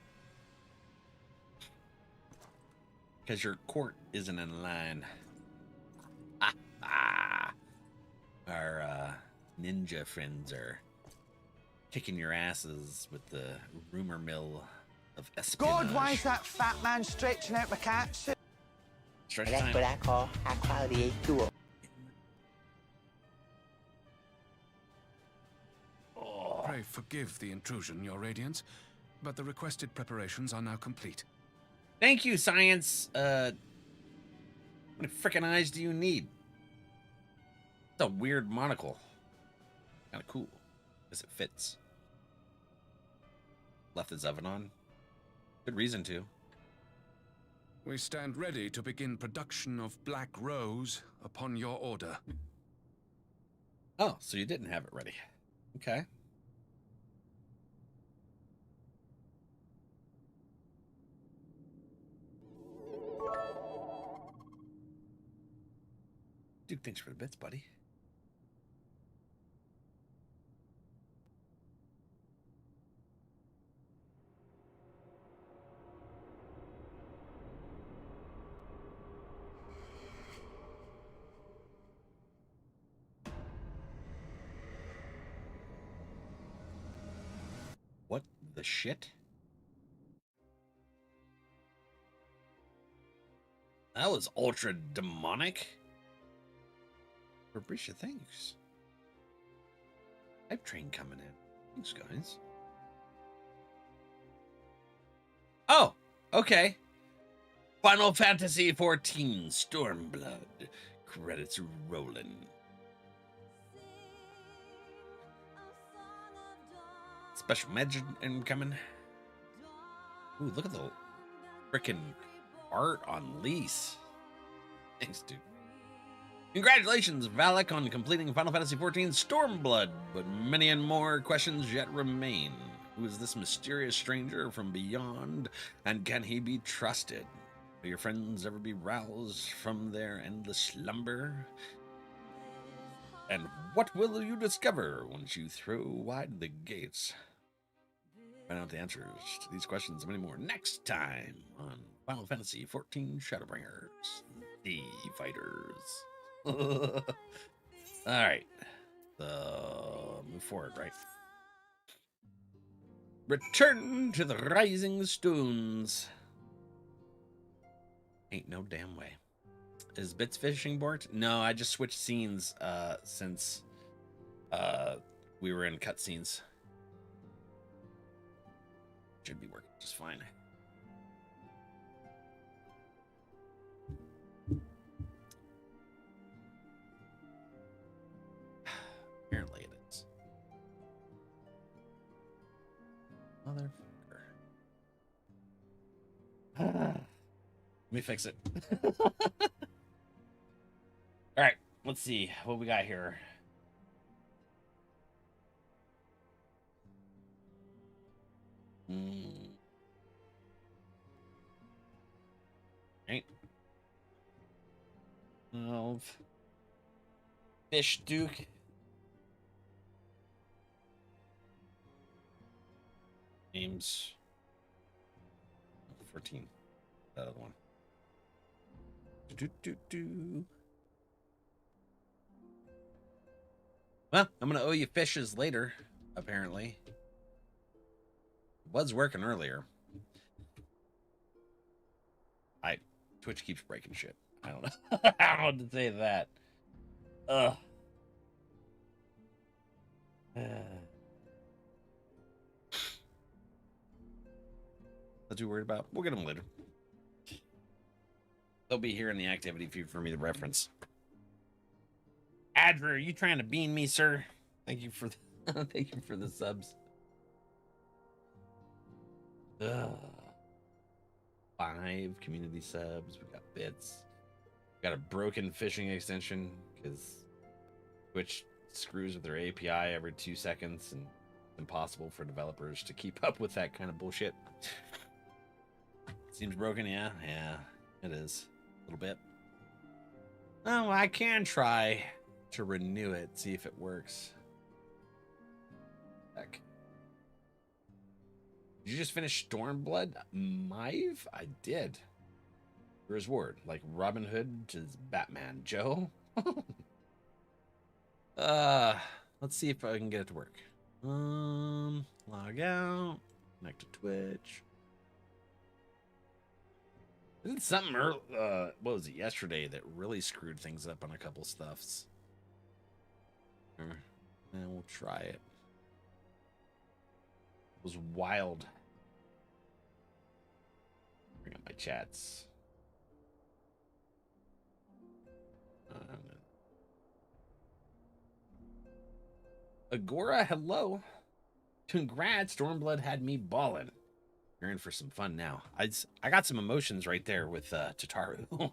Because your court isn't in line. Our ninja friends are kicking your asses with the rumor mill of espionage. God, why is that fat man stretching out my cat? Stretch That's time. what I call high quality tool. Pray forgive the intrusion, Your Radiance, but the requested preparations are now complete. Thank you, Science. What frickin' eyes do you need? It's a weird monocle. Kind of cool, because it fits. Left his oven on. Good reason to. We stand ready to begin production of Black Rose upon your order. Oh, so you didn't have it ready. Okay. Dude, thanks for the bits, buddy. What the shit? That was ultra demonic. Fabricia, thanks. Hype train coming in. Thanks, guys. Oh, okay. Final Fantasy XIV Stormblood. Credits rolling. Special mention incoming. Ooh, look at the freaking art on Lease. Thanks, dude. Congratulations, Valak, on completing Final Fantasy XIV Stormblood, but many and more questions yet remain. Who is this mysterious stranger from beyond, and can he be trusted? Will your friends ever be roused from their endless slumber? And what will you discover once you throw wide the gates? Find out the answers to these questions and many more next time on Final Fantasy XIV Shadowbringers, the Fighters. All right, move forward, right? Return to the Rising Stones. Ain't no damn way. Is Bits fishing board? No, I just switched scenes since we were in cutscenes. Should be working just fine. Apparently it is. Motherfucker. Let me fix it. All right, let's see what we got here. Right. 12. Fish Duke. Names. 14. That other one. Well, I'm gonna owe you fishes later, apparently. It was working earlier. Twitch keeps breaking shit. I don't know how to say that. Ugh. Not too worried about. We'll get them later. They'll be here in the activity feed for me to reference. Adler, are you trying to bean me, sir? Thank you for the thank you for the subs. Ugh. 5 community subs. We got bits. We got a broken fishing extension because Twitch screws with their API every 2 seconds, and it's impossible for developers to keep up with that kind of bullshit. Seems broken, yeah, it is a little bit. Oh, I can try to renew it, see if it works. Heck. Did you just finish Stormblood? Mive? I did. Heavensward, like Robin Hood to Batman. Joe? Let's see if I can get it to work. Log out. Connect to Twitch. I did something what was it, yesterday that really screwed things up on a couple stuffs. And we'll try it. It was wild. Bring up my chats. Agora, hello. Congrats, Stormblood had me ballin'. You're in for some fun now. I got some emotions right there with Tataru.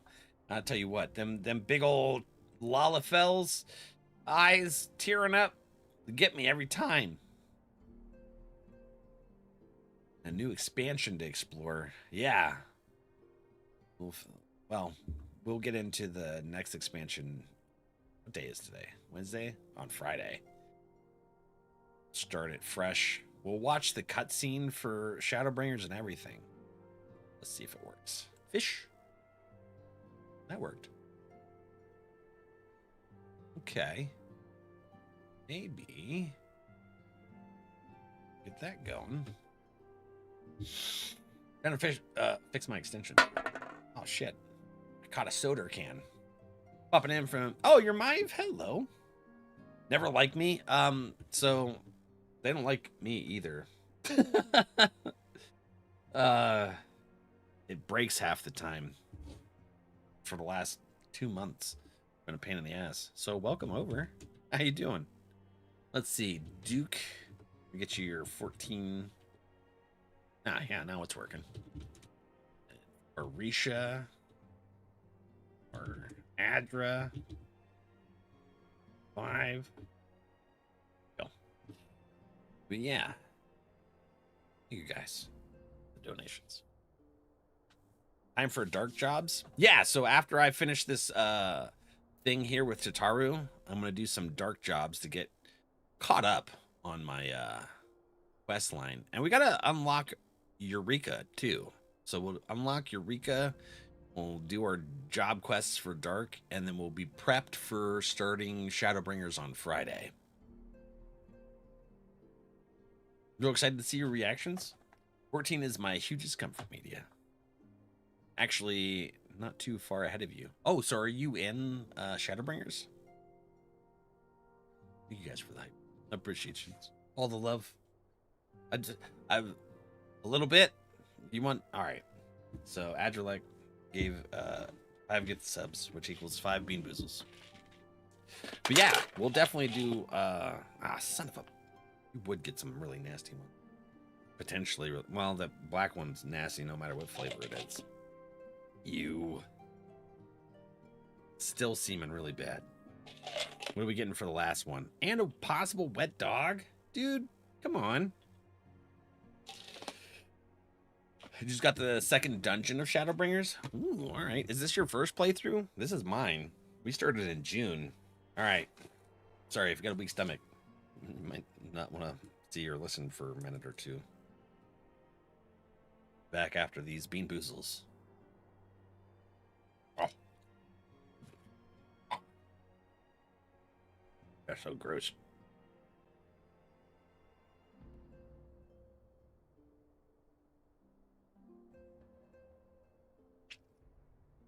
I'll tell you what, them big old Lalafells, eyes tearing up, get me every time. A new expansion to explore. Yeah. Well, we'll get into the next expansion. What day is today? Wednesday? On Friday. Start it fresh. We'll watch the cutscene for Shadowbringers and everything. Let's see if it works. Fish. That worked. Okay. Maybe. Get that going. Trying to fix my extension. Oh shit. I caught a soda can. Popping in from, oh, you're Mive? Hello. Never liked me. So they don't like me either. It breaks half the time for the last 2 months. Been a pain in the ass. So welcome over. How you doing? Let's see, Duke. We get you your 14. Ah, yeah, now it's working. Orisha. Or Adra. 5. Go. But yeah. Thank you guys. The donations. Time for dark jobs. Yeah, so after I finish this thing here with Tataru, I'm gonna do some dark jobs to get caught up on my quest line. And we gotta unlock Eureka too. So we'll unlock Eureka. We'll do our job quests for dark, and then we'll be prepped for starting Shadowbringers on Friday. Real excited to see your reactions. 14 is my hugest comfort media. Actually, not too far ahead of you. Oh, so are you in Shadowbringers? Thank you guys for the hype. I appreciate you. All the love. I've a little bit. You want? All right. So NRValeck gave 5 gift subs, which equals 5 bean boozles. But yeah, we'll definitely do. Son of a. You would get some really nasty ones. Potentially. Well, the black one's nasty no matter what flavor it is. You. Still seeming really bad. What are we getting for the last one? And a possible wet dog? Dude, come on. You just got the second dungeon of Shadowbringers? Ooh, all right. Is this your first playthrough? This is mine. We started in June. All right. Sorry, if you got a weak stomach, you might not want to see or listen for a minute or two. Back after these bean boozles. Oh. That's so gross.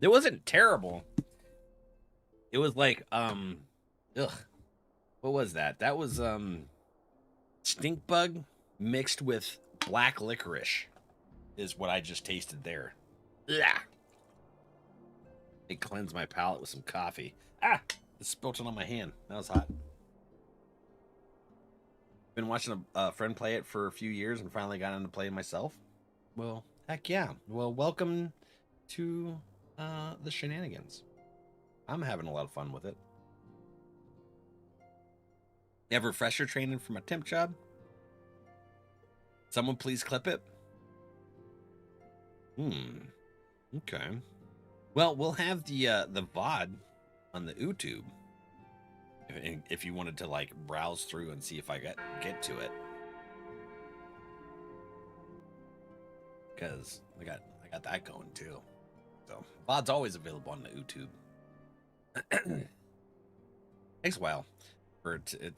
It wasn't terrible. It was like, ugh. What was that? That was, stink bug mixed with black licorice is what I just tasted there. Yeah. It cleansed my palate with some coffee. Ah, it spilt it on my hand. That was hot. Been watching a friend play it for a few years and finally got into playing myself. Well, heck yeah. Well, welcome to the shenanigans. I'm having a lot of fun with it. You have refresher training for my temp job? Someone please clip it. Okay. Well, we'll have the VOD on the YouTube if you wanted to like browse through and see if I get to it. Because I got that going too. So VOD's always available on the YouTube. Takes a while for it to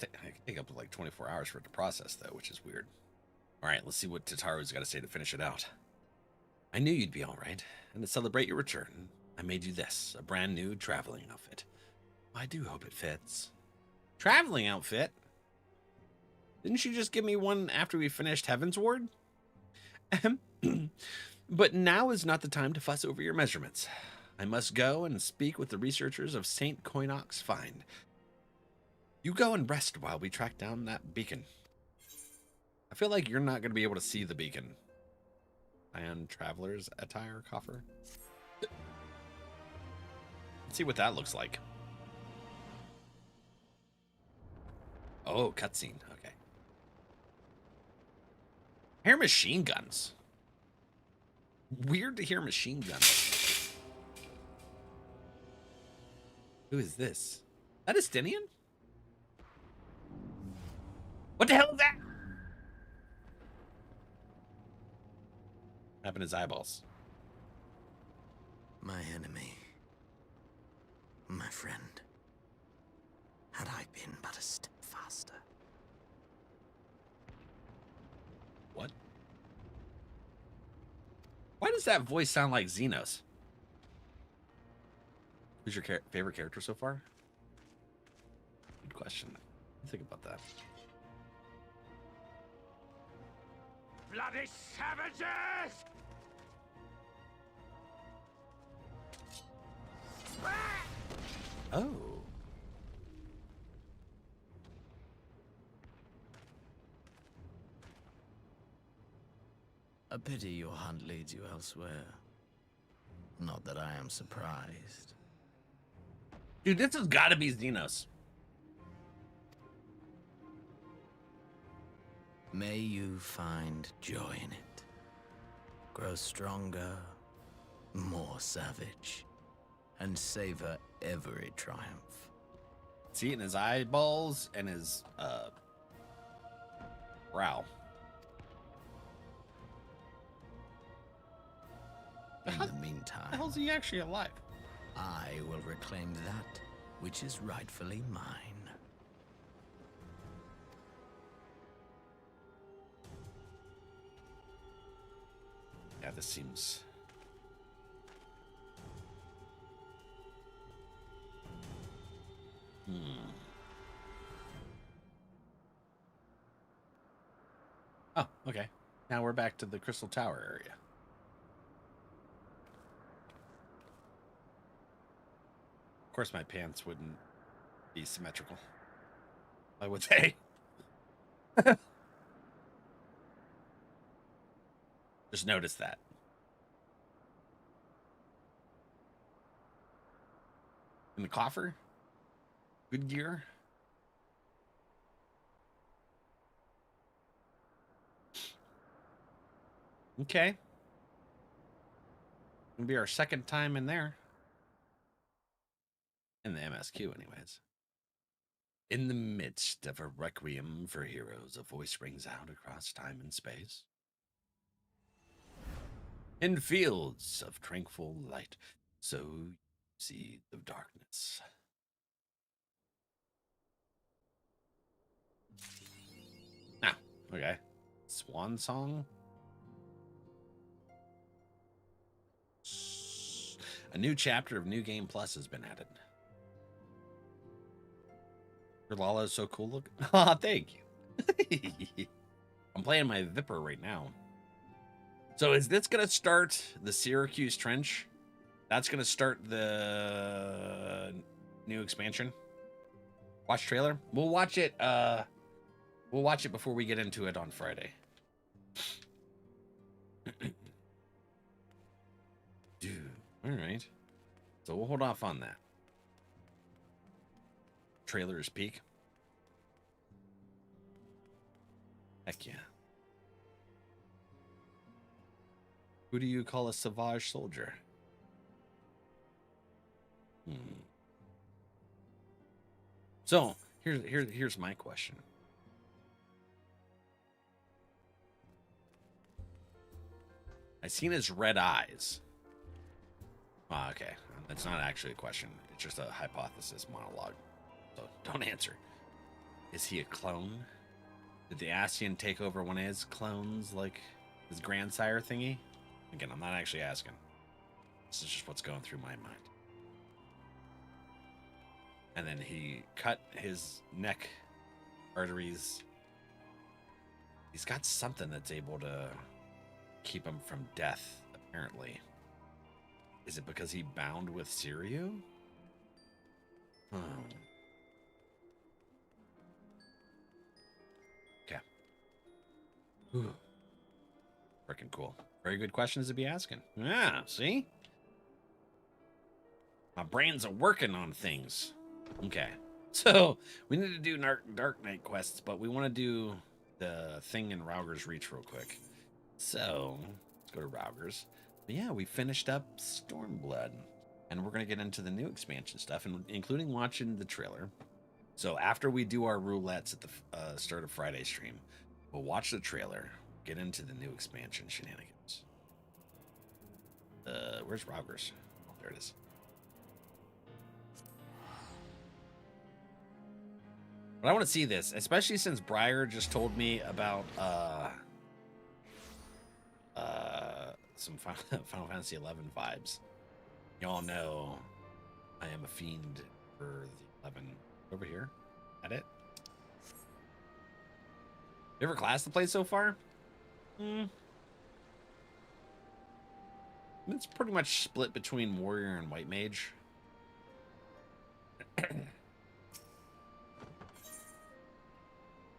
take up to like 24 hours for it to process though, which is weird. All right, let's see what Tataru's got to say to finish it out. I knew you'd be all right, and to celebrate your return, I made you this, a brand new traveling outfit. I do hope it fits. Traveling outfit? Didn't you just give me one after we finished Heavensward? But now is not the time to fuss over your measurements. I must go and speak with the researchers of St. Coinox Find. You go and rest while we track down that beacon. I feel like you're not going to be able to see the beacon. And traveler's attire coffer. Let's see what that looks like. Oh, cutscene. Okay. I hear machine guns. Weird to hear machine guns. Who is this? That Estinian? What the hell is that? What happened to his eyeballs? My enemy. My friend. Had I been but a step faster. What? Why does that voice sound like Xenos? Who's your favorite character so far? Good question. Think about that. Bloody savages! Oh. A pity your hunt leads you elsewhere. Not that I am surprised. Dude, this has got to be Xenos. May you find joy in it. Grow stronger, more savage, and savor every triumph. See it in his eyeballs and his brow. In the meantime, How is he actually alive? I will reclaim that which is rightfully mine. Yeah, this seems... Oh, okay. Now we're back to the Crystal Tower area. Of course, my pants wouldn't be symmetrical, I would say. Just notice that. In the coffer? Good gear? Okay. It'll be our second time in there. In the MSQ, anyways. In the midst of a requiem for heroes, a voice rings out across time and space. In fields of tranquil light, so you see the darkness. Ah, okay. Swan song. A new chapter of New Game Plus has been added. Your Lala is so cool looking. Oh, thank you. I'm playing my Viper right now. So is this going to start the Syracuse Trench? That's going to start the new expansion? Watch trailer? We'll watch it. We'll watch it before we get into it on Friday. Dude, all right. So we'll hold off on that. Trailer is peak. Heck yeah. Who do you call a Savage soldier? So here's my question. I seen his red eyes. Oh, okay. That's not actually a question. It's just a hypothesis monologue. So don't answer. Is he a clone? Did the Ascian take over one of his clones, like his grandsire thingy? Again, I'm not actually asking. This is just what's going through my mind. And then he cut his neck arteries. He's got something that's able to keep him from death, apparently. Is it because he bound with Siriu? Okay. Freaking cool. Very good questions to be asking. Yeah, see? My brains are working on things. Okay. So, we need to do Dark Knight quests, but we want to do the thing in Rauger's Reach real quick. So, let's go to Rauger's. But yeah, we finished up Stormblood. And we're going to get into the new expansion stuff, and including watching the trailer. So after we do our roulettes at the start of Friday stream, we'll watch the trailer, get into the new expansion shenanigans. Where's Rauger's? Oh, there it is. But I want to see this, especially since Breyer just told me about some Final Fantasy XI vibes. Y'all know I am a fiend for the 11. Over here. At it. Favorite class to play so far? It's pretty much split between warrior and white mage. I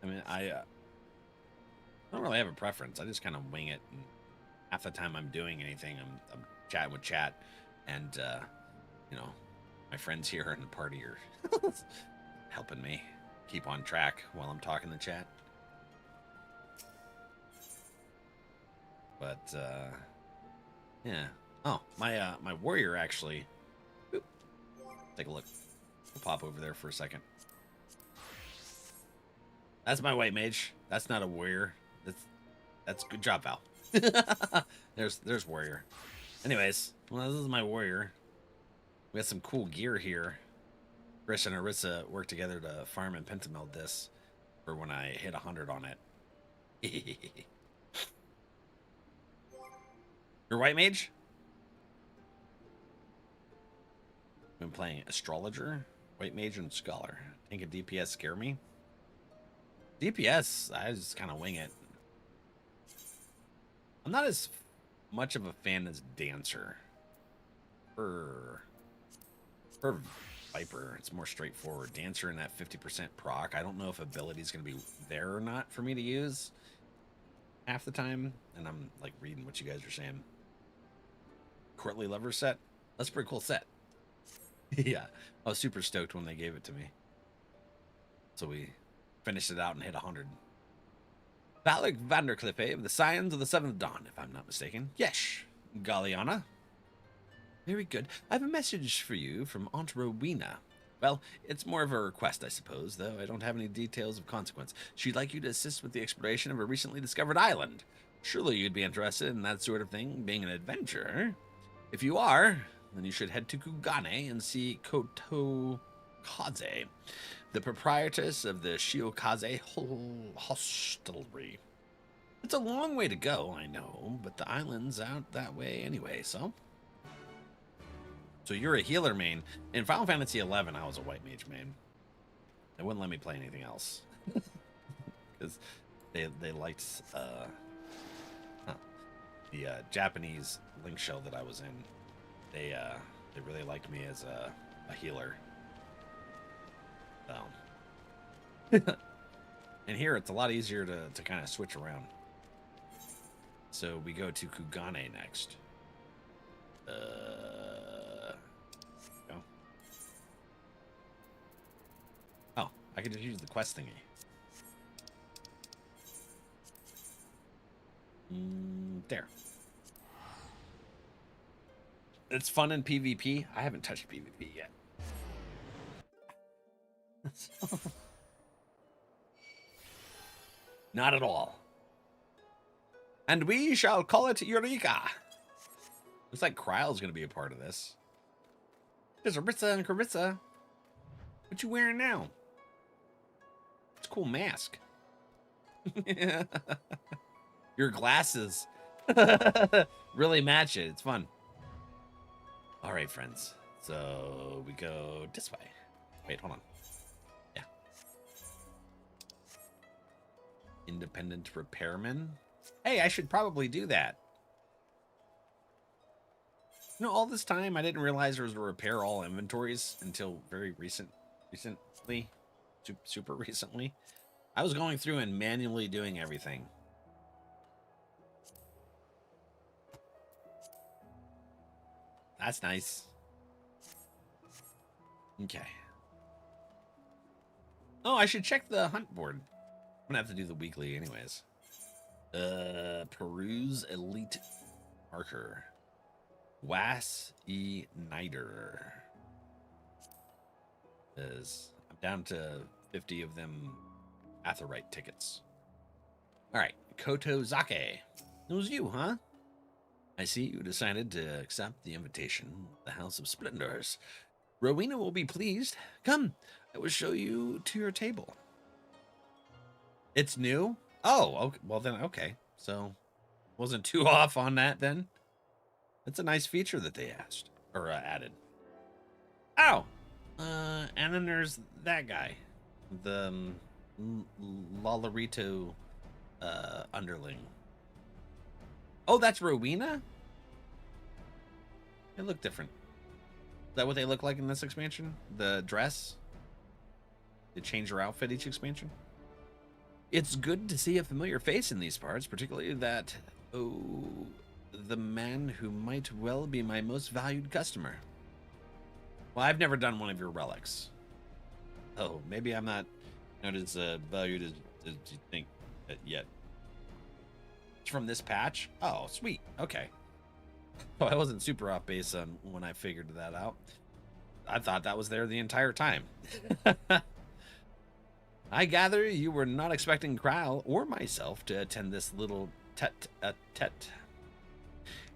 mean, I don't really have a preference. I just kind of wing it. And half the time I'm doing anything, I'm chatting with chat, and you know, my friends here in the party are helping me keep on track while I'm talking to chat. But yeah. Oh, my warrior actually. Oop. Take a look. We'll pop over there for a second. That's my white mage. That's not a warrior. That's good job, Val. there's warrior. Anyways, well, this is my warrior. We got some cool gear here. Chris and Arissa worked together to farm and pentameld this for when I hit 100 on it. Your white mage? Been playing astrologer, white mage, and scholar. Think a DPS scare me? DPS, I just kind of wing it. I'm not as much of a fan as dancer. For Viper, it's more straightforward. Dancer in that 50% proc. I don't know if ability is going to be there or not for me to use half the time. And I'm like reading what you guys are saying. Courtly Lover set. That's a pretty cool set. Yeah, I was super stoked when they gave it to me. So we finished it out and hit 100. Valak Vandercliffe of the Scions of the Seventh Dawn, if I'm not mistaken. Yes, Galliana. Very good. I have a message for you from Aunt Rowena. Well, it's more of a request, I suppose, though I don't have any details of consequence. She'd like you to assist with the exploration of a recently discovered island. Surely you'd be interested in that sort of thing, being an adventurer. If you are, then you should head to Kugane and see Kotokaze, the proprietress of the Shiokaze hostelry. It's a long way to go, I know, but the island's out that way anyway, so... So you're a healer main. In Final Fantasy XI, I was a white mage main. They wouldn't let me play anything else. Because they liked the Japanese Link show that I was in. They really liked me as a healer. So. And here it's a lot easier to kind of switch around. So we go to Kugane next. Go. Oh, I can just use the quest thingy. There. It's fun in PvP. I haven't touched PvP yet. Not at all. And we shall call it Eureka. Looks like Kryle's going to be a part of this. There's Arissa and Carissa. What you wearing now? It's a cool mask. Your glasses really match it. It's fun. All right, friends. So we go this way. Wait, hold on. Yeah. Independent repairman. Hey, I should probably do that. You know, all this time I didn't realize there was a repair all inventories until very recently, super recently. I was going through and manually doing everything. That's nice. Okay. Oh, I should check the hunt board. I'm gonna have to do the weekly anyways. Peruse Elite Marker. Was-E Nider. I'm down to 50 of them Aetherite tickets. Alright, Koto Zake. It was you, huh? I see you decided to accept the invitation of the House of Splendors. Rowena will be pleased. Come, I will show you to your table. It's new? Oh, okay. Well then, okay. So, wasn't too off on that then. That's a nice feature that they added. Oh! And then there's that guy. The Lolarito underling. Oh, that's Rowena? They look different. Is that what they look like in this expansion? The dress? They change her outfit each expansion? It's good to see a familiar face in these parts, particularly that, the man who might well be my most valued customer. Well, I've never done one of your relics. Oh, maybe I'm not as valued as you think yet. It's from this patch? Oh, sweet. Okay. Oh, I wasn't super off base on when I figured that out. I thought that was there the entire time. I gather you were not expecting Kyle or myself to attend this little tete-a-tete.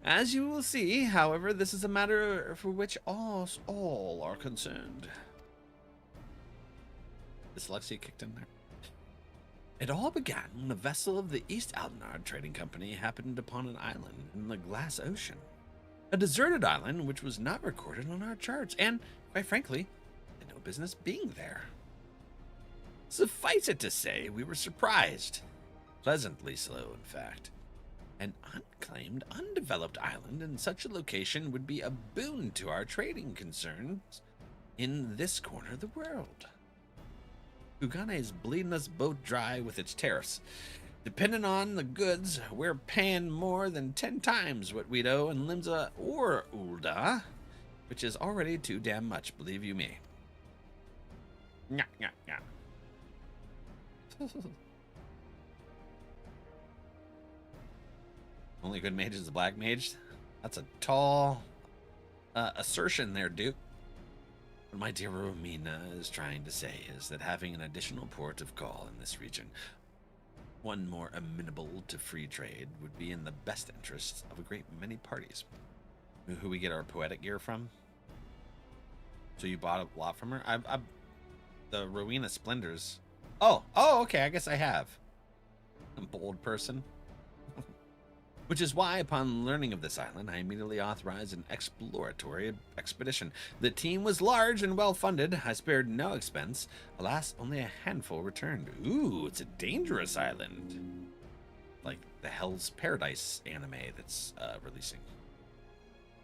As you will see, however, this is a matter for which all are concerned. Dyslexia kicked in there. It all began when a vessel of the East Aldenard Trading Company happened upon an island in the Glass Ocean. A deserted island which was not recorded on our charts, and, quite frankly, had no business being there. Suffice it to say, we were surprised. Pleasantly so, in fact. An unclaimed, undeveloped island in such a location would be a boon to our trading concerns in this corner of the world. Ugane is bleeding us both dry with its tariffs. Depending on the goods, we're paying more than 10 times what we'd owe in Limsa or Ulda, which is already too damn much, believe you me. Nyah, nyah, nyah. Only good mage is the black mage? That's a tall assertion there, Duke. What my dear Romina is trying to say is that having an additional port of call in this region, one more amenable to free trade, would be in the best interests of a great many parties. Who we get our poetic gear from? So you bought a lot from her? The Rowena Splendors. Oh, okay, I guess I have. A bold person. Which is why, upon learning of this island, I immediately authorized an exploratory expedition. The team was large and well-funded. I spared no expense. Alas, only a handful returned. Ooh, it's a dangerous island. Like the Hell's Paradise anime that's releasing.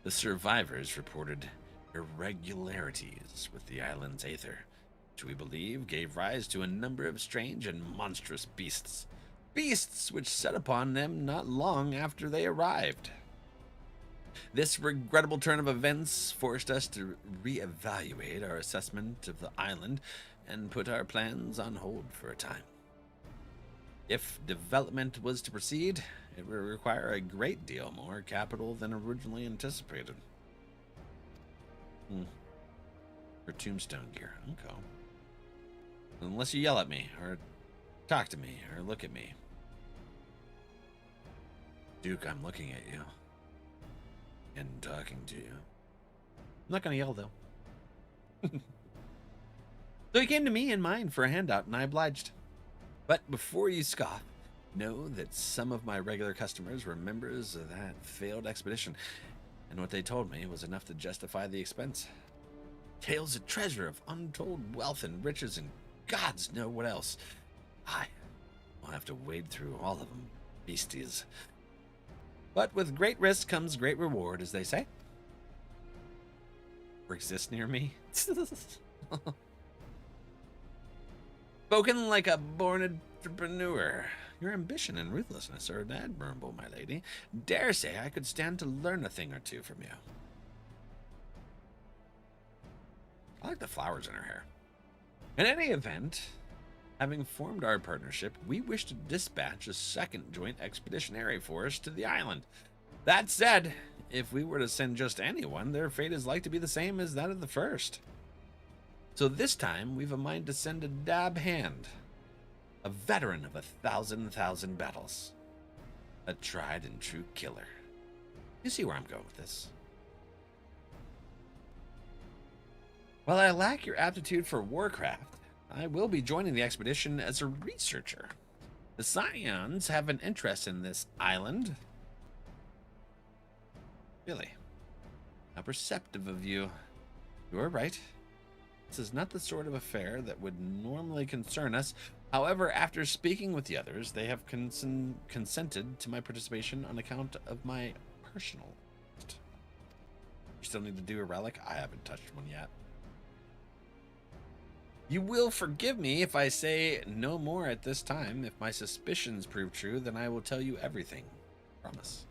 The survivors reported irregularities with the island's aether, which we believe gave rise to a number of strange and monstrous beasts. Beasts which set upon them not long after they arrived. This regrettable turn of events forced us to reevaluate our assessment of the island and put our plans on hold for a time. If development was to proceed, it would require a great deal more capital than originally anticipated. For tombstone gear, okay. Unless you yell at me, or talk to me, or look at me. Duke, I'm looking at you. And talking to you. I'm not gonna yell, though. So he came to me and mine for a handout, and I obliged. But before you scoff, know that some of my regular customers were members of that failed expedition, and what they told me was enough to justify the expense. Tales of treasure of untold wealth and riches and gods know what else. I will have to wade through all of them, beasties. But with great risk comes great reward, as they say. Or exist near me. Spoken like a born entrepreneur. Your ambition and ruthlessness are admirable, my lady. Dare say I could stand to learn a thing or two from you. I like the flowers in her hair. In any event, having formed our partnership, we wish to dispatch a second joint expeditionary force to the island. That said, if we were to send just anyone, their fate is like to be the same as that of the first. So this time, we've a mind to send a dab hand. A veteran of 1,000 battles. A tried and true killer. You see where I'm going with this. While I lack your aptitude for warcraft, I will be joining the expedition as a researcher. The Scions have an interest in this island. Really? How perceptive of you. You are right. This is not the sort of affair that would normally concern us. However, after speaking with the others, they have consented to my participation on account of my personal. You still need to do a relic? I haven't touched one yet. You will forgive me if I say no more at this time. If my suspicions prove true, then I will tell you everything. Promise.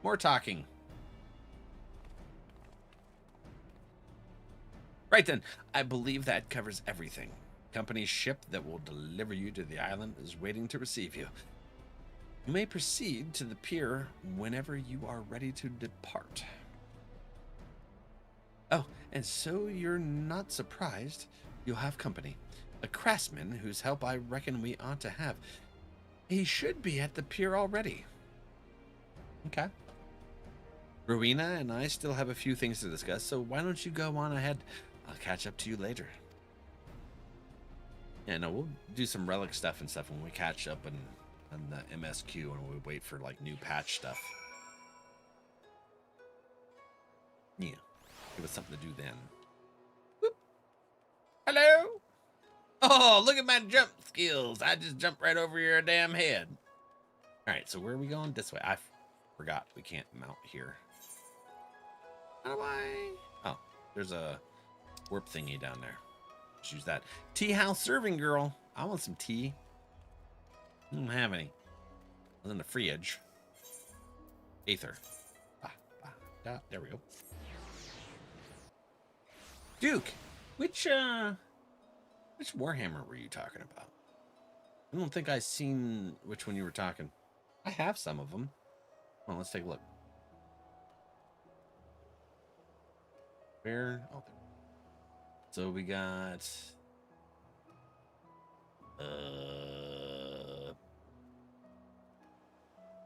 More talking. Right then, I believe that covers everything. Company's ship that will deliver you to the island is waiting to receive you. You may proceed to the pier whenever you are ready to depart. Oh, and so you're not surprised, you'll have company. A craftsman whose help I reckon we ought to have. He should be at the pier already. Okay. Rowena and I still have a few things to discuss, so why don't you go on ahead? I'll catch up to you later. Yeah, no, we'll do some relic stuff and stuff when we catch up on the MSQ and we wait for like new patch stuff. Yeah. Give us something to do then. Whoop. Hello. Oh, look at my jump skills. I just jumped right over your damn head. All right, so where are we going? This way. I forgot we can't mount here. How do I? Oh, there's a warp thingy down there. Let's use that. Tea house serving girl. I want some tea. I don't have any. Other than the fridge. Aether. There we go. Duke, which Warhammer were you talking about? I don't think I seen which one you were talking. I have some of them. Well, let's take a look. Where? Oh, there. So we got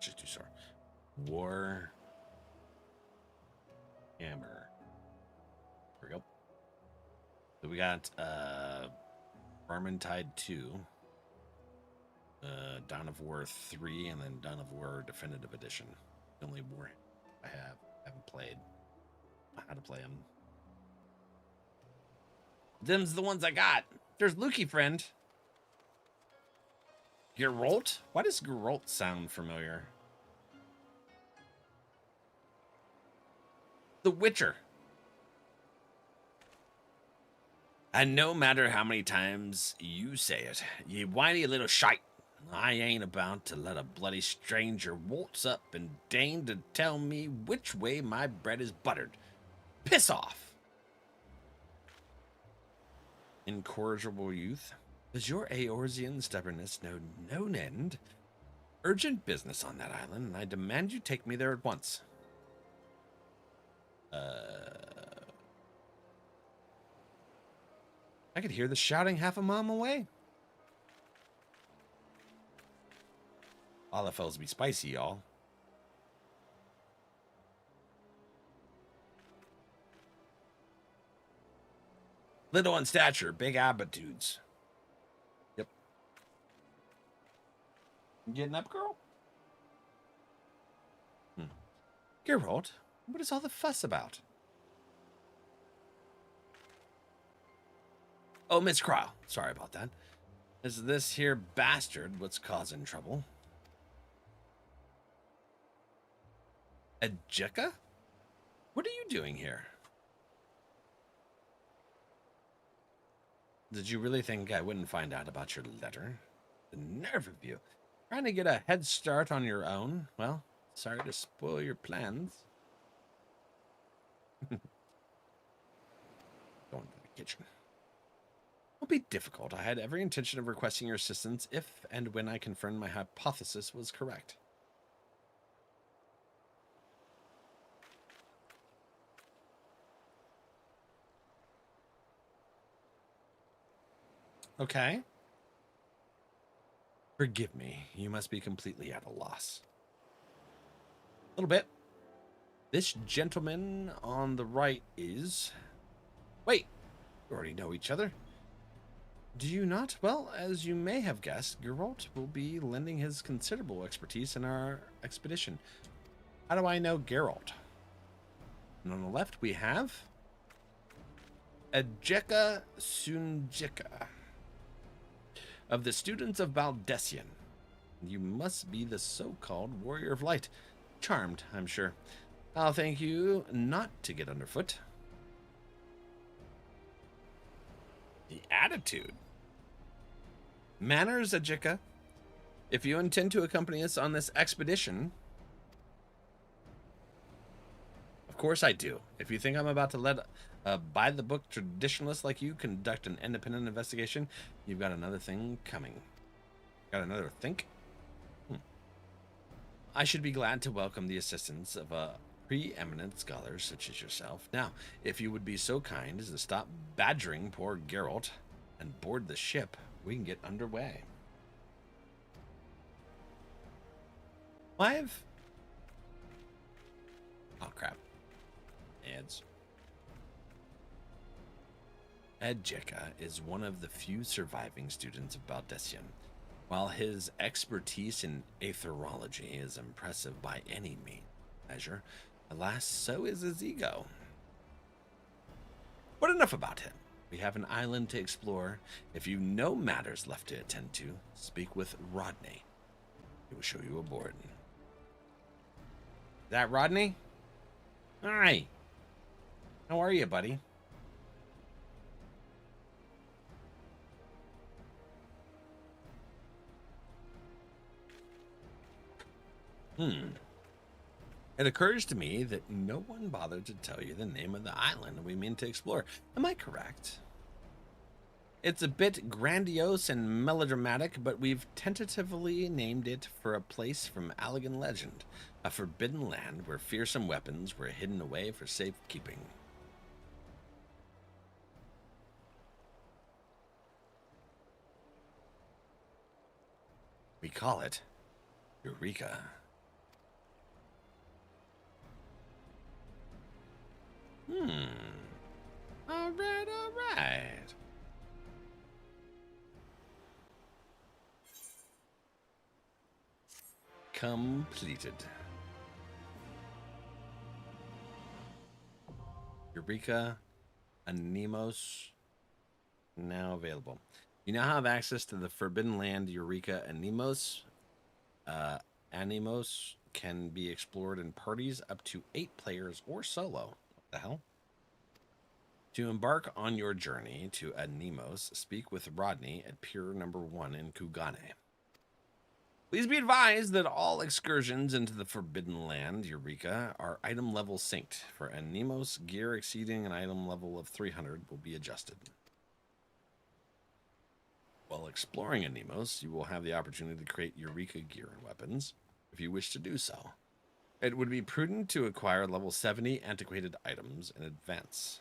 just too sorry. War Hammer. There we go. So we got Vermintide 2, Dawn of War 3, and then Dawn of War Definitive Edition. The only war I haven't played. How to play them. Them's the ones I got. There's Lukey, friend. Geralt? Why does Geralt sound familiar? The Witcher. And no matter how many times you say it, you whiny little shite, I ain't about to let a bloody stranger waltz up and deign to tell me which way my bread is buttered. Piss off. Incorrigible youth, does your Eorzean stubbornness know no end? Urgent business on that island, and I demand you take me there at once. I could hear the shouting half a mile away. All the fellas be spicy, y'all. Little in stature, big attitudes. Yep. You getting up, girl? Geralt, what is all the fuss about? Oh, Miss Cryle. Sorry about that. Is this here bastard what's causing trouble? Ajeka? What are you doing here? Did you really think I wouldn't find out about your letter? The nerve of you. Trying to get a head start on your own? Well, sorry to spoil your plans. Going to the kitchen. Won't be difficult. I had every intention of requesting your assistance if and when I confirmed my hypothesis was correct. Okay. Forgive me. You must be completely at a loss. A little bit. This gentleman on the right is... Wait. You already know each other. Do you not? Well, as you may have guessed, Geralt will be lending his considerable expertise in our expedition. How do I know Geralt? And on the left, we have Ajeka Sunjika of the students of Baldessian. You must be the so-called warrior of light. Charmed, I'm sure. I'll thank you not to get underfoot. The attitude. Manners, Ajika. If you intend to accompany us on this expedition... Of course I do. If you think I'm about to let a by-the-book traditionalist like you conduct an independent investigation, you've got another thing coming. Got another think? I should be glad to welcome the assistance of a preeminent scholar such as yourself. Now, if you would be so kind as to stop badgering poor Geralt and board the ship, we can get underway. Oh, crap. Ads. Ajeka is one of the few surviving students of Baldessian. While his expertise in aetherology is impressive by any measure, alas, so is his ego. But enough about him. We have an island to explore. If you know matters left to attend to, speak with Rodney. He will show you aboard. Is that Rodney? Hi. How are you, buddy? It occurs to me that no one bothered to tell you the name of the island we mean to explore. Am I correct? It's a bit grandiose and melodramatic, but we've tentatively named it for a place from Allegan legend, a forbidden land where fearsome weapons were hidden away for safekeeping. We call it Eureka. All right. Completed. Eureka Animos now available. You now have access to the Forbidden Land Eureka Animos. Animos can be explored in parties up to 8 players or solo. What the hell? To embark on your journey to Animos, speak with Rodney at Pier Number 1 in Kugane. Please be advised that all excursions into the Forbidden Land, Eureka, are item level synced. For Animos, gear exceeding an item level of 300 will be adjusted. While exploring Animos, you will have the opportunity to create Eureka gear and weapons, if you wish to do so. It would be prudent to acquire level 70 antiquated items in advance.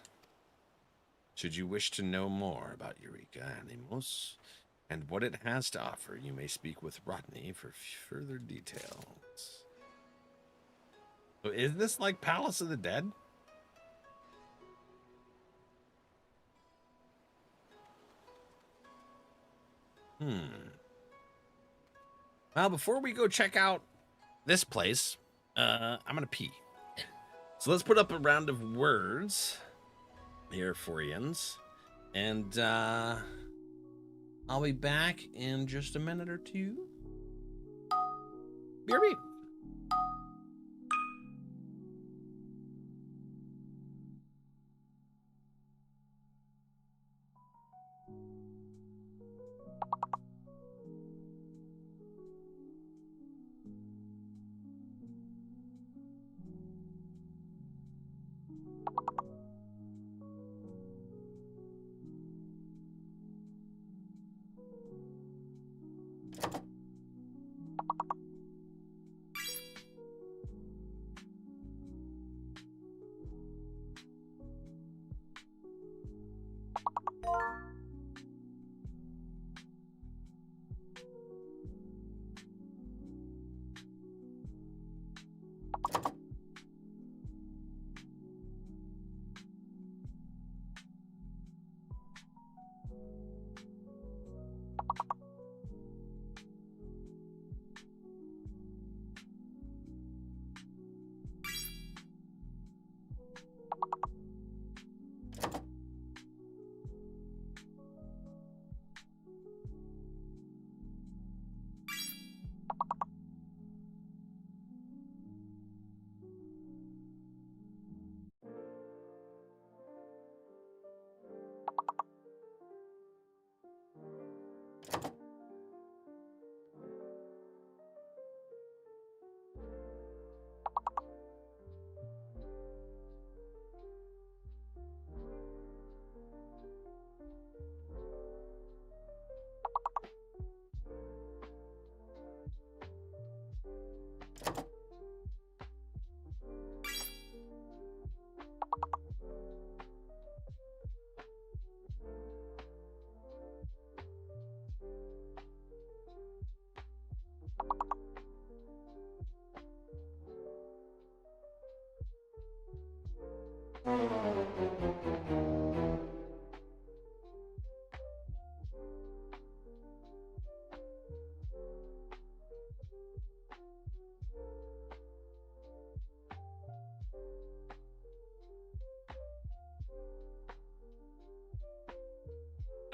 Should you wish to know more about Eureka Animos and what it has to offer, you may speak with Rodney for further details. So is this like Palace of the Dead? Well, before we go check out this place, I'm gonna pee. So let's put up a round of words here for yins, and I'll be back in just a minute or two. BRB.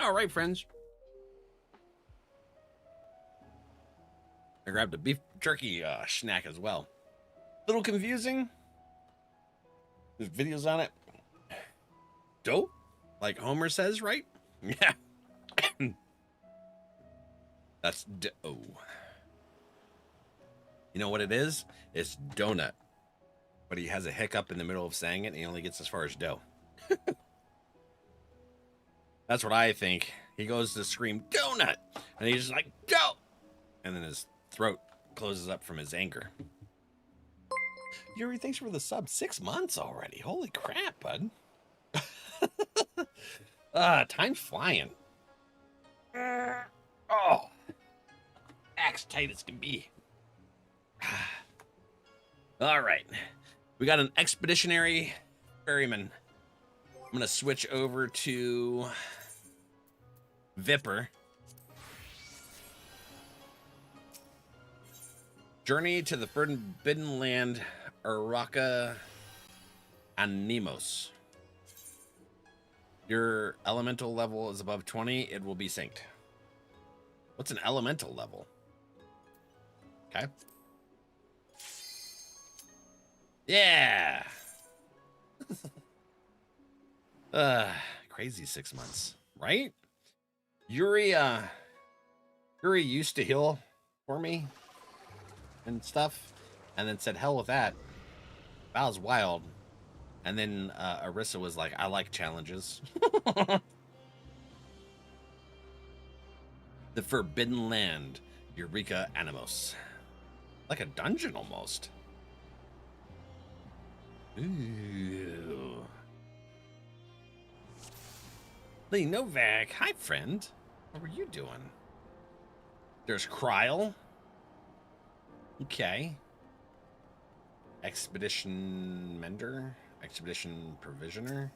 All right, friends. I grabbed a beef jerky snack as well. Little confusing. There's videos on it. Dope, like Homer says, right? Yeah. That's dough. You know what it is? It's donut. But he has a hiccup in the middle of saying it, and he only gets as far as dough. That's what I think. He goes to scream, donut! And he's just like, dough! And then his throat closes up from his anger. Yuri, thanks for the sub. 6 months already. Holy crap, bud. Time's flying. Oh. Axe tight as can be. All right. We got an expeditionary ferryman. I'm going to switch over to Vipper. Journey to the Forbidden Land, Araka Animos. Your elemental level is above 20, it will be synced. What's an elemental level? Okay. Yeah. Crazy 6 months, right? Yuri used to heal for me and stuff, and then said, hell with that. That was wild. And then Arissa was like, I like challenges. The Forbidden Land, Eureka Animos. Like a dungeon almost. Ooh. Lee Novak, hi friend. What were you doing? There's Kryl. Okay. Expedition Mender? Expedition Provisioner?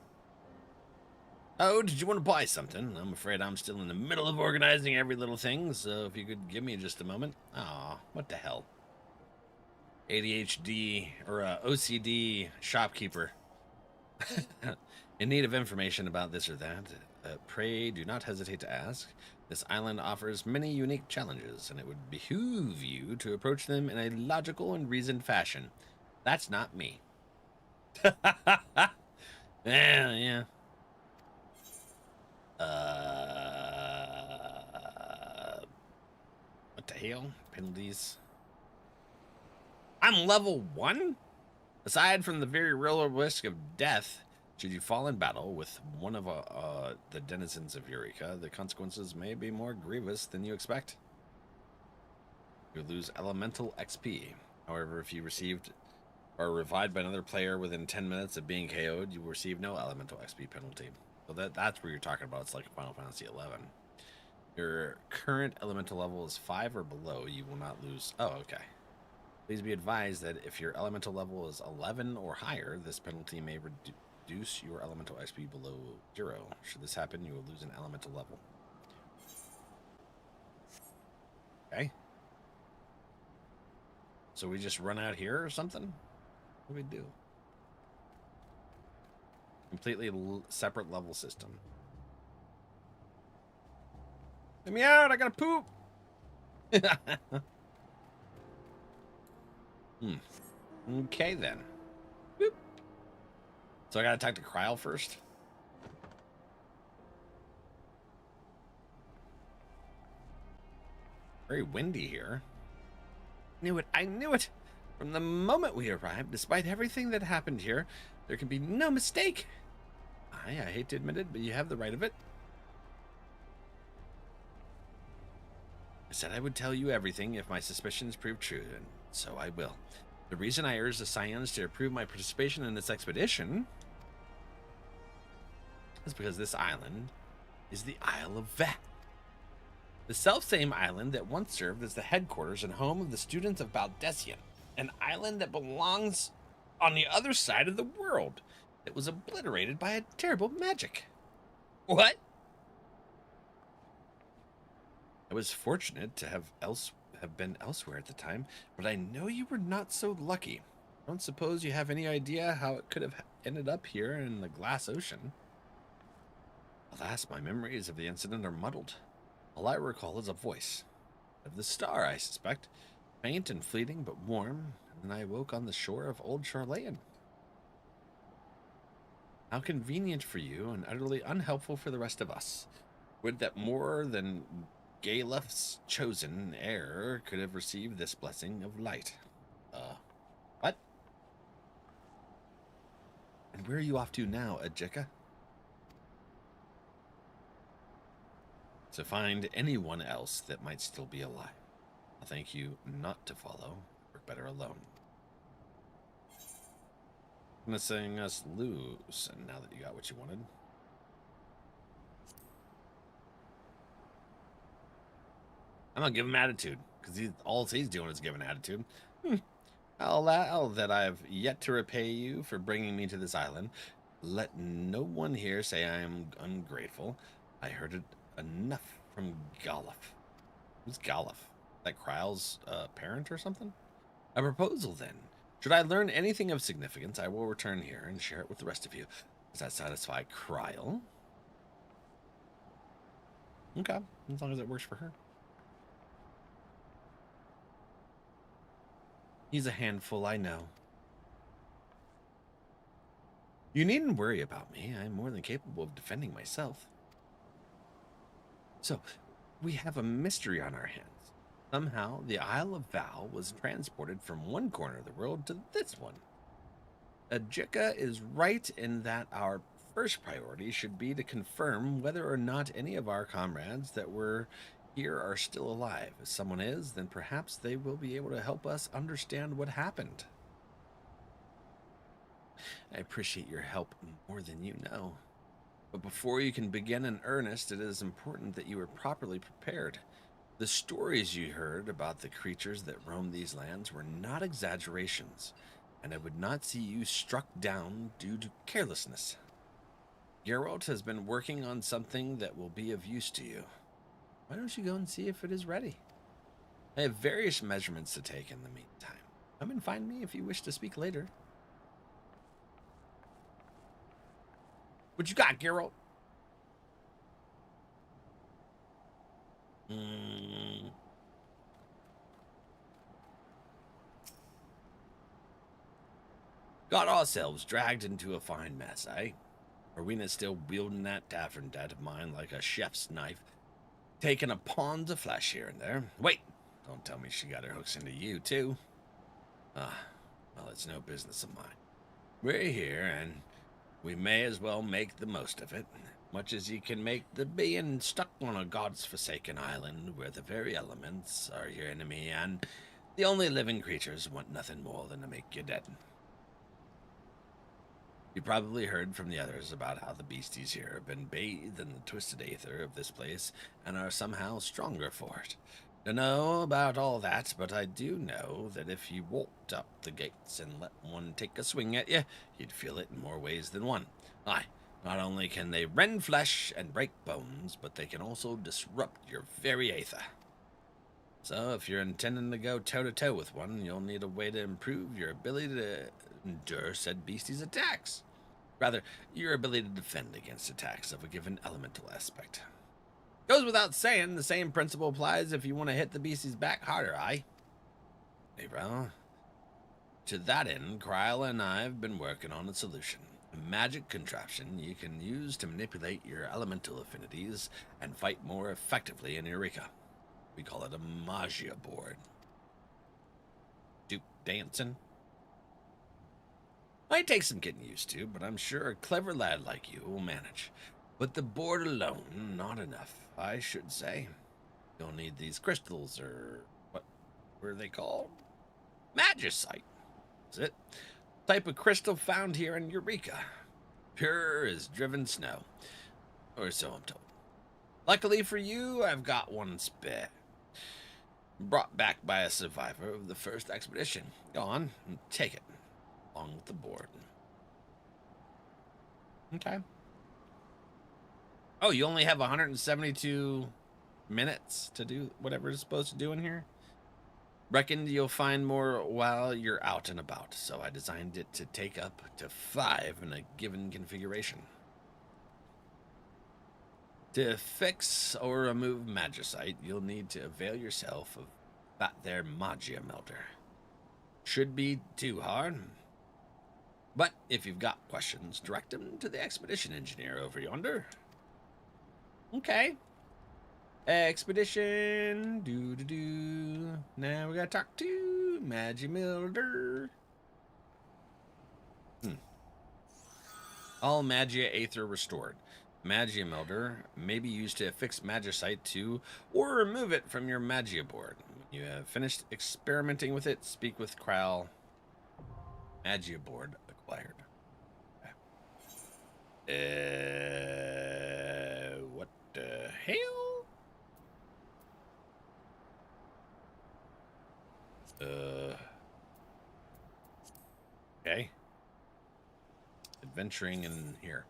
Oh, did you want to buy something? I'm afraid I'm still in the middle of organizing every little thing, so if you could give me just a moment. Aw, what the hell? ADHD or OCD shopkeeper. In need of information about this or that, pray do not hesitate to ask. This island offers many unique challenges, and it would behoove you to approach them in a logical and reasoned fashion. That's not me. Yeah. What the hell? Penalties. I'm level 1? Aside from the very real risk of death, should you fall in battle with one of the denizens of Eureka, the consequences may be more grievous than you expect. You lose elemental XP. However, if you received or are revived by another player within 10 minutes of being KO'd, you will receive no elemental XP penalty. So that's where you're talking about. It's like Final Fantasy XI. Your current elemental level is 5 or below. You will not lose. Oh, okay. Please be advised that if your elemental level is 11 or higher, this penalty may reduce your elemental XP below 0. Should this happen, you will lose an elemental level. Okay. So we just run out here or something? What do we do? Completely separate level system. Let me out! I gotta poop! Okay then. Boop. So I gotta talk to Kryl first. Very windy here. I knew it! From the moment we arrived, despite everything that happened here, there can be no mistake. I hate to admit it, but you have the right of it. I said I would tell you everything if my suspicions proved true, and so I will. The reason I urged the Scions to approve my participation in this expedition is because this island is the Isle of Vec. The self-same island that once served as the headquarters and home of the students of Baldessian. An island that belongs on the other side of the world. That was obliterated by a terrible magic. What? I was fortunate to have been elsewhere at the time, but I know you were not so lucky. I don't suppose you have any idea how it could have ended up here in the Glass Ocean. Alas, my memories of the incident are muddled. All I recall is a voice. Of the star, I suspect. Faint and fleeting, but warm, and then I woke on the shore of Old Charlayan. How convenient for you, and utterly unhelpful for the rest of us. Would that more than Galef's chosen heir could have received this blessing of light. What? And where are you off to now, Ajika? To find anyone else that might still be alive. I'll thank you not to follow. We're better alone. I'm gonna sing us loose, and now that you got what you wanted. I'm gonna give him attitude, because all he's doing is giving attitude. I'll allow that I've yet to repay you for bringing me to this island. Let no one here say I am ungrateful. I heard it enough from Galef. Who's Galef? That Kryle's parent or something? A proposal, then. Should I learn anything of significance, I will return here and share it with the rest of you. Does that satisfy Kryle? Okay, as long as it works for her. He's a handful, I know. You needn't worry about me. I'm more than capable of defending myself. So, we have a mystery on our hands. Somehow, the Isle of Val was transported from one corner of the world to this one. Ajika is right in that our first priority should be to confirm whether or not any of our comrades that were here are still alive. If someone is, then perhaps they will be able to help us understand what happened. I appreciate your help more than you know. But before you can begin in earnest, it is important that you are properly prepared. The stories you heard about the creatures that roam these lands were not exaggerations, and I would not see you struck down due to carelessness. Geralt has been working on something that will be of use to you. Why don't you go and see if it is ready? I have various measurements to take in the meantime. Come and find me if you wish to speak later. What you got, Geralt? Got ourselves dragged into a fine mess, eh? Rowena's still wielding that tavern dad of mine like a chef's knife, taking a pound of flesh here and there. Wait, don't tell me she got her hooks into you, too. Well, it's no business of mine. We're here, and we may as well make the most of it, much as you can make the being stuck on a god's-forsaken island where the very elements are your enemy, and the only living creatures want nothing more than to make you dead. You probably heard from the others about how the beasties here have been bathed in the twisted aether of this place and are somehow stronger for it. Don't know about all that, but I do know that if you walked up the gates and let one take a swing at you, you'd feel it in more ways than one. Aye, not only can they rend flesh and break bones, but they can also disrupt your very aether. So if you're intending to go toe-to-toe with one, you'll need a way to improve your ability to endure said beastie's attacks. Rather, your ability to defend against attacks of a given elemental aspect. Goes without saying, the same principle applies if you want to hit the beastie's back harder, aye? Hey, bro. To that end, Kryle and I have been working on a solution. A magic contraption you can use to manipulate your elemental affinities and fight more effectively in Eureka. We call it a magia board. Duke dancing? Might take some getting used to, but I'm sure a clever lad like you will manage. But the board alone, not enough, I should say. You'll need these crystals, or what were they called? Magicite. That's it. Type of crystal found here in Eureka. Pure as driven snow. Or so I'm told. Luckily for you, I've got one spare. Brought back by a survivor of the first expedition. Go on, and take it. Along with the board. Okay. Oh, you only have 172 minutes to do whatever it's supposed to do in here? Reckoned you'll find more while you're out and about, so I designed it to take up to 5 in a given configuration. To fix or remove magicite, you'll need to avail yourself of that there magia melter. Should be too hard. But if you've got questions, direct them to the expedition engineer over yonder. Okay. Expedition. Do. Now we gotta talk to Magia Melter. All Magia Aether restored. Magia Melter may be used to fix magicite to or remove it from your Magia board. When you have finished experimenting with it, speak with Kral. Magia board acquired. Okay. What the hell? Okay. Adventuring in here.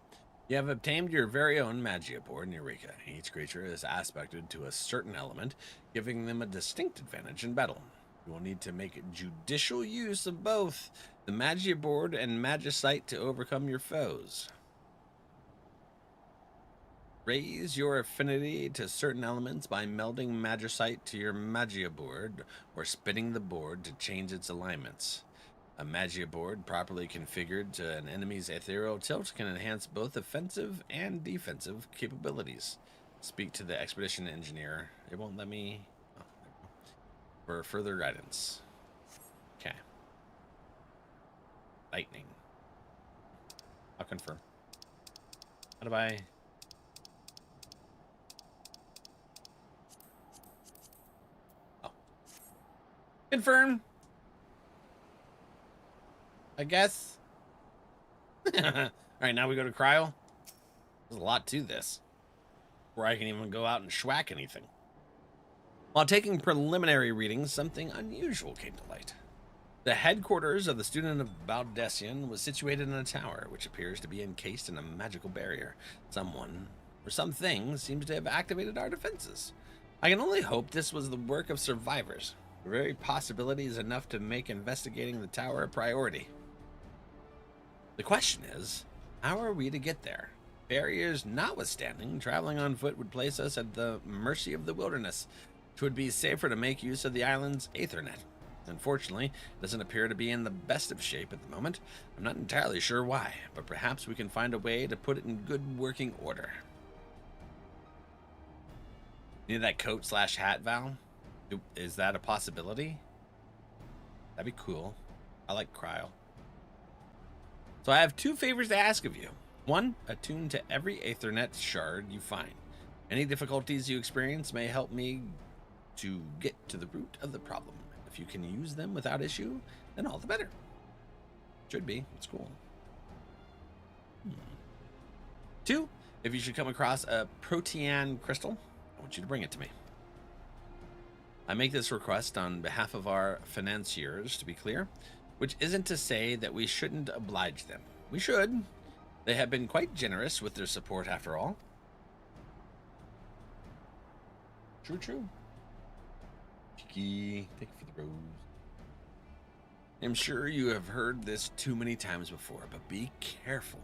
You have obtained your very own Magia board, Eureka. Each creature is aspected to a certain element, giving them a distinct advantage in battle. You will need to make judicial use of both the Magia board and Magicite to overcome your foes. Raise your affinity to certain elements by melding Magicite to your Magia board or spinning the board to change its alignments. A Magia board properly configured to an enemy's ethereal tilt can enhance both offensive and defensive capabilities. Speak to the expedition engineer. It won't let me... Oh, there we go. For further guidance. Okay. Lightning. I'll confirm. How do I... Oh. Confirm. I guess. All right, now we go to cryo. There's a lot to this. Before I can even go out and schwack anything. While taking preliminary readings, something unusual came to light. The headquarters of the student of Baldessian was situated in a tower, which appears to be encased in a magical barrier. Someone, or something, seems to have activated our defenses. I can only hope this was the work of survivors. The very possibility is enough to make investigating the tower a priority. The question is, how are we to get there? Barriers notwithstanding, traveling on foot would place us at the mercy of the wilderness. It would be safer to make use of the island's Aethernet. Unfortunately, it doesn't appear to be in the best of shape at the moment. I'm not entirely sure why, but perhaps we can find a way to put it in good working order. Need that coat/hat, Val? Is that a possibility? That'd be cool. I like cryo. So I have two favors to ask of you. One, attune to every Aethernet shard you find. Any difficulties you experience may help me to get to the root of the problem. If you can use them without issue, then all the better. Should be. It's cool. Two, if you should come across a protean crystal, I want you to bring it to me. I make this request on behalf of our financiers, to be clear, which isn't to say that we shouldn't oblige them. We should. They have been quite generous with their support after all. True. Kiki, thank you for the rose. I'm sure you have heard this too many times before, but be careful.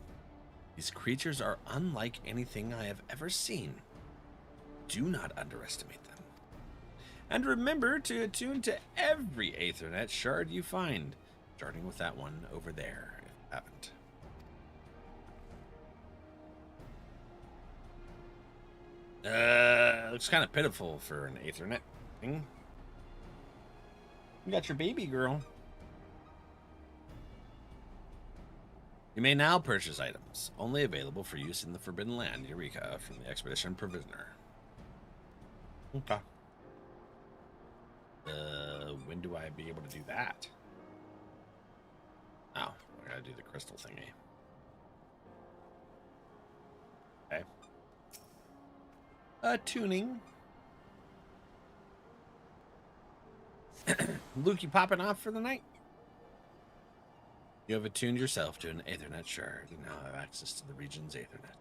These creatures are unlike anything I have ever seen. Do not underestimate them. And remember to attune to every Aethernet shard you find, starting with that one over there, if you haven't. Looks kind of pitiful for an Aethernet thing. You got your baby girl. You may now purchase items, only available for use in the Forbidden Land, Eureka, from the Expedition Provisioner. Okay. When do I be able to do that? Oh, I gotta do the crystal thingy. Okay. Tuning. Luke, you popping off for the night? You have attuned yourself to an Aethernet shard and now have access to the region's Aethernet.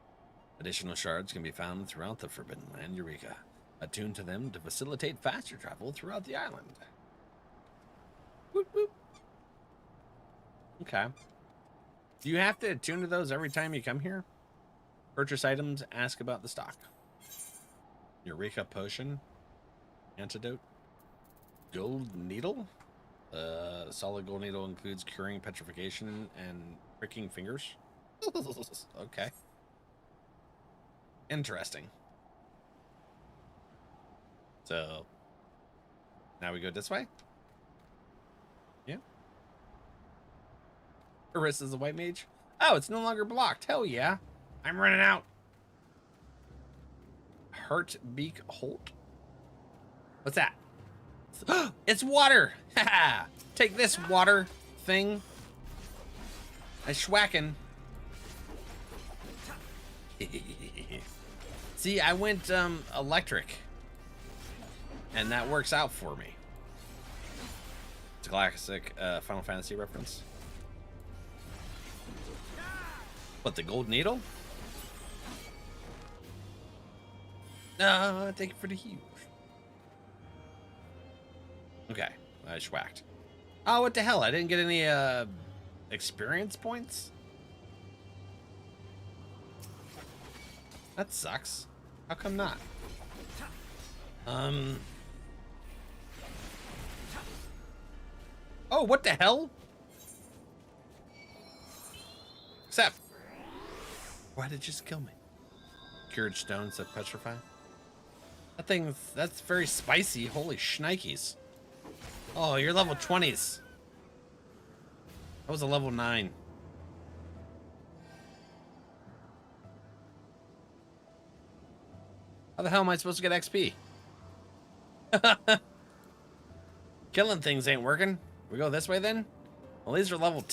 Additional shards can be found throughout the Forbidden Land, Eureka. Attune to them to facilitate faster travel throughout the island. Whoop, whoop. Okay. Do you have to attune to those every time you come here? Purchase items, ask about the stock. Eureka potion. Antidote. Gold needle. Solid gold needle includes curing petrification and pricking fingers. Okay. Interesting. So now we go this way. Yeah. Arissa's a white mage. Oh, it's no longer blocked. Hell yeah. I'm running out. Heartbeak Holt. What's that? It's water. Take this water thing. I schwacking. See, I went electric, and that works out for me. It's a classic Final Fantasy reference. What, the gold needle? No, thank you for the huge. Okay, I schwacked. Oh, what the hell? I didn't get any experience points? That sucks. How come not? Oh, what the hell? Except, why did it just kill me? Cured stones that petrify. That thing, that's very spicy. Holy shnikes. Oh, you're level 20s. That was a level 9. How the hell am I supposed to get XP? Killing things ain't working. We go this way then? Well, these are level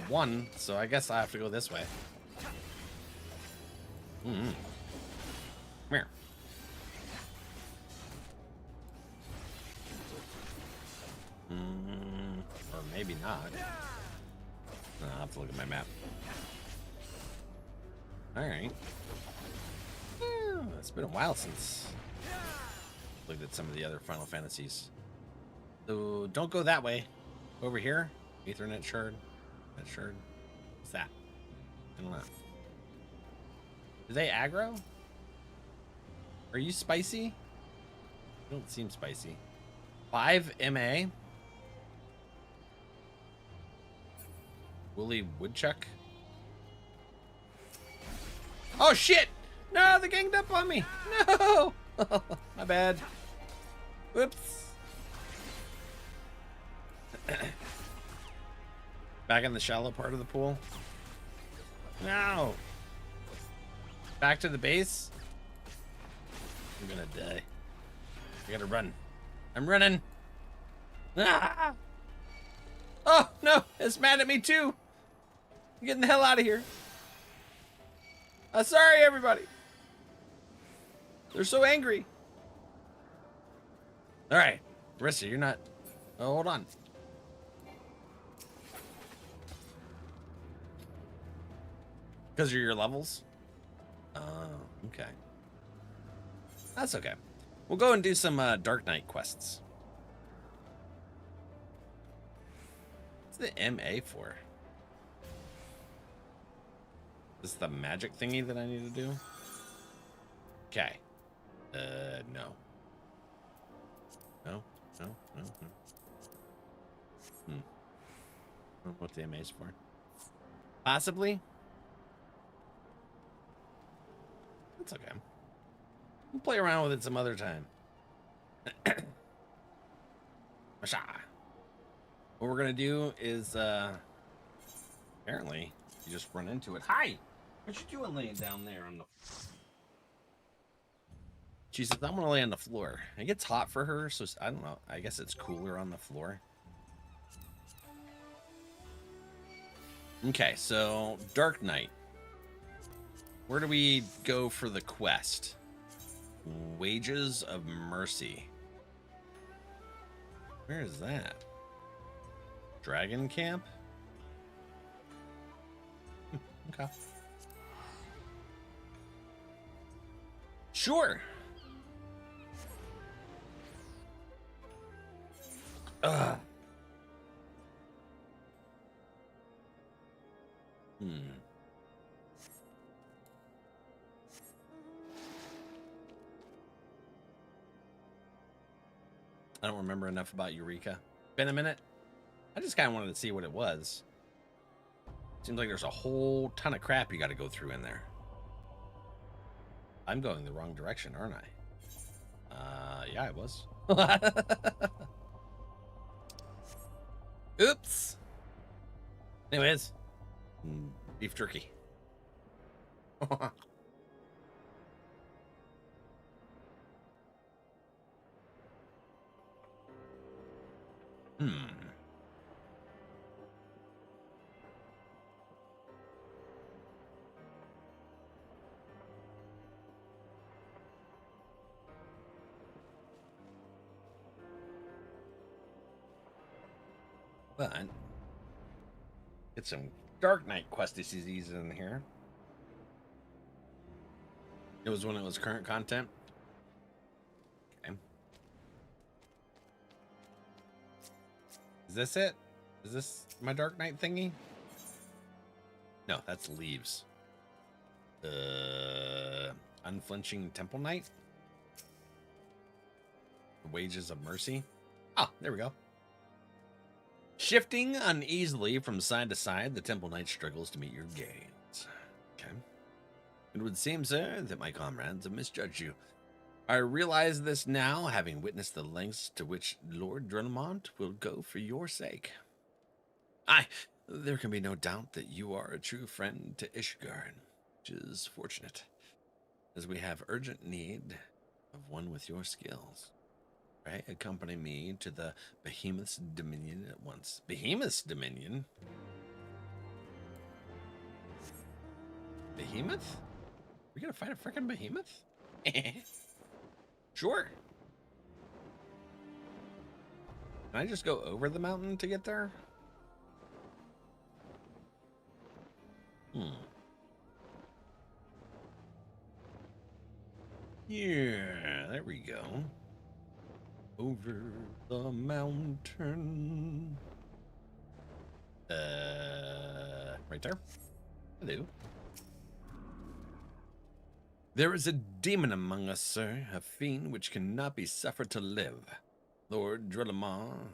1, so I guess I have to go this way. Come here. Or maybe not. I'll have to look at my map. Alright. It's been a while since I looked at some of the other Final Fantasies. So don't go that way. Over here. Ethernet shard. That shard. What's that? I don't know. Do they aggro? Are you spicy? You don't seem spicy. 5 MA. Woolly Woodchuck. Oh shit! No, they ganged up on me. No! My bad. Whoops. Back in the shallow part of the pool. No. Back to the base. I'm gonna die. I gotta run. I'm running. Ah! Oh no, it's mad at me too. I'm getting the hell out of here. Sorry, everybody. They're so angry. All right, Rissa, you're not. Oh, hold on. Because of your levels? Oh, okay. That's okay. We'll go and do some Dark Knight quests. What's the MA for? Is this the magic thingy that I need to do? Okay. No. No, no, no, no. I don't know what the MA is for. Possibly. That's okay. We'll play around with it some other time. What we're gonna do is apparently you just run into it. Hi! What you doing laying down there on the She says, I'm gonna lay on the floor. It gets hot for her, so I don't know. I guess it's cooler on the floor. Okay, so Dark Knight. Where do we go for the quest? Wages of Mercy. Where is that? Dragon Camp? Okay. Sure. Ugh. I don't remember enough about Eureka. Been a minute. I just kind of wanted to see what it was. Seems like there's a whole ton of crap you got to go through in there. I'm going the wrong direction, aren't I? Yeah, I was. Oops. Anyways, beef jerky. But get some Dark Knight questies in here. It was when it was current content. Okay. Is this it? Is this my Dark Knight thingy? No, that's Leaves. Unflinching Temple Knight. The Wages of Mercy. Oh, there we go. Shifting uneasily from side to side, the Temple Knight struggles to meet your gaze. Okay. It would seem, sir, that my comrades have misjudged you. I realize this now, having witnessed the lengths to which Lord Drelamont will go for your sake. Aye, there can be no doubt that you are a true friend to Ishgard, which is fortunate, as we have urgent need of one with your skills. Right? Accompany me to the Behemoth's Dominion at once. Behemoth's Dominion? Behemoth? We gonna fight a freaking behemoth? Sure. Can I just go over the mountain to get there? Yeah, there we go. Over the mountain. Right there. Hello. There is a demon among us, sir, a fiend which cannot be suffered to live. Lord Drelamont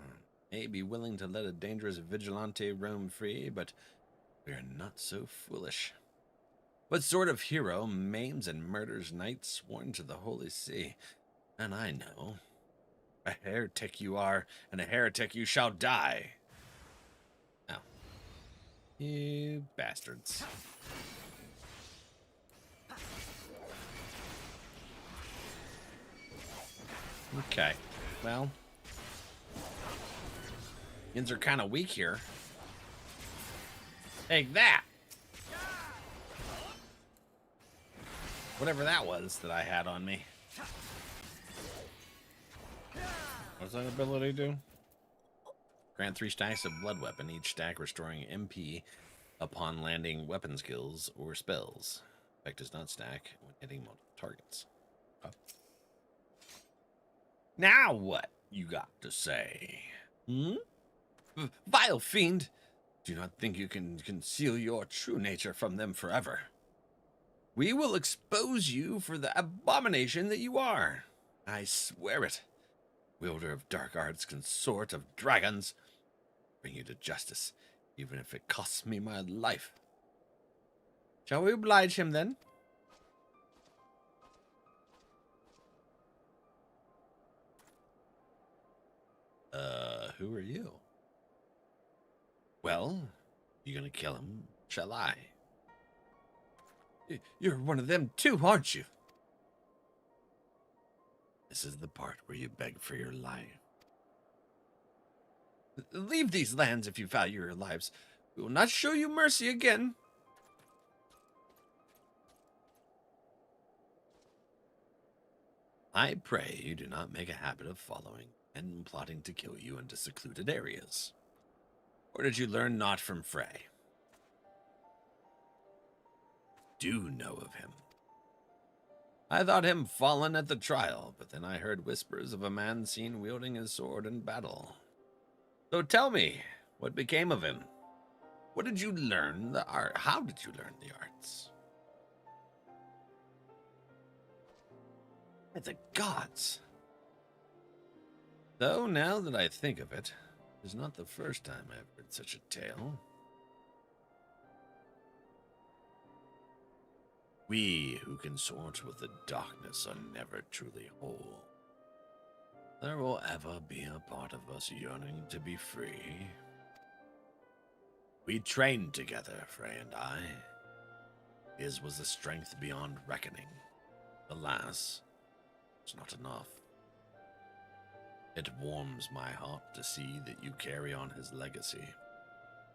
may be willing to let a dangerous vigilante roam free, but we are not so foolish. What sort of hero maims and murders knights sworn to the Holy See? And I know. A heretic you are, and a heretic you shall die. Oh. You bastards. Okay, well. Yins are kind of weak here. Take that! Whatever that was that I had on me. What's that ability do? Grant 3 stacks of blood weapon, each stack restoring MP upon landing weapon skills or spells. Effect does not stack when hitting multiple targets. Oh. Now what you got to say? Vile fiend! Do not think you can conceal your true nature from them forever. We will expose you for the abomination that you are. I swear it. Wielder of dark arts, consort of dragons, bring you to justice, even if it costs me my life. Shall we oblige him then? Who are you? Well, you gonna kill him? Shall I? You're one of them too, aren't you? This is the part where you beg for your life. Leave these lands if you value your lives. We will not show you mercy again. I pray you do not make a habit of following and plotting to kill you into secluded areas. Or did you learn naught from Frey? Do know of him. I thought him fallen at the trial, but then I heard whispers of a man seen wielding his sword in battle. So tell me, what became of him? What did you learn the art? How did you learn the arts? By the gods. Though now that I think of it, it's not the first time I've heard such a tale. We who consort with the darkness are never truly whole. There will ever be a part of us yearning to be free. We trained together, Frey and I. His was a strength beyond reckoning. Alas, it's not enough. It warms my heart to see that you carry on his legacy.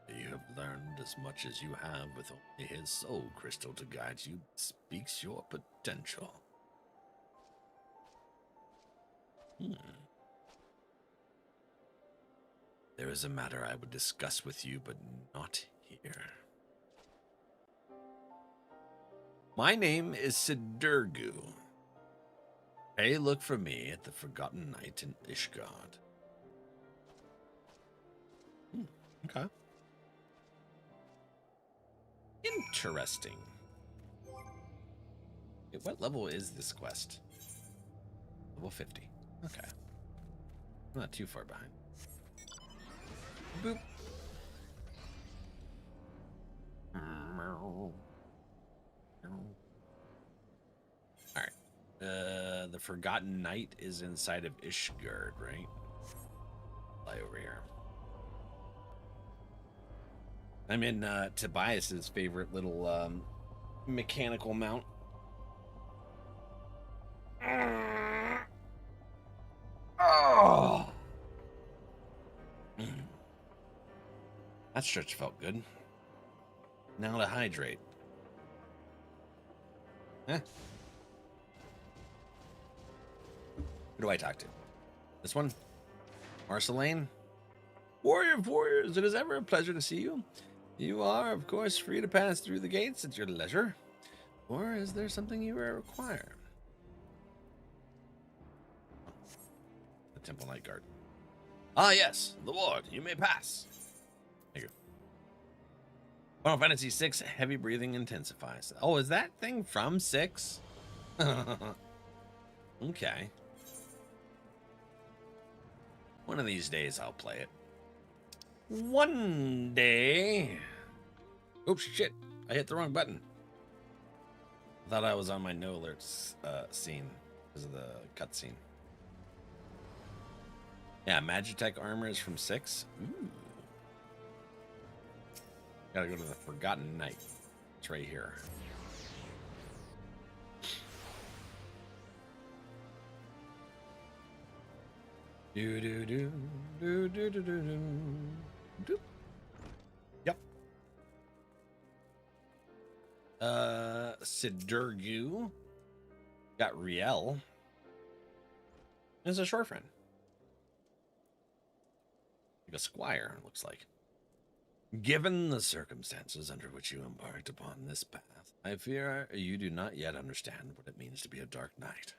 That you have learned as much as you have with only his soul crystal to guide you speaks your potential. There is a matter I would discuss with you, but not here. My name is Sidurgu. Hey, look for me at the Forgotten Night in Ishgard. Okay. Interesting. Wait, what level is this quest? Level 50. Okay. I'm not too far behind. Boop. Alright. The Forgotten Night is inside of Ishgard, right? Fly over here. I'm in Tobias's favorite little mechanical mount. Oh! That stretch felt good. Now to hydrate. Who do I talk to? This one? Marceline? Warrior of warriors, it is ever a pleasure to see you. You are, of course, free to pass through the gates at your leisure. Or is there something you require? The Temple Night Guard. Ah, yes, the ward. You may pass. There you go. Final Fantasy VI, heavy breathing intensifies. Oh, is that thing from 6? Okay. One of these days I'll play it. One day. Oops, shit. I hit the wrong button. I thought I was on my no alerts scene because of the cutscene. Yeah, Magitech armor is from 6. Ooh. Gotta go to the Forgotten Night. It's right here. Do do do do do do do do. Yep. Sidurgu got Riel. There's a short friend. Like a squire, it looks like. Given the circumstances under which you embarked upon this path, I fear you do not yet understand what it means to be a dark knight.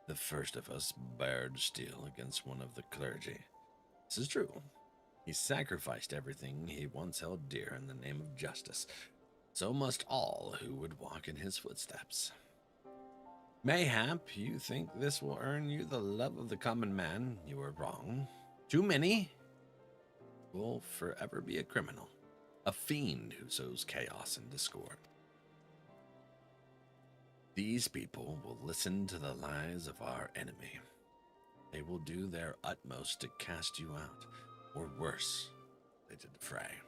The first of us bared steel against one of the clergy. This is true. He sacrificed everything he once held dear in the name of justice. So must all who would walk in his footsteps. Mayhap you think this will earn you the love of the common man. You are wrong. Too many will forever be a criminal, a fiend who sows chaos and discord. These people will listen to the lies of our enemy. They will do their utmost to cast you out, or worse, they did the Frey.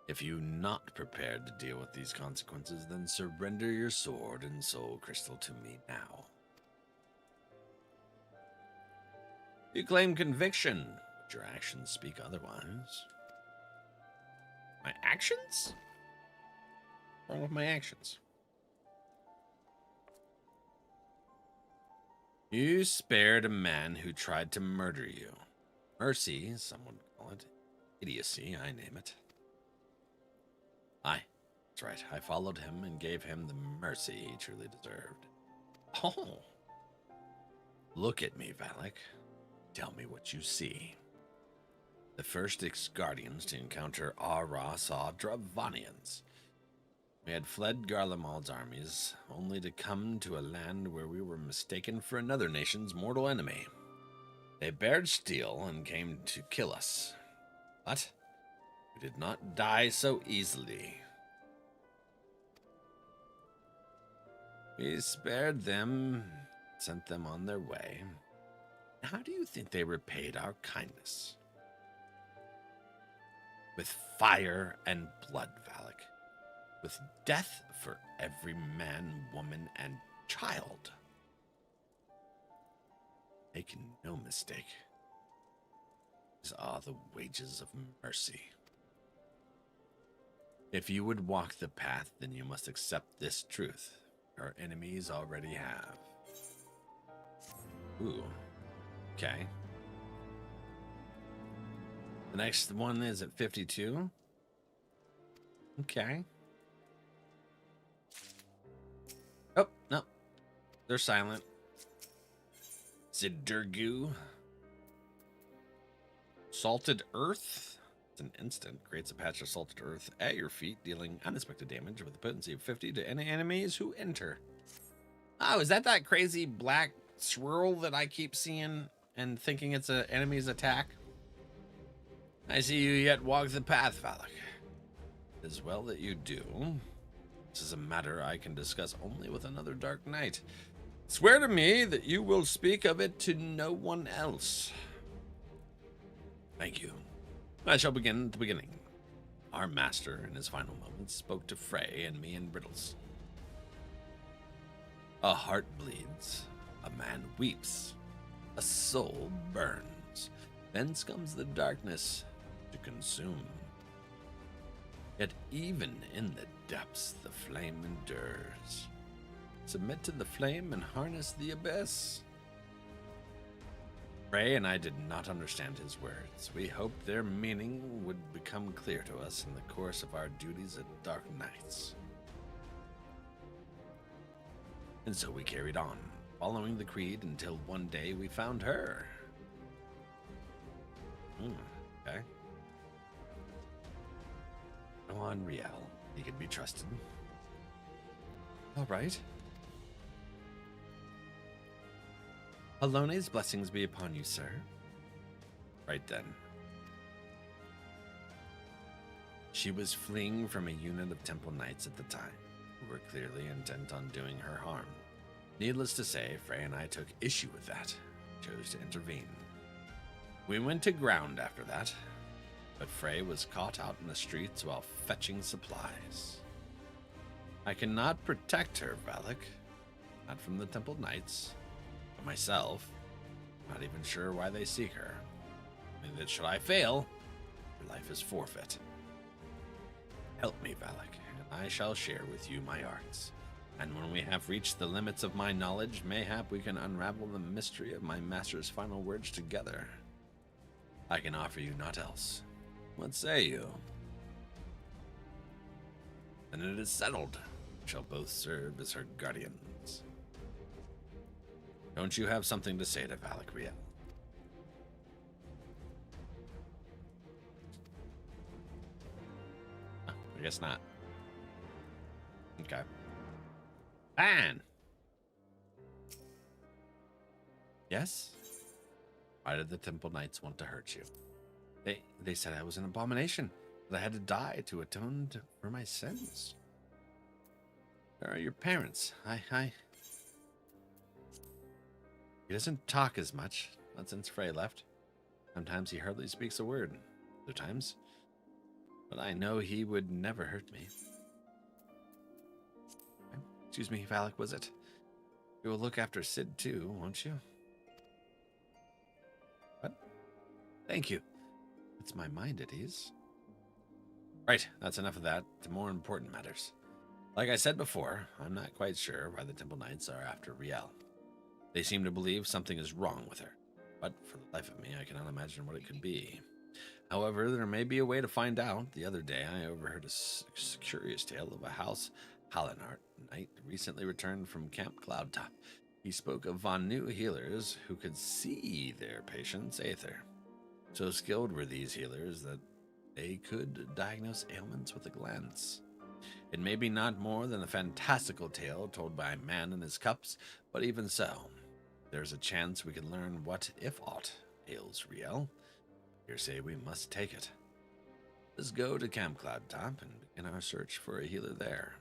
If you're not prepared to deal with these consequences, then surrender your sword and soul crystal to me now. You claim conviction, but your actions speak otherwise. My actions? What's wrong with my actions? You spared a man who tried to murder you. Mercy, some would call it. Idiocy, I name it. Aye, that's right. I followed him and gave him the mercy he truly deserved. Oh. Look at me, Valak. Tell me what you see. The first Guardians to encounter Ara saw Dravanians. We had fled Garlemald's armies, only to come to a land where we were mistaken for another nation's mortal enemy. They bared steel and came to kill us. But we did not die so easily. We spared them, sent them on their way. How do you think they repaid our kindness? With fire and blood, Valak. With death for every man, woman, and child. Make no mistake. These are the wages of mercy. If you would walk the path, then you must accept this truth. Our enemies already have. Ooh. Okay. The next one is at 52. Okay. Oh, no. They're silent. Sidurgu. Salted Earth. It's an instant. Creates a patch of salted earth at your feet, dealing unexpected damage with a potency of 50 to any enemies who enter. Oh, is that crazy black swirl that I keep seeing and thinking it's an enemy's attack? I see you yet walk the path, Valak. It is well that you do. This is a matter I can discuss only with another Dark Knight. Swear to me that you will speak of it to no one else. Thank you. I shall begin at the beginning. Our master, in his final moments, spoke to Frey and me in riddles. A heart bleeds, a man weeps, a soul burns. Thence comes the darkness to consume. Yet even in the depths the flame endures. Submit to the flame and harness the abyss. Frey and I did not understand his words. We hoped their meaning would become clear to us in the course of our duties at Dark Knights. And so we carried on, following the creed until one day we found her. Okay. Go on, Riel. He can be trusted. All right. Alone's blessings be upon you, sir. Right then. She was fleeing from a unit of Temple Knights at the time, who were clearly intent on doing her harm. Needless to say, Frey and I took issue with that, chose to intervene. We went to ground after that, but Frey was caught out in the streets while fetching supplies. I cannot protect her, Valak, not from the Temple Knights. Myself, not even sure why they seek her. And that should I fail, her life is forfeit. Help me, Valak, and I shall share with you my arts. And when we have reached the limits of my knowledge, mayhap we can unravel the mystery of my master's final words together. I can offer you naught else. What say you? Then it is settled. We shall both serve as her guardians. Don't you have something to say to Valak, Riel? Oh, I guess not. Okay. Fine. Yes? Why did the Temple Knights want to hurt you? They said I was an abomination, that I had to die to atone for my sins. Where are your parents? He doesn't talk as much, not since Frey left. Sometimes he hardly speaks a word, other times. But I know he would never hurt me. Excuse me, Valak, was it? You will look after Sid too, won't you? What? Thank you. It's my mind at ease. Right, that's enough of that. To more important matters. Like I said before, I'm not quite sure why the Temple Knights are after Riel. They seem to believe something is wrong with her, but for the life of me, I cannot imagine what it could be. However, there may be a way to find out. The other day, I overheard a curious tale of a House Hallinart knight recently returned from Camp Cloudtop. He spoke of Vanu healers who could see their patients' aether. So skilled were these healers that they could diagnose ailments with a glance. It may be not more than a fantastical tale told by a man in his cups, but even so, there's a chance we can learn what, if aught, ails Riel. Here say we must take it. Let's go to Camp Cloud Top and begin our search for a healer there.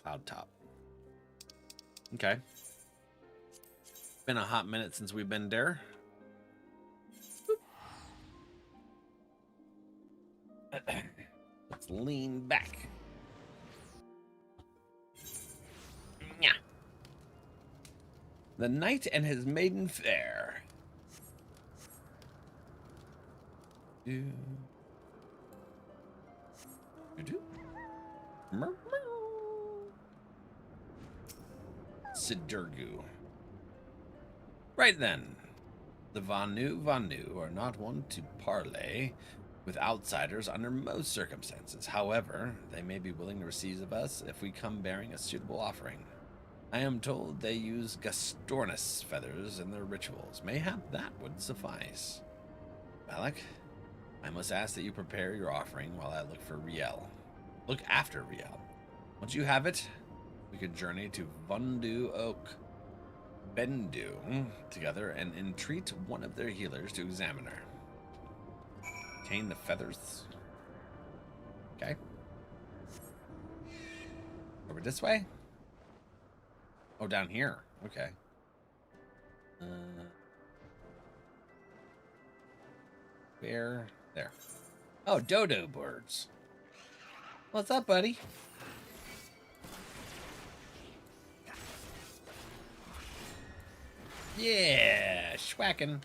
Cloud Top. Okay. Been a hot minute since we've been there. Let's lean back. Yeah. The knight and his maiden fair. Sidurgu. Right then, the Vanu are not one to parley with outsiders under most circumstances. However, they may be willing to receive us if we come bearing a suitable offering. I am told they use Gastornis feathers in their rituals. Mayhap that would suffice. Valak, I must ask that you prepare your offering while I look for Riel. Look after Riel. Once you have it, we could journey to Vundu Oak Bendu together and entreat one of their healers to examine her. Obtain the feathers. Okay. Over this way? Oh, down here. Okay. Where? There. Oh, dodo birds. What's up, buddy? Yeah, schwacking.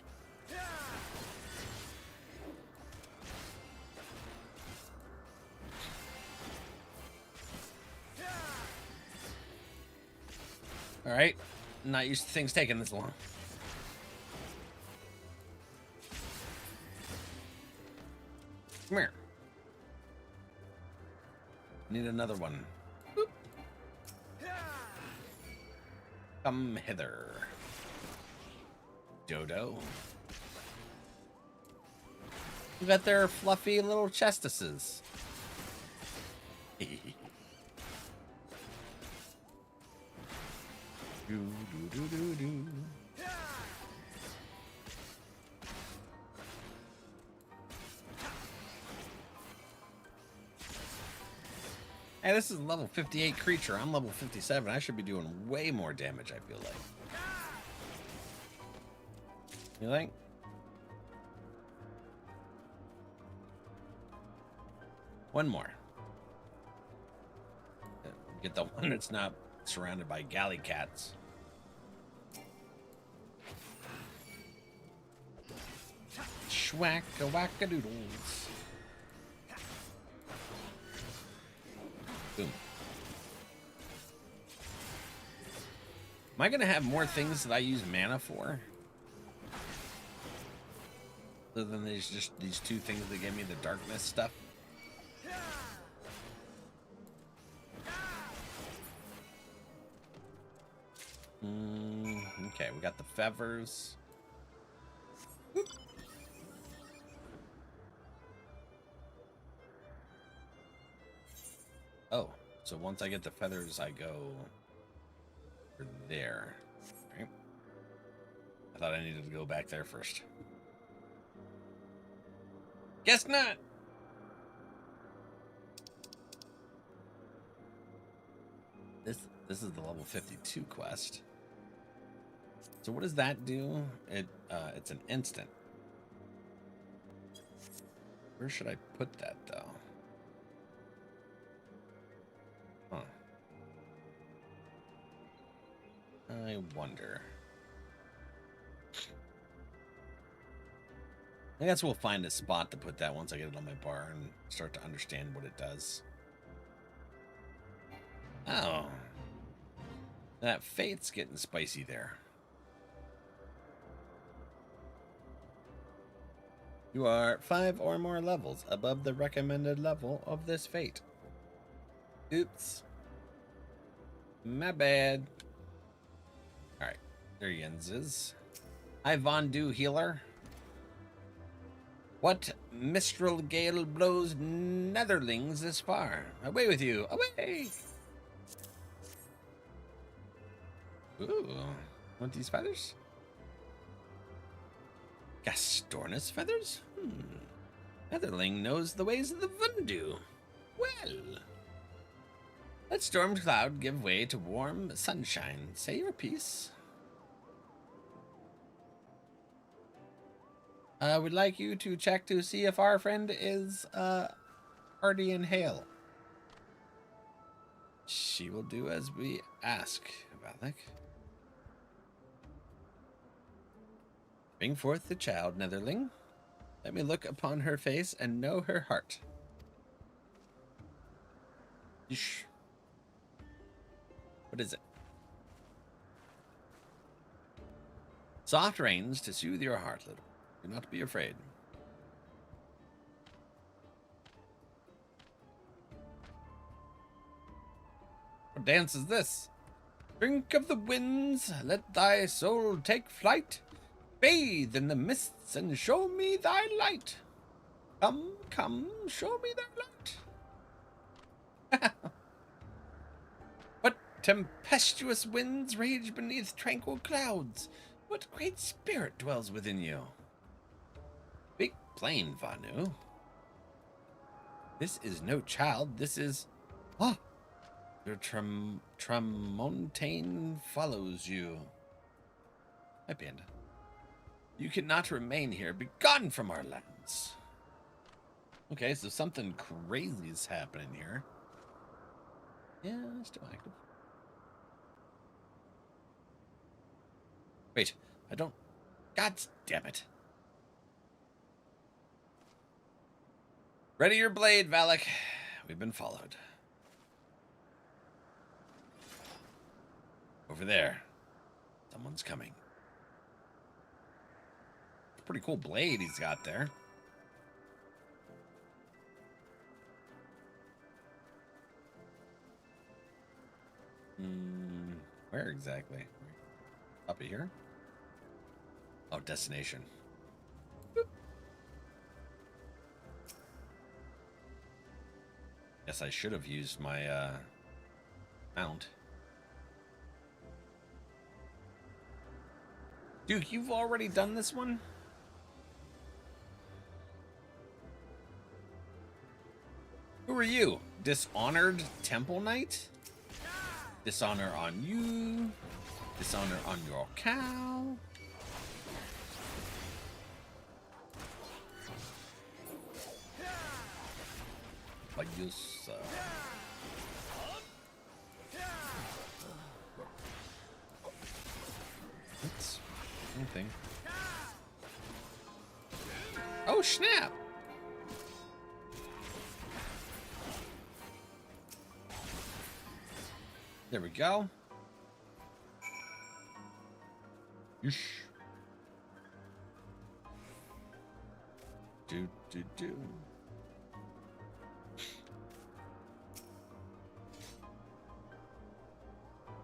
All right, not used to things taking this long. Come here. Need another one. Boop. Come hither. Dodo. You got their fluffy little chestises. Hey, this is a level 58 creature. I'm level 57. I should be doing way more damage, I feel like. You think? One more. Get the one that's not surrounded by galley cats. Schwack-a-whack-a-doodles. Boom. Am I gonna have more things that I use mana for? Other than these two things that give me the darkness stuff? Okay, we got the feathers. Oh, so once I get the feathers, I go for there. Right? I thought I needed to go back there first. Guess not. This is the level 52 quest. So what does that do? It's an instant. Where should I put that though? Huh. I wonder. I guess we'll find a spot to put that once I get it on my bar and start to understand what it does. Oh. That fate's getting spicy there. You are 5 or more levels above the recommended level of this fate. Oops. My bad. Alright, there Jens is. Hi, Vondu healer. What mistral gale blows netherlings this far? Away with you! Away! Ooh, want these feathers? Gastornis feathers? Netherling knows the ways of the Vundu. Well, let storm cloud give way to warm sunshine. Say your piece. We'd like you to check to see if our friend is hardy and hale. She will do as we ask, Valak. Bring forth the child, Netherling. Let me look upon her face and know her heart. Yeesh. What is it? Soft rains to soothe your heart, little. Do not be afraid. What dance is this? Drink of the winds, let thy soul take flight. Bathe in the mists and show me thy light. Come, come, show me thy light. What tempestuous winds rage beneath tranquil clouds? What great spirit dwells within you? Big plain, Vanu. This is no child, this is... Ah! Your Tramontane follows you. Hi, Panda. You cannot remain here. Be gone from our lands. Okay, so something crazy is happening here. Yeah, still active. Wait, I don't... God damn it. Ready your blade, Valak. We've been followed. Over there. Someone's coming. Pretty cool blade he's got there. Where exactly? Up here? Oh, destination. Boop. Guess I should have used my mount. Duke, you've already done this one? Who are you? Dishonored Temple Knight? Dishonor on you. Dishonor on your cow. Bayusa. Oops. Anything. Oh, snap! There we go. Yeesh. Do.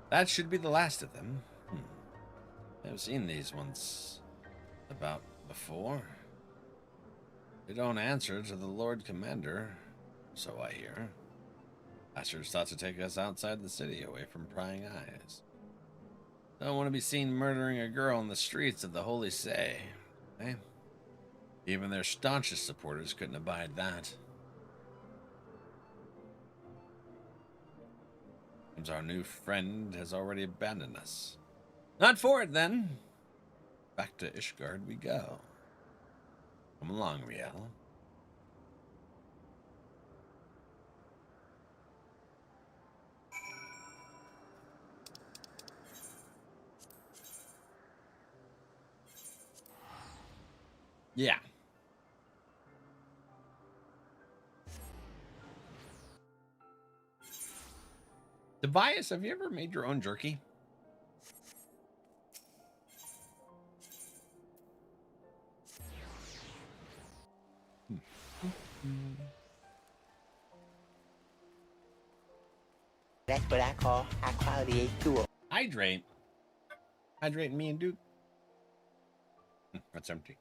That should be the last of them. I've seen these ones about before. They don't answer to the Lord Commander, so I hear. Asher's thought to take us outside the city, away from prying eyes. Don't want to be seen murdering a girl in the streets of the Holy Say. Eh? Even their staunchest supporters couldn't abide that. Seems our new friend has already abandoned us. Not for it, then. Back to Ishgard we go. Come along, Riel. Yeah. Tobias, have you ever made your own jerky? That's what I call high quality H2O. Hydrate. Hydrate me and Duke. That's empty.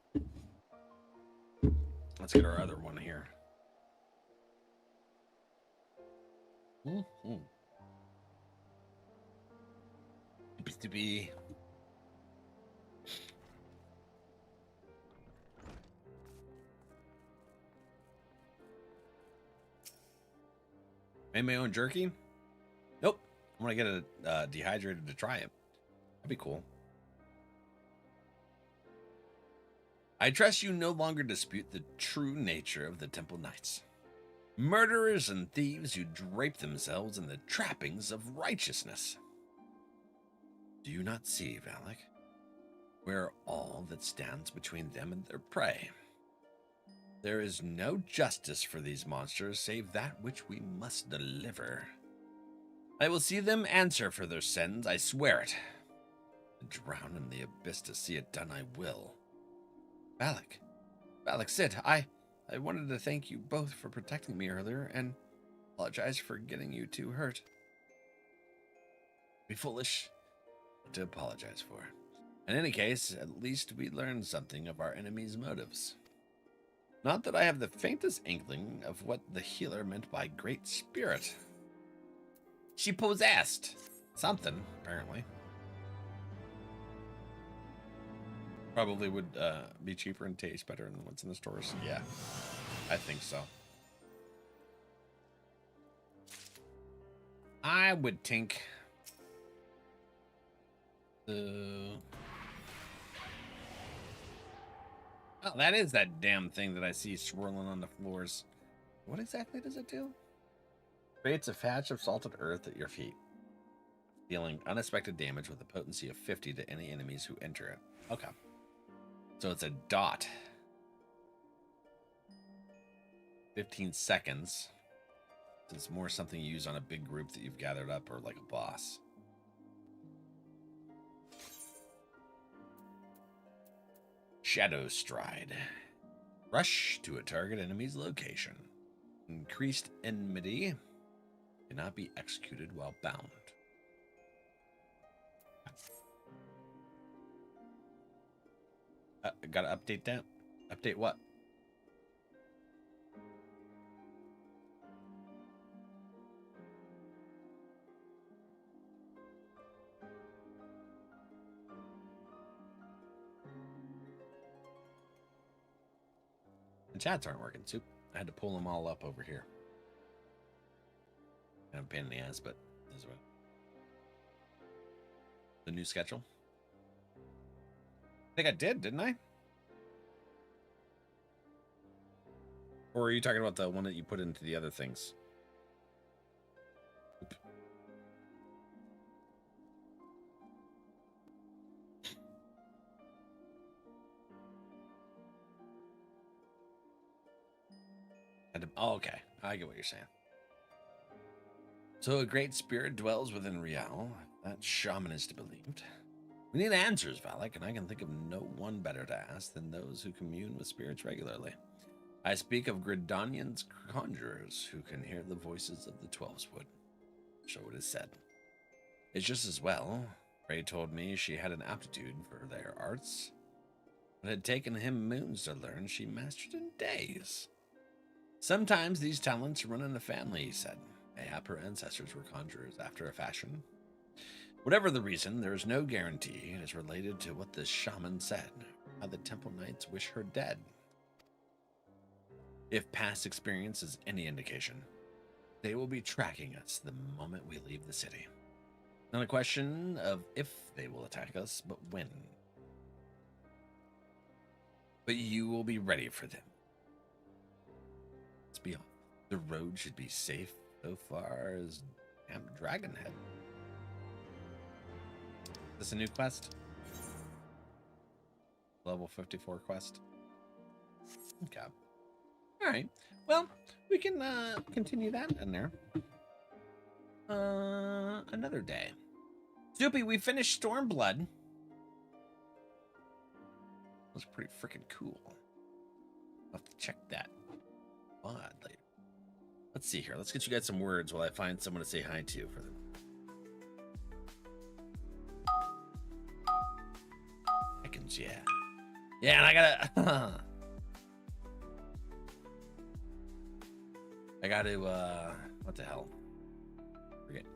Let's get our other one here. Mm-hmm. Seems to be made my own jerky. Nope. I want to get it dehydrated to try it. That'd be cool. I trust you no longer dispute the true nature of the Temple Knights. Murderers and thieves who drape themselves in the trappings of righteousness. Do you not see, Valak? We're all that stands between them and their prey. There is no justice for these monsters save that which we must deliver. I will see them answer for their sins, I swear it. Drown in the abyss to see it done, I will. Valak, Sid, I wanted to thank you both for protecting me earlier and apologize for getting you two hurt. Be foolish to apologize for. In any case, at least we learned something of our enemy's motives. Not that I have the faintest inkling of what the healer meant by Great Spirit. She possessed something, apparently. Probably would be cheaper and taste better than what's in the stores. Yeah, I think so. I would think the... Oh, that is that damn thing that I see swirling on the floors. What exactly does it do? Creates a patch of salted earth at your feet, dealing unexpected damage with a potency of 50 to any enemies who enter it. Okay. So it's a dot. 15 seconds. It's more something you use on a big group that you've gathered up or like a boss. Shadow Stride. Rush to a target enemy's location. Increased enmity. Cannot be executed while bound. Gotta update that. Update what? The chats aren't working, Soup. I had to pull them all up over here. Kind of a pain in the ass, but this is what. The new schedule. I think I did, didn't I? Or are you talking about the one that you put into the other things? Oop. Oh, okay. I get what you're saying. So a great spirit dwells within Rial. That shaman is to be believed. We need answers, Valak, and I can think of no one better to ask than those who commune with spirits regularly. I speak of Gridanian's conjurers who can hear the voices of the Twelveswood. So it is said. It's just as well. Ray told me she had an aptitude for their arts. It had taken him moons to learn she mastered in days. Sometimes these talents run in the family, he said. Mayhap her ancestors were conjurers after a fashion. Whatever the reason, there is no guarantee it is related to what the shaman said, how the Temple Knights wish her dead. If past experience is any indication, they will be tracking us the moment we leave the city. Not a question of if they will attack us, but when. But you will be ready for them. Let's be honest. The road should be safe so far as Camp Dragonhead. Is this a new quest? Level 54 quest. Okay. Alright. Well, we can continue that in there. Another day. Soupy, we finished Stormblood. That was pretty freaking cool. I'll have to check that mod later. Let's see here. Let's get you guys some words while I find someone to say hi to for them. Seconds, yeah. Yeah, and I gotta... I got to, what the hell? Forget.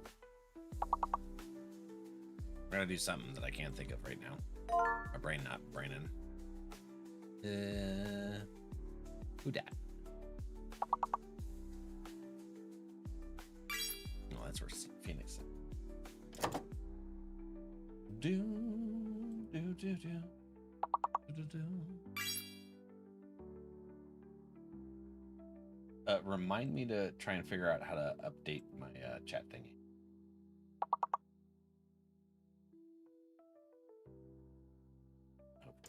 I'm going to do something that I can't think of right now. My brain not braining. Who dat? Oh, that's where Phoenix is. Do. Remind me to try and figure out how to update my chat thingy.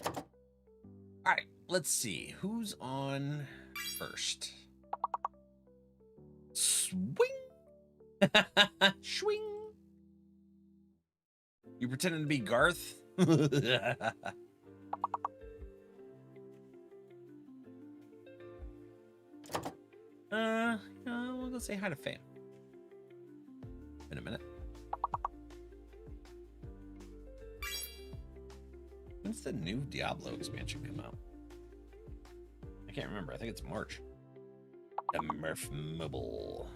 All right, let's see who's on first. Swing, swing. You pretending to be Garth? We'll go say hi to Fame. In a minute. When's the new Diablo expansion come out? I can't remember. I think it's March. The Murph Mobile.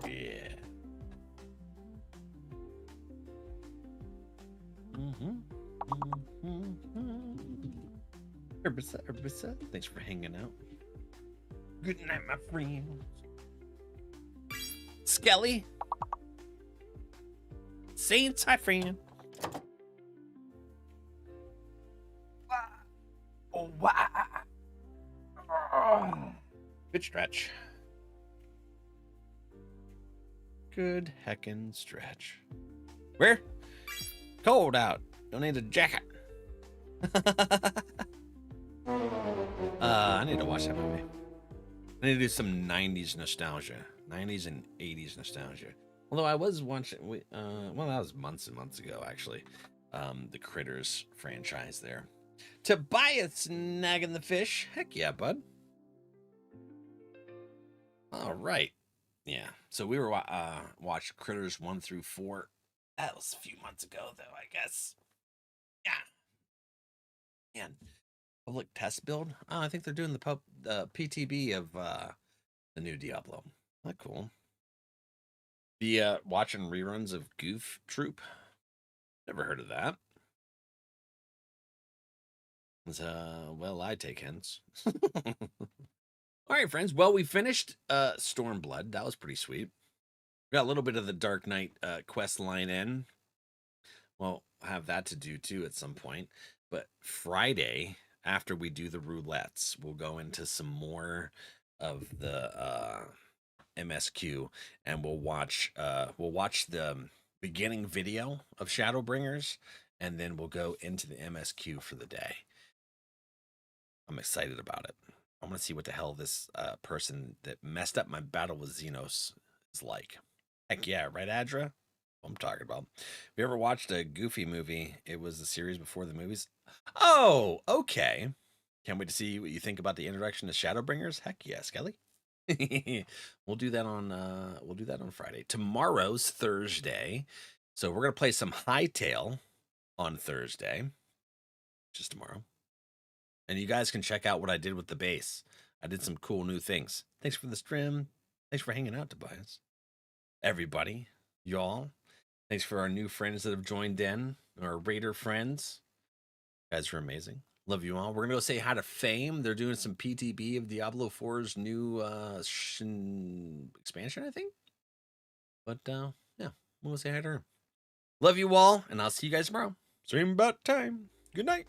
Yeah. Herbicide. Thanks for hanging out. Good night, my friends. Skelly. Saints, hi, friend. Oh, wow. Good stretch. Good heckin' stretch. Where? Cold out. Don't need a jacket. I need to watch that movie. I need to do some 90s nostalgia. 90s and 80s nostalgia. Although I was watching, well, that was months and months ago, actually. The Critters franchise there. Tobias snagging the fish. Heck yeah, bud. All right. Yeah. So we were watched Critters 1 through 4. That was a few months ago, though, I guess. Yeah. Man. Public test build? Oh, I think they're doing the PTB of the new Diablo. Not cool. The watching reruns of Goof Troop. Never heard of that. Well, I take hints. All right, friends. Well, we finished Stormblood. That was pretty sweet. We got a little bit of the Dark Knight quest line in. Well, I'll have that to do too at some point. But Friday, after we do the roulettes, we'll go into some more of the MSQ, and we'll watch the beginning video of Shadowbringers, and then we'll go into the MSQ for the day. I'm excited about it. I want to see what the hell this person that messed up my battle with Xenos is like. Heck yeah, right, Adra? I'm talking about. Have you ever watched a Goofy movie? It was the series before the movies. Oh, okay. Can't wait to see what you think about the introduction to Shadowbringers. Heck yeah, Skelly. We'll do that on Friday. Tomorrow's Thursday, so we're gonna play some Hightail on Thursday, just tomorrow. And you guys can check out what I did with the base. I did some cool new things. Thanks for the stream. Thanks for hanging out, Tobias. Everybody, y'all. Thanks for our new friends that have joined in, our Raider friends. You guys are amazing. Love you all. We're going to go say hi to Fame. They're doing some PTB of Diablo 4's new expansion, I think. But, yeah, we'll say hi to her. Love you all, and I'll see you guys tomorrow. Stream about time. Good night.